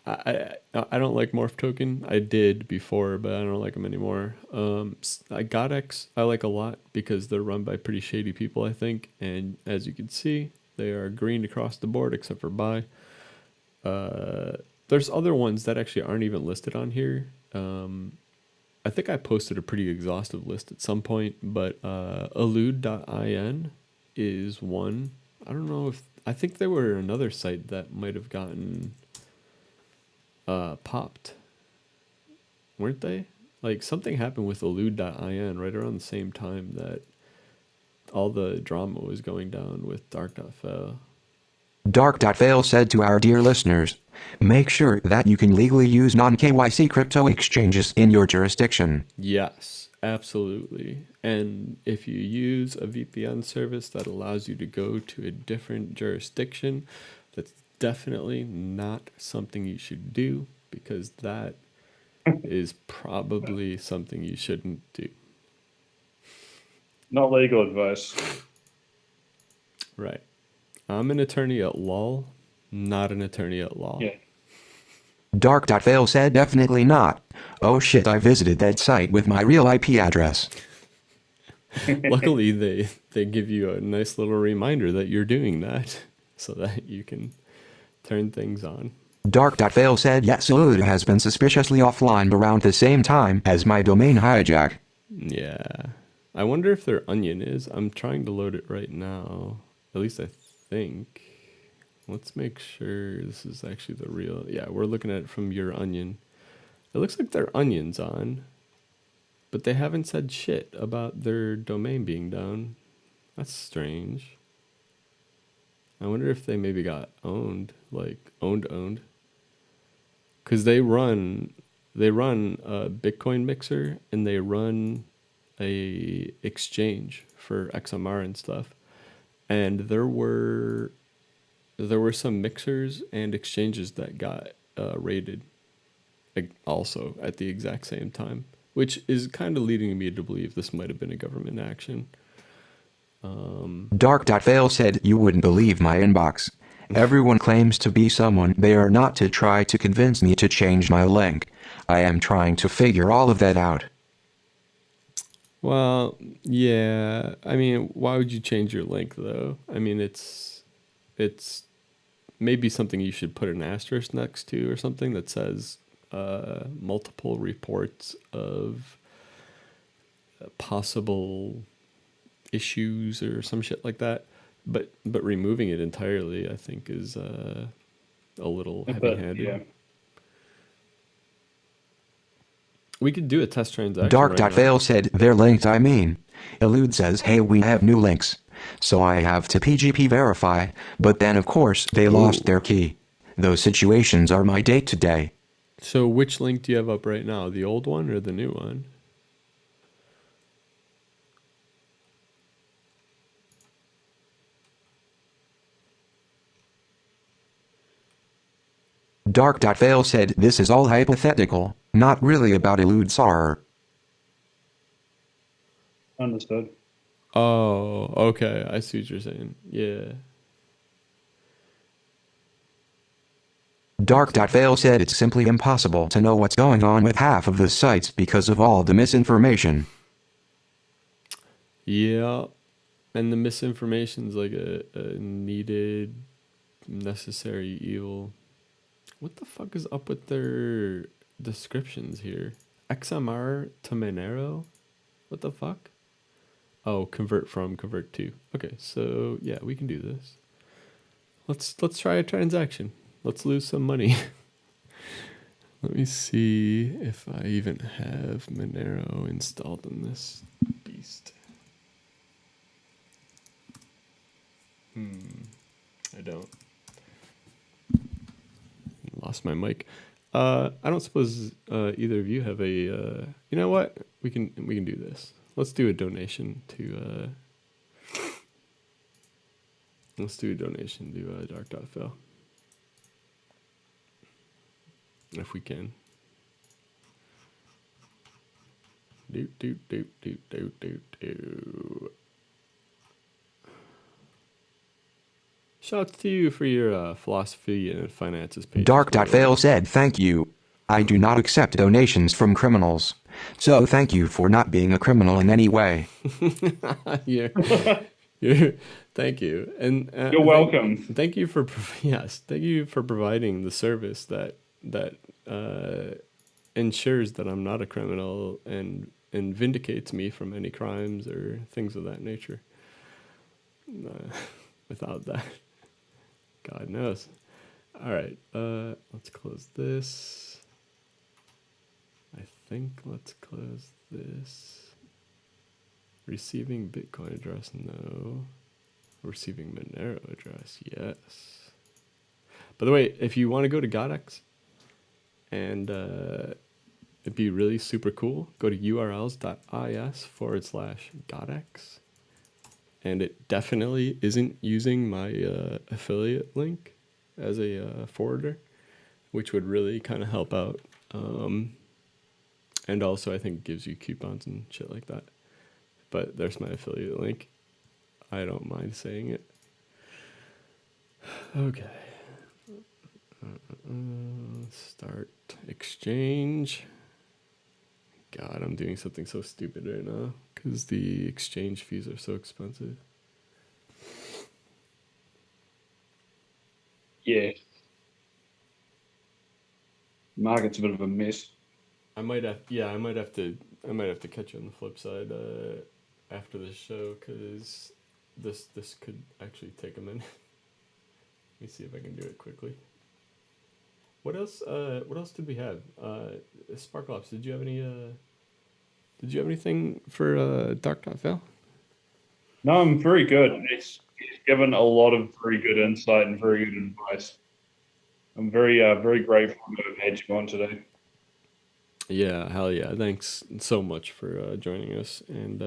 don't like Morph token. I did before, but I don't like them anymore. GodX I like a lot because they're run by pretty shady people, I think. And as you can see, they are green across the board except for buy. There's other ones that actually aren't even listed on here. I think I posted a pretty exhaustive list at some point, but elude.in is one. I don't know if... I think there were another site that might have gotten popped. Weren't they? Like something happened with elude.in right around the same time that all the drama was going down with Dark.FAIL. Dark.FAIL said to our dear listeners, make sure that you can legally use non-KYC crypto exchanges in your jurisdiction. Yes, absolutely. And if you use a VPN service that allows you to go to a different jurisdiction, that's definitely not something you should do, because that is probably something you shouldn't do. Not legal advice. Right. I'm an attorney at law, not an attorney at law. Yeah. Dark.Fail said definitely not. Oh shit, I visited that site with my real IP address. Luckily, they give you a nice little reminder that you're doing that so that you can turn things on. Dark.Fail said yes, Salud has been suspiciously offline around the same time as my domain hijack. Yeah. I wonder if their onion is. I'm trying to load it right now. At least I think. Let's make sure this is actually the real. Yeah, we're looking at it from your onion. It looks like their onion's on, but they haven't said shit about their domain being down. That's strange. I wonder if they maybe got owned, like owned. Because they run a Bitcoin mixer and they run a exchange for XMR and stuff. And there were some mixers and exchanges that got raided also at the exact same time, which is kind of leading me to believe this might have been a government action. Dark.Fail said you wouldn't believe my inbox. Everyone claims to be someone they are not to try to convince me to change my link. I am trying to figure all of that out. Well, yeah. I mean, why would you change your link though? I mean, it's maybe something you should put an asterisk next to or something that says multiple reports of possible issues or some shit like that. But removing it entirely, I think, is a little heavy-handed. Yeah. We could do a test transaction. Dark.Fail said they're linked. I mean, Elude says, hey, we have new links. So I have to PGP verify, but then of course they lost their key. Those situations are my day-to-day. So which link do you have up right now? The old one or the new one? Dark.Fail said this is all hypothetical, not really about Elude SAR. Understood. Oh, okay. I see what you're saying. Yeah. Dark.Fail said it's simply impossible to know what's going on with half of the sites because of all the misinformation. Yeah. And the misinformation's like a needed, necessary evil. What the fuck is up with their descriptions here? XMR to Monero? What the fuck? Oh, convert from, convert to. Okay, so yeah, we can do this. Let's try a transaction. Let's lose some money. Let me see if I even have Monero installed in this beast. I don't. Lost my mic. I don't suppose either of you have a. You know what? We can do this. Let's do a donation to. Let's do a donation to Dark.FAIL. If we can. Do. Shouts to you for your philosophy and finances page. Dark.Fail said thank you. I do not accept donations from criminals. So thank you for not being a criminal in any way. Thank you. And you're welcome. Thank you for providing the service that ensures that I'm not a criminal and vindicates me from any crimes or things of that nature. Without that, God knows. All right, let's close this. I think let's close this. Receiving Bitcoin address, no. Receiving Monero address, yes. By the way, if you want to go to Godex, and it'd be really super cool, go to urls.is/Godex. And it definitely isn't using my affiliate link as a forwarder, which would really kind of help out. And also, I think it gives you coupons and shit like that. But there's my affiliate link. I don't mind saying it. Okay. Start exchange. God, I'm doing something so stupid right now because the exchange fees are so expensive. Yeah. Market's a bit of a mess. I might have to catch you on the flip side after the show because this could actually take a minute. Let me see if I can do it quickly. What else did we have? Sparklops, did you have anything for Dark.FAIL? No, I'm very good. He's given a lot of very good insight and very good advice. I'm very grateful to have had you on today. Yeah, hell yeah. Thanks so much for joining us and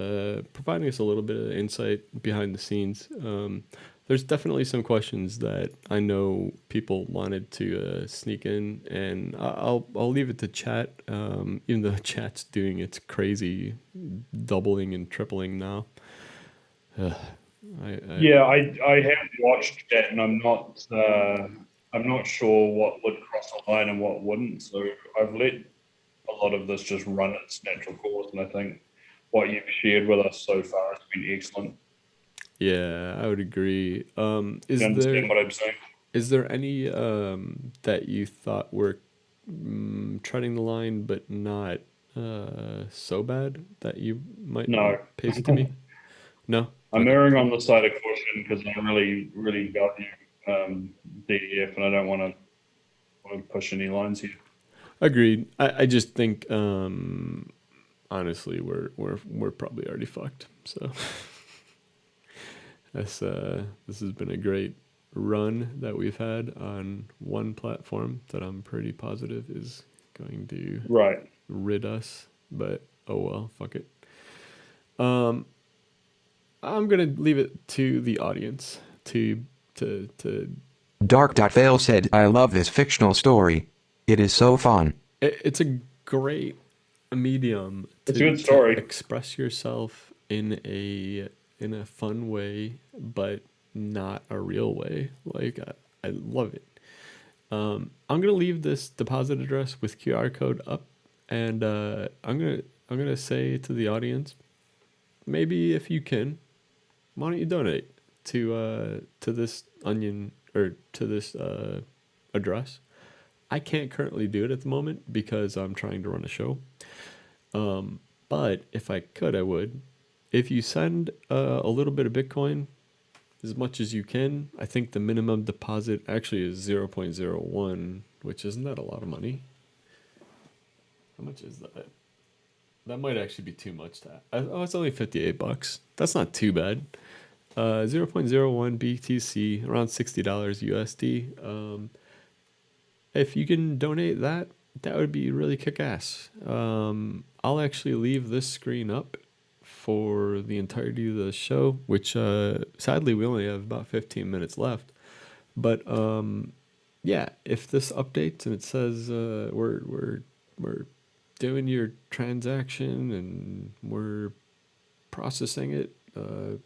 providing us a little bit of insight behind the scenes. There's definitely some questions that I know people wanted to sneak in, and I'll leave it to chat, even though chat's doing its crazy doubling and tripling now. I have watched that, and I'm not sure what would cross the line and what wouldn't. So I've let a lot of this just run its natural course, and I think what you've shared with us so far has been excellent. Yeah, I would agree. You understand what I'm saying? Is there any that you thought were treading the line but not so bad that you might paste to me? No? I'm erring on the side of caution because I really, really value DDF, and I don't want to push any lines here. Agreed. I just think honestly we're probably already fucked. So this has been a great run that we've had on one platform that I'm pretty positive is going to rid us, but oh well, fuck it. I'm gonna leave it to the audience to Dark.FAIL said, I love this fictional story. It is so fun. It's a great medium to express yourself in a fun way, but not a real way. Like I love it. I'm gonna leave this deposit address with QR code up, and I'm gonna say to the audience, maybe if you can, why don't you donate to this onion or to this address? I can't currently do it at the moment because I'm trying to run a show. But if I could, I would. If you send a little bit of Bitcoin, as much as you can, I think the minimum deposit actually is 0.01, which isn't that a lot of money. How much is that? That might actually be too much. It's only $58. That's not too bad. 0.01 BTC, around $60 USD. If you can donate that would be really kick-ass. I'll actually leave this screen up for the entirety of the show, which sadly we only have about 15 minutes left. But yeah, if this updates and it says we're doing your transaction and we're processing it,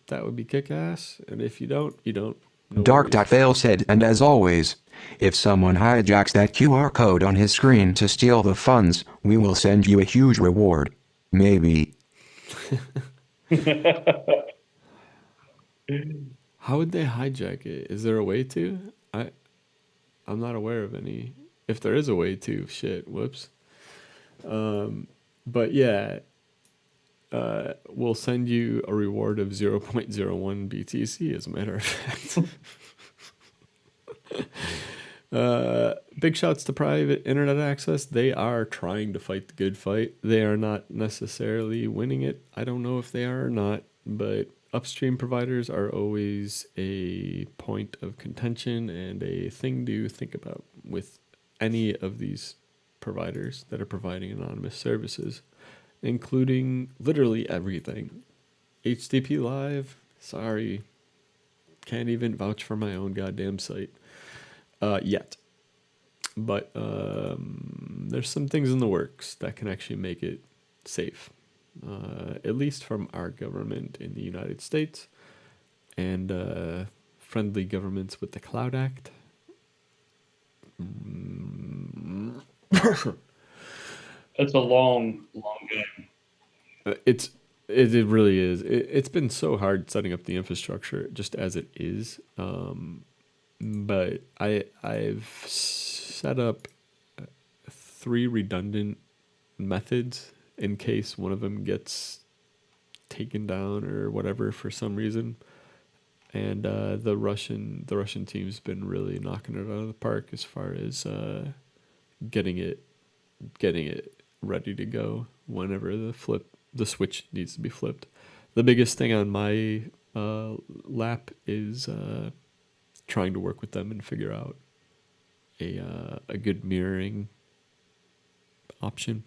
that would be kick-ass. And if you don't, you don't. No Dark.FAIL said, and as always, if someone hijacks that QR code on his screen to steal the funds, we will send you a huge reward. Maybe. How would they hijack it? Is there a way to? I'm not aware of any. If there is a way to, shit, whoops. But yeah, we'll send you a reward of 0.01 BTC, as a matter of fact. Big shouts to private internet access. They are trying to fight the good fight. They are not necessarily winning it. I don't know if they are or not, but upstream providers are always a point of contention and a thing to think about with any of these providers that are providing anonymous services, including literally everything. HTTP Live, sorry, can't even vouch for my own goddamn site yet. But there's some things in the works that can actually make it safe, at least from our government in the United States and friendly governments with the Cloud Act. It's a long game. It really is. It's been so hard setting up the infrastructure just as it is. But I've set up 3 redundant methods in case one of them gets taken down or whatever for some reason. And the Russian team's been really knocking it out of the park as far as getting it ready to go whenever the switch needs to be flipped. The biggest thing on my lap is trying to work with them and figure out a good mirroring option.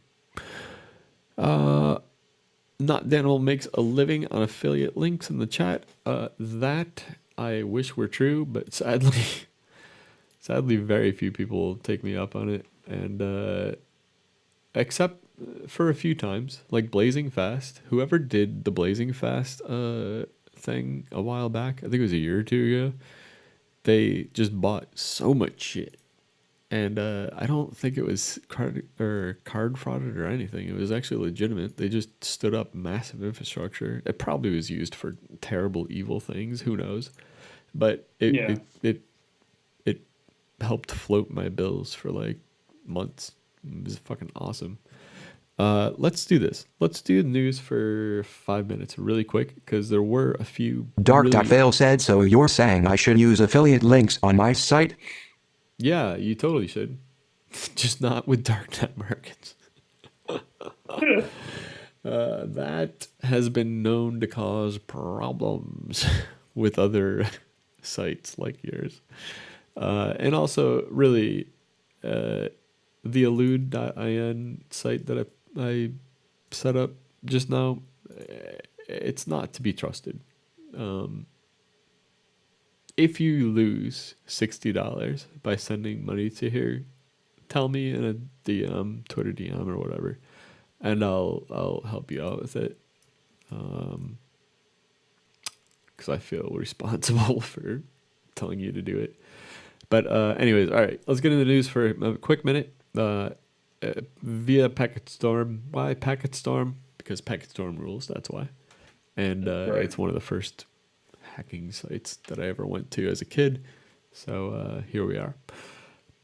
Not Daniel makes a living on affiliate links in the chat. That I wish were true, but sadly, very few people take me up on it. And except for a few times, like Blazing Fast. Whoever did the Blazing Fast thing a while back, I think it was a year or 2 ago, they just bought so much shit. And I don't think it was card frauded or anything. It was actually legitimate. They just stood up massive infrastructure. It probably was used for terrible, evil things. Who knows? But it helped float my bills for like months. It was fucking awesome. Let's do this. Let's do the news for 5 minutes really quick because there were a few. Dark.FAIL said, so you're saying I should use affiliate links on my site? Yeah, you totally should. Just not with darknet markets. That has been known to cause problems with other sites like yours. And also, really, the elude.in site that I set up just now, it's not to be trusted. If you lose $60 by sending money to here, tell me in a DM, Twitter DM or whatever, and I'll help you out with it. Because I feel responsible for telling you to do it. But anyways, all right, let's get into the news for a quick minute. Via Packet Storm. Why Packet Storm? Because Packet Storm rules, that's why. And it's one of the first hacking sites that I ever went to as a kid. So here we are.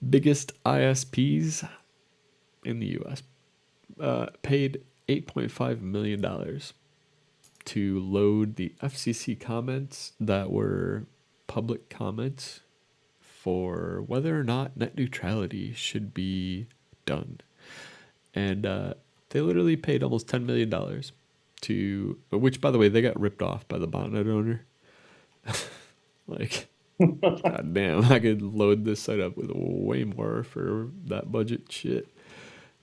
Biggest ISPs in the US paid $8.5 million to load the FCC comments that were public comments for whether or not net neutrality should be done. And they literally paid almost $10 million to, which by the way, they got ripped off by the botnet owner. Like, god damn, I could load this site up with way more for that budget shit.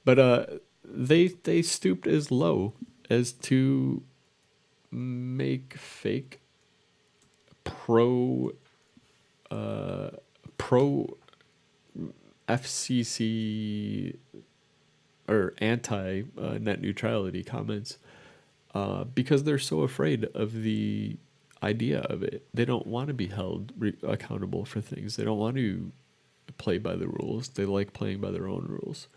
But they stooped as low as to make fake pro FCC or anti net neutrality comments because they're so afraid of the idea of it. They don't want to be held accountable for things. They don't want to play by the rules. They like playing by their own rules.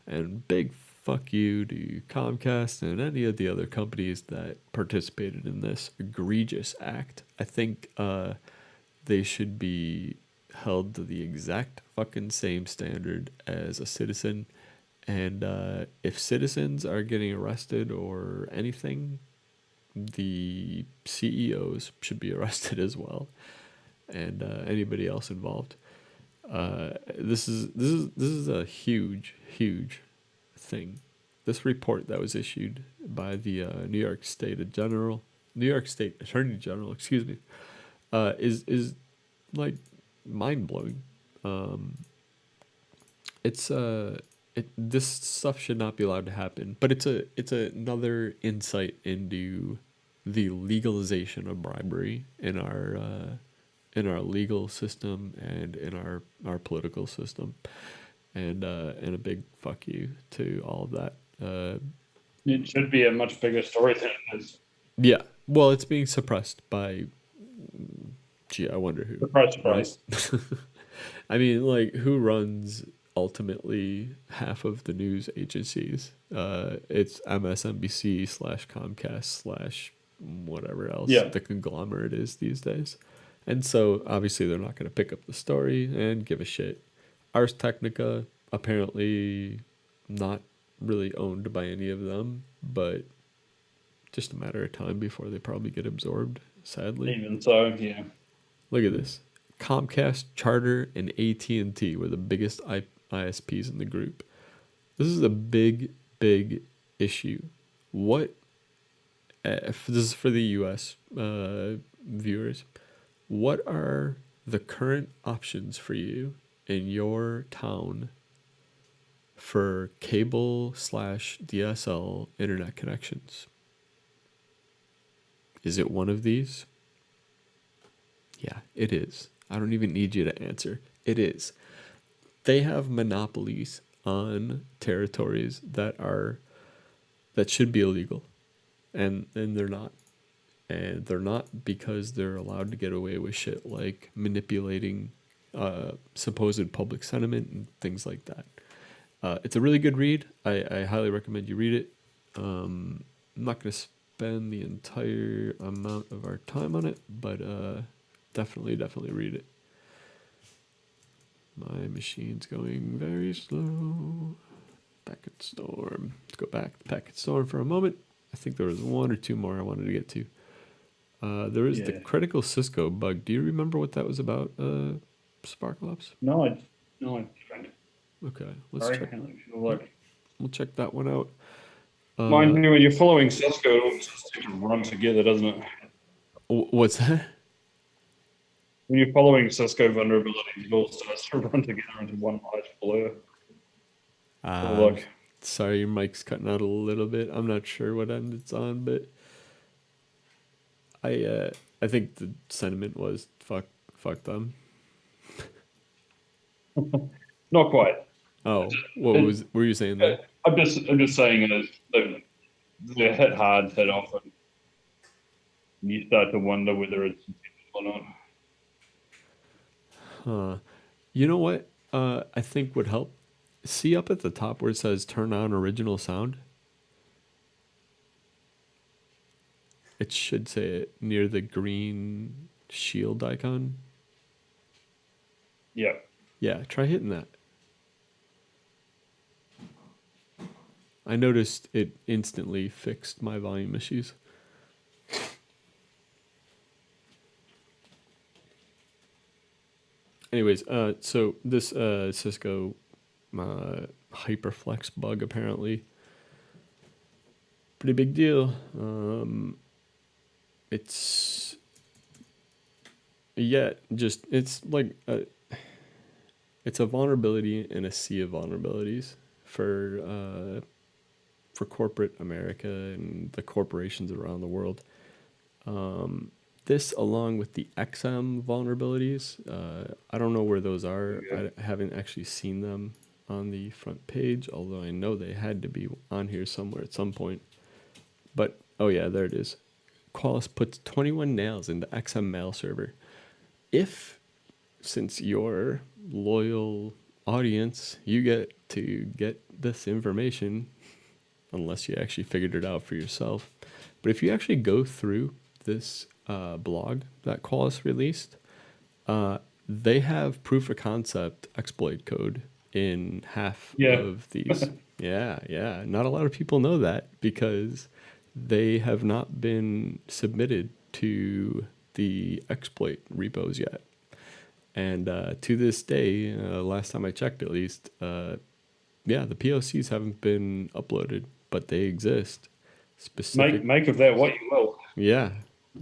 And big fuck you to Comcast and any of the other companies that participated in this egregious act. I think they should be held to the exact fucking same standard as a citizen. And if citizens are getting arrested or anything, the CEOs should be arrested as well, and anybody else involved. This is a huge thing. This report that was issued by the New York State Attorney General, excuse me, is like mind blowing. This stuff should not be allowed to happen, but it's another insight into the legalization of bribery in our legal system and in our political system, and a big fuck you to all of that. It should be a much bigger story than it is. Yeah, well, it's being suppressed by, gee, I wonder who. Surprise. Right? I mean, like, who runs ultimately half of the news agencies? It's MSNBC slash Comcast slash whatever else Yeah. the conglomerate is these days. And so obviously they're not going to pick up the story and give a shit. Ars Technica, apparently not really owned by any of them, but just a matter of time before they probably get absorbed, sadly. Even so, yeah. Look at this. Comcast, Charter, and AT&T were the biggest ISPs in the group. This is a big, big issue. What, if this is for the US viewers, what are the current options for you in your town for cable / DSL internet connections? Is it one of these? Yeah, it is. I don't even need you to answer. It is. They have monopolies on territories that should be illegal, and they're not. And they're not because they're allowed to get away with shit like manipulating supposed public sentiment and things like that. It's a really good read. I highly recommend you read it. I'm not going to spend the entire amount of our time on it, but definitely read it. My machine's going very slow. Packet Storm. Let's go back to Packet Storm for a moment. I think there was one or two more I wanted to get to. There is the critical Cisco bug. Do you remember what that was about, Sparklops? No, I don't. Okay, let's check. We'll check that one out. Mind you, when you're following Cisco, it all just seems to run together, doesn't it? What's that? When you're following Cisco vulnerabilities, it all starts to run together into one large blur. Look. Sorry, your mic's cutting out a little bit. I'm not sure what end it's on, but I think the sentiment was fuck them. Not quite. Oh, what were you saying there? I'm just saying they're hit hard, hit often. And you start to wonder whether it's intentional or not. Huh. You know what? I think would help. See up at the top where it says turn on original sound? It should say it near the green shield icon. Yeah. Yeah, try hitting that. I noticed it instantly fixed my volume issues. Anyways, so this Cisco hyperflex bug apparently pretty big deal. It's it's like it's a vulnerability in a sea of vulnerabilities for corporate America and the corporations around the world. This, along with the XM vulnerabilities, I don't know where those are. I haven't actually seen them on the front page, although I know they had to be on here somewhere at some point. But, oh yeah, there it is. Qualys puts 21 nails into XM mail server. If, since you're loyal audience, you get to get this information, unless you actually figured it out for yourself. But if you actually go through this blog that Qualys released, they have proof of concept exploit code in half of these. Yeah. Not a lot of people know that because they have not been submitted to the exploit repos yet. And to this day, last time I checked at least, the POCs haven't been uploaded, but they exist. Make of that what you will. Yeah.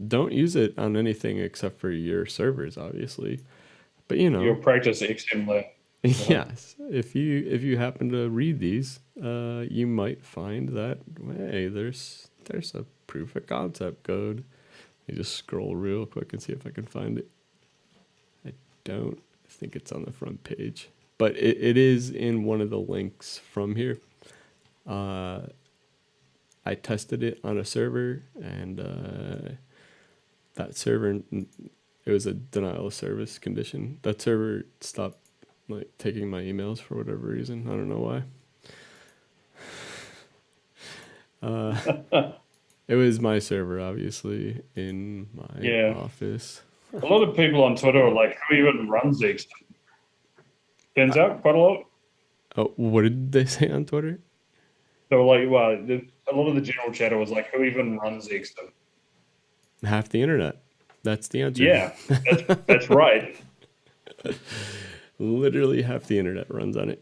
Don't use it on anything except for your servers, obviously. But you'll practice XML. Yes. If you happen to read these, you might find that hey, there's a proof of concept code. You just scroll real quick and see if I can find it. I don't think it's on the front page, but it is in one of the links from here. I tested it on a server, and that server It was a denial of service condition. That server stopped like taking my emails for whatever reason. I don't know why. It was my server, obviously, in my office. A lot of people on Twitter are like, who even runs the extent? Turns out quite a lot. Oh, what did they say on Twitter? They were like, well, a lot of the general chatter was like, who even runs the extent? Half the internet. That's the answer. Yeah, that's right. Literally half the internet runs on it.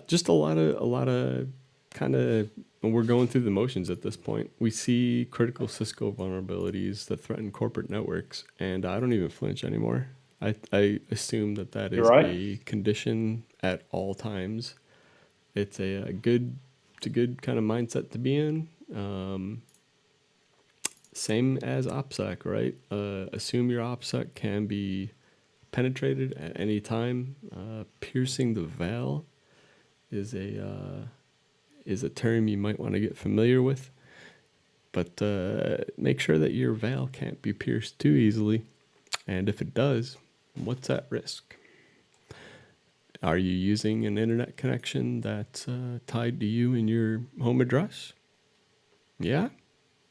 Just a lot of kind of, we're going through the motions at this point. We see critical Cisco vulnerabilities that threaten corporate networks, and I don't even flinch anymore. I assume that is a condition at all times. It's a good kind of mindset to be in. Same as OPSEC, right? Assume your OPSEC can be penetrated at any time. Piercing the veil is a term you might want to get familiar with, but make sure that your veil can't be pierced too easily. And if it does, what's at risk? Are you using an internet connection that's tied to you and your home address? Yeah,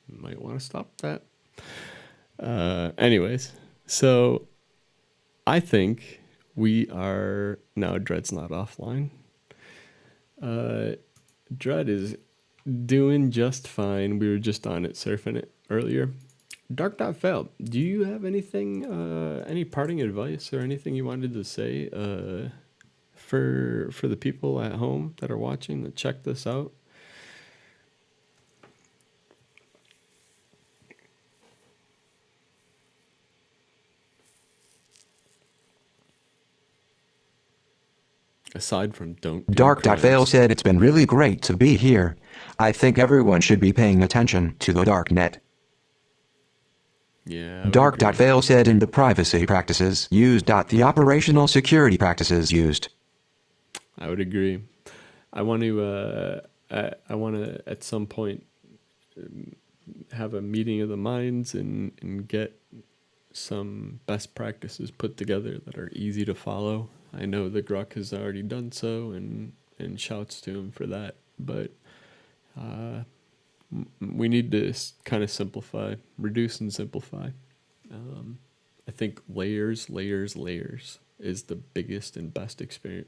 you might want to stop that. Anyways, so I think we are now. Dread's not offline. Dread is doing just fine. We were just on it, surfing it earlier. Dark.FAIL, do you have anything, any parting advice or anything you wanted to say for the people at home that are watching that check this out? Aside from don't. Dark.FAIL said it's been really great to be here. I think everyone should be paying attention to the darknet. Yeah. Dark.FAIL said in the privacy practices used. The operational security practices used. I would agree. I want to at some point have a meeting of the minds and get some best practices put together that are easy to follow. I know the Gruck has already done so, and shouts to him for that. But we need to kind of simplify, reduce and simplify. I think layers is the biggest and best experience,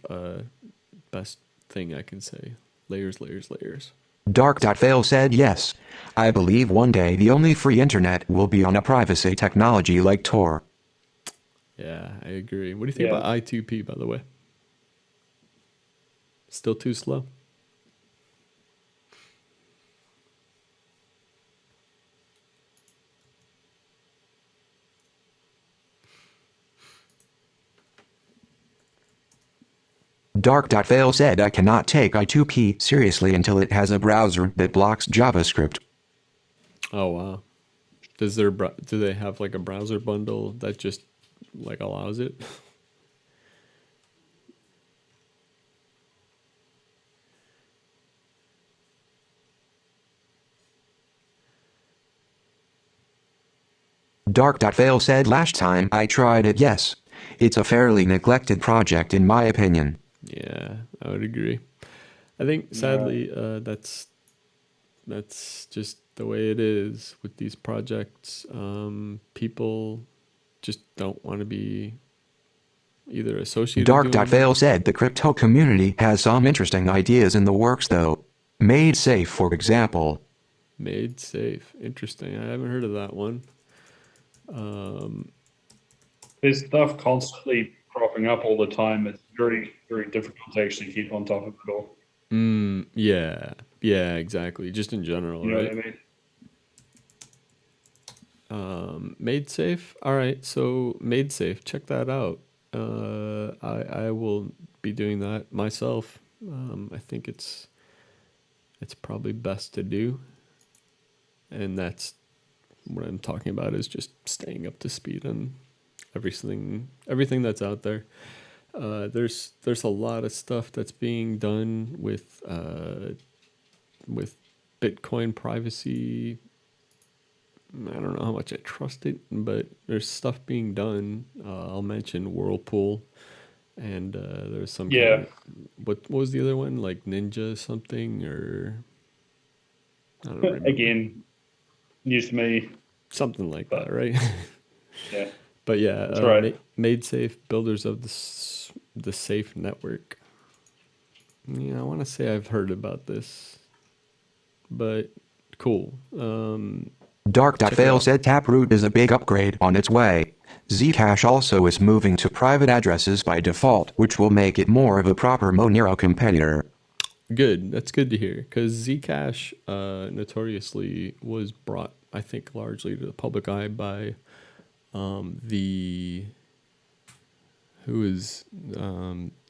best thing I can say. Layers. Dark.FAIL said yes. I believe one day the only free internet will be on a privacy technology like Tor. Yeah, I agree. What do you think about I2P, by the way? Still too slow? Dark.FAIL said I cannot take I2P seriously until it has a browser that blocks JavaScript. Oh, wow. Do they have like a browser bundle that just like allows it? Dark.FAIL said last time I tried it, yes. It's a fairly neglected project in my opinion. Yeah, I would agree. I think sadly that's just the way it is with these projects. People just don't want to be either associated. Dark.FAIL said the crypto community has some interesting ideas in the works though. Made safe, for example. Made safe. Interesting. I haven't heard of that one. There's stuff constantly cropping up all the time. It's very, very difficult to actually keep on top of it all. Yeah, exactly. Just in general, you know right? What I mean? Made safe. All right, so Made safe. Check that out. I will be doing that myself. I think it's probably best to do, and that's what I'm talking about is just staying up to speed on everything that's out there. There's a lot of stuff that's being done with Bitcoin privacy I don't know how much I trust it, but there's stuff being done. I'll mention Whirlpool, and there's some kind of, what was the other one, like Ninja something, or I don't remember. Again, news to me. Something like that, right? Yeah. But yeah, That's right. Made Safe, builders of the Safe Network. Yeah, I want to say I've heard about this, but cool. Dark.FAIL said Taproot is a big upgrade on its way. Zcash also is moving to private addresses by default, which will make it more of a proper Monero competitor. Good. That's good to hear, because Zcash notoriously was brought, I think, largely to the public eye by the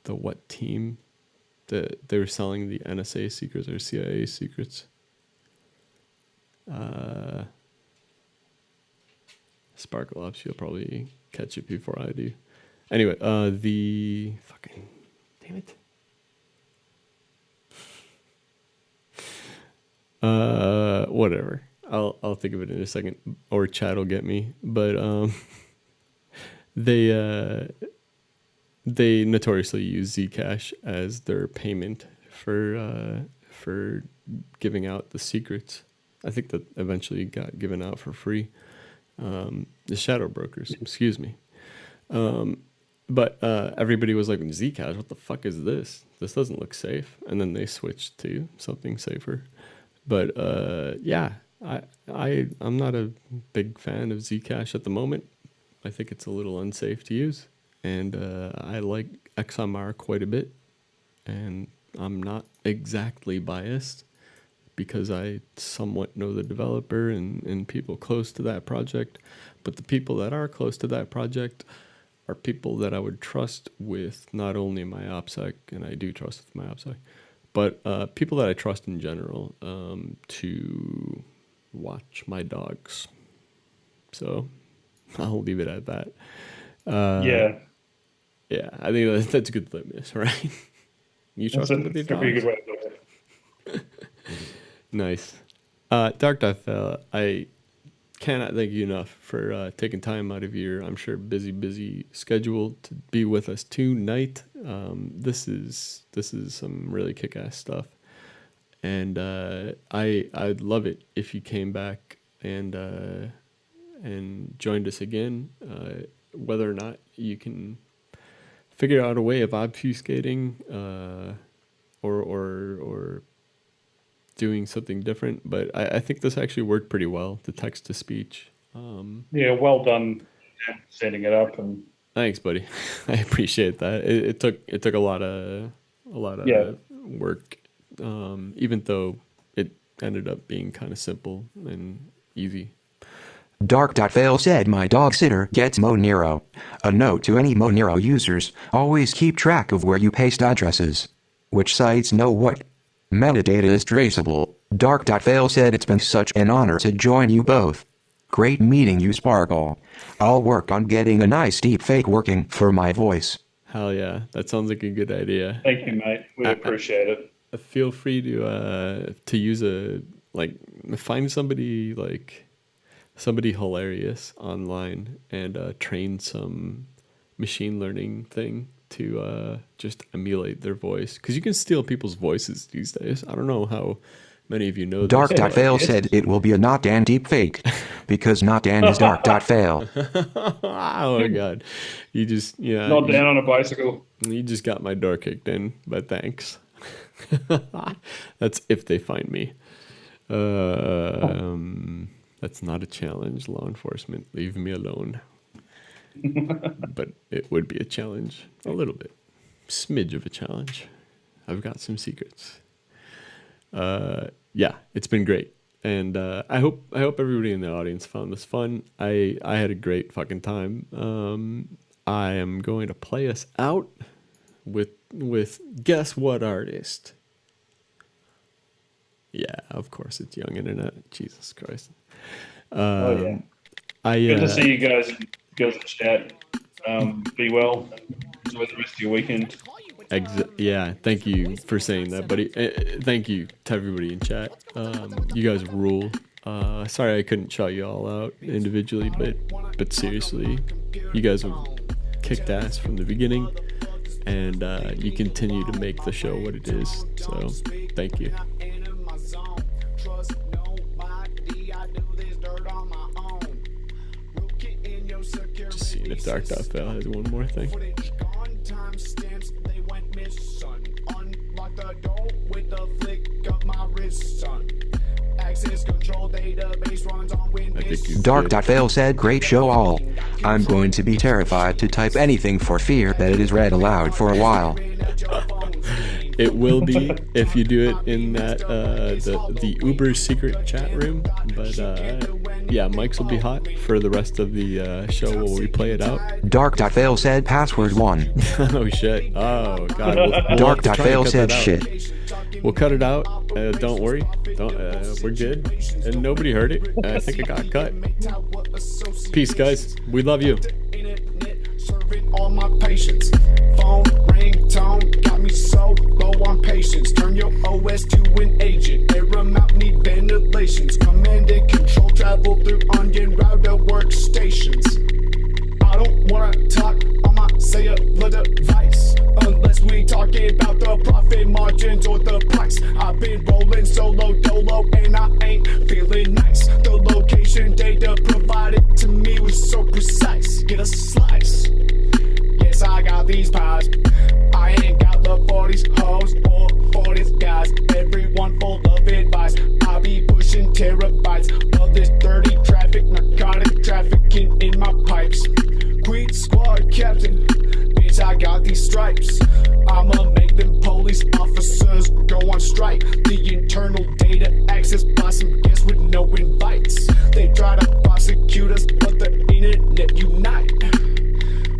what team that they were selling the NSA secrets or CIA secrets. Sparkle Ops, you'll probably catch it before I do. Anyway, the fucking damn it. Whatever. I'll think of it in a second, or chat will get me. But they notoriously use Zcash as their payment for giving out the secrets. I think that eventually got given out for free. The shadow brokers, excuse me. But everybody was like, Zcash, what the fuck is this? This doesn't look safe. And then they switched to something safer. But yeah, I'm not a big fan of Zcash at the moment. I think it's a little unsafe to use. And I like XMR quite a bit. And I'm not exactly biased, because I somewhat know the developer and people close to that project. But the people that are close to that project are people that I would trust with not only my OPSEC, and I do trust with my OPSEC, but people that I trust in general to watch my dogs. So I'll leave it at that. Yeah, I think that's a good litmus, right? You trust them with your dogs? Be a good way to look at it. Nice. Dark.FAIL, I cannot thank you enough for taking time out of your, I'm sure, busy schedule to be with us tonight. This is some really kick-ass stuff. And I'd love it if you came back and joined us again. Whether or not you can figure out a way of obfuscating or doing something different, but I think this actually worked pretty well, the text to speech. Yeah, well done setting it up. And thanks, buddy. I appreciate that. It took a lot of work, even though it ended up being kind of simple and easy. Dark.FAIL said my dog sitter gets Monero. A note to any Monero users, always keep track of where you paste addresses. Which sites know what. Metadata is traceable. Dark.FAIL said it's been such an honor to join you both. Great meeting you, Sparkle. I'll work on getting a nice deepfake working for my voice. Hell yeah, that sounds like a good idea. Thank you, mate. We appreciate it. Feel free to use find somebody hilarious online and train some machine learning thing to just emulate their voice, because you can steal people's voices these days. I don't know how many of you know. Dark.FAIL said it will be a not Dan deepfake, because not Dan is Dark.FAIL. Oh my god, not Dan on a bicycle. You just got my door kicked in, but thanks. That's if they find me. That's not a challenge, law enforcement. Leave me alone. But it would be a challenge, a little bit, smidge of a challenge. I've got some secrets. Yeah, it's been great, and I hope everybody in the audience found this fun. I had a great fucking time. I am going to play us out with guess what artist? Yeah, of course it's Young Internet. Jesus Christ. Good to see you guys. Girls in chat. Be well. Enjoy the rest of your weekend. Yeah, thank you for saying that, buddy. Thank you to everybody in chat. You guys rule. Sorry I couldn't shout you all out individually, but seriously, you guys have kicked ass from the beginning, and you continue to make the show what it is. So thank you. Just seeing if Dark.FAIL has one more thing. Dark.FAIL said, "Great show all. I'm going to be terrified to type anything for fear that it is read aloud for a while." It will be if you do it in that the Uber secret chat room. But yeah, mics will be hot for the rest of the show while we play it out. Dark.FAIL said, "Password 1." Oh shit! Oh god! We'll Dark.FAIL said, "Shit." We'll cut it out. Don't worry. We're good. And nobody heard it. I think it got cut. Peace, guys. We love you. All my patience. Phone ringtone got me so low on patience. Turn your OS to an agent. Air amount need ventilations. Command and control travel through onion router workstations. I don't wanna talk on my cellular device unless we talking about the profit margins or the price. I've been rolling solo dolo and I ain't feeling nice. The location data provided to me was so precise. Get a slice. Yes, I got these pies. I ain't got love for these hoes or for these guys. Everyone full of advice. I be pushing terabytes of this dirty traffic, narcotic trafficking in my pipes. Queen squad captain, bitch, I got these stripes. I'ma make them police officers go on strike. The internal data access by some guests with no invites. They try to prosecute us, but the internet unite.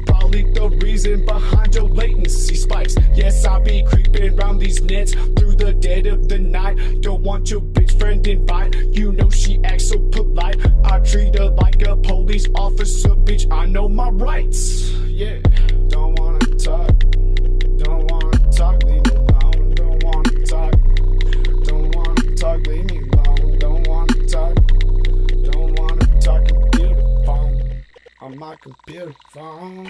Probably the reason behind your latency spikes. Yes, I be creeping around these nets through the dead of the night. Don't want your bitch friend invite. You know she acts so polite. I treat her like a police officer, bitch. I know my rights. Yeah, don't wanna talk. Don't wanna talk, leave me alone. Don't wanna talk. Don't wanna talk, leave me alone. Don't wanna talk. Don't wanna talk, computer phone. On my computer phone.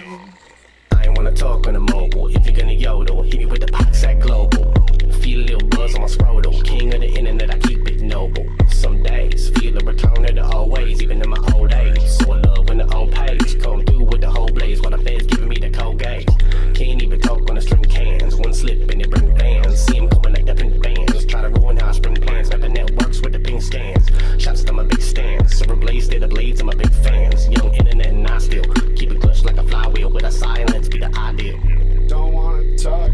I ain't wanna talk on the mobile. If you're gonna yodel, hit me with the pox at global. Feel a little buzz on my scrotal. King of the internet, I keep it noble. Some days feel a return to the old ways, even in my old age. So I love when the old page come through with the whole blaze, while the feds giving me the cold gaze. Can't even talk on the string cans. One slip and they bring fans. See them coming like the pink bands. Try to ruin how I spring plans. Got the networks with the pink scans. Shots to my big stands. Silver blades, stay the blades, I'm a big fans. Young internet and I still keep it clutched like a flywheel. With a silence be the ideal. Don't wanna talk.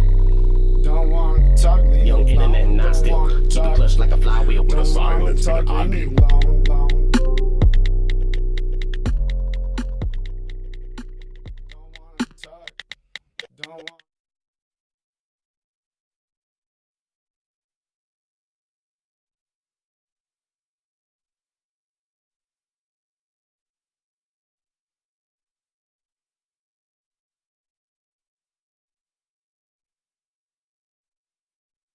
Don't wanna talk. Young internet and I still keep it clutched like a flywheel. With a silence be the ideal.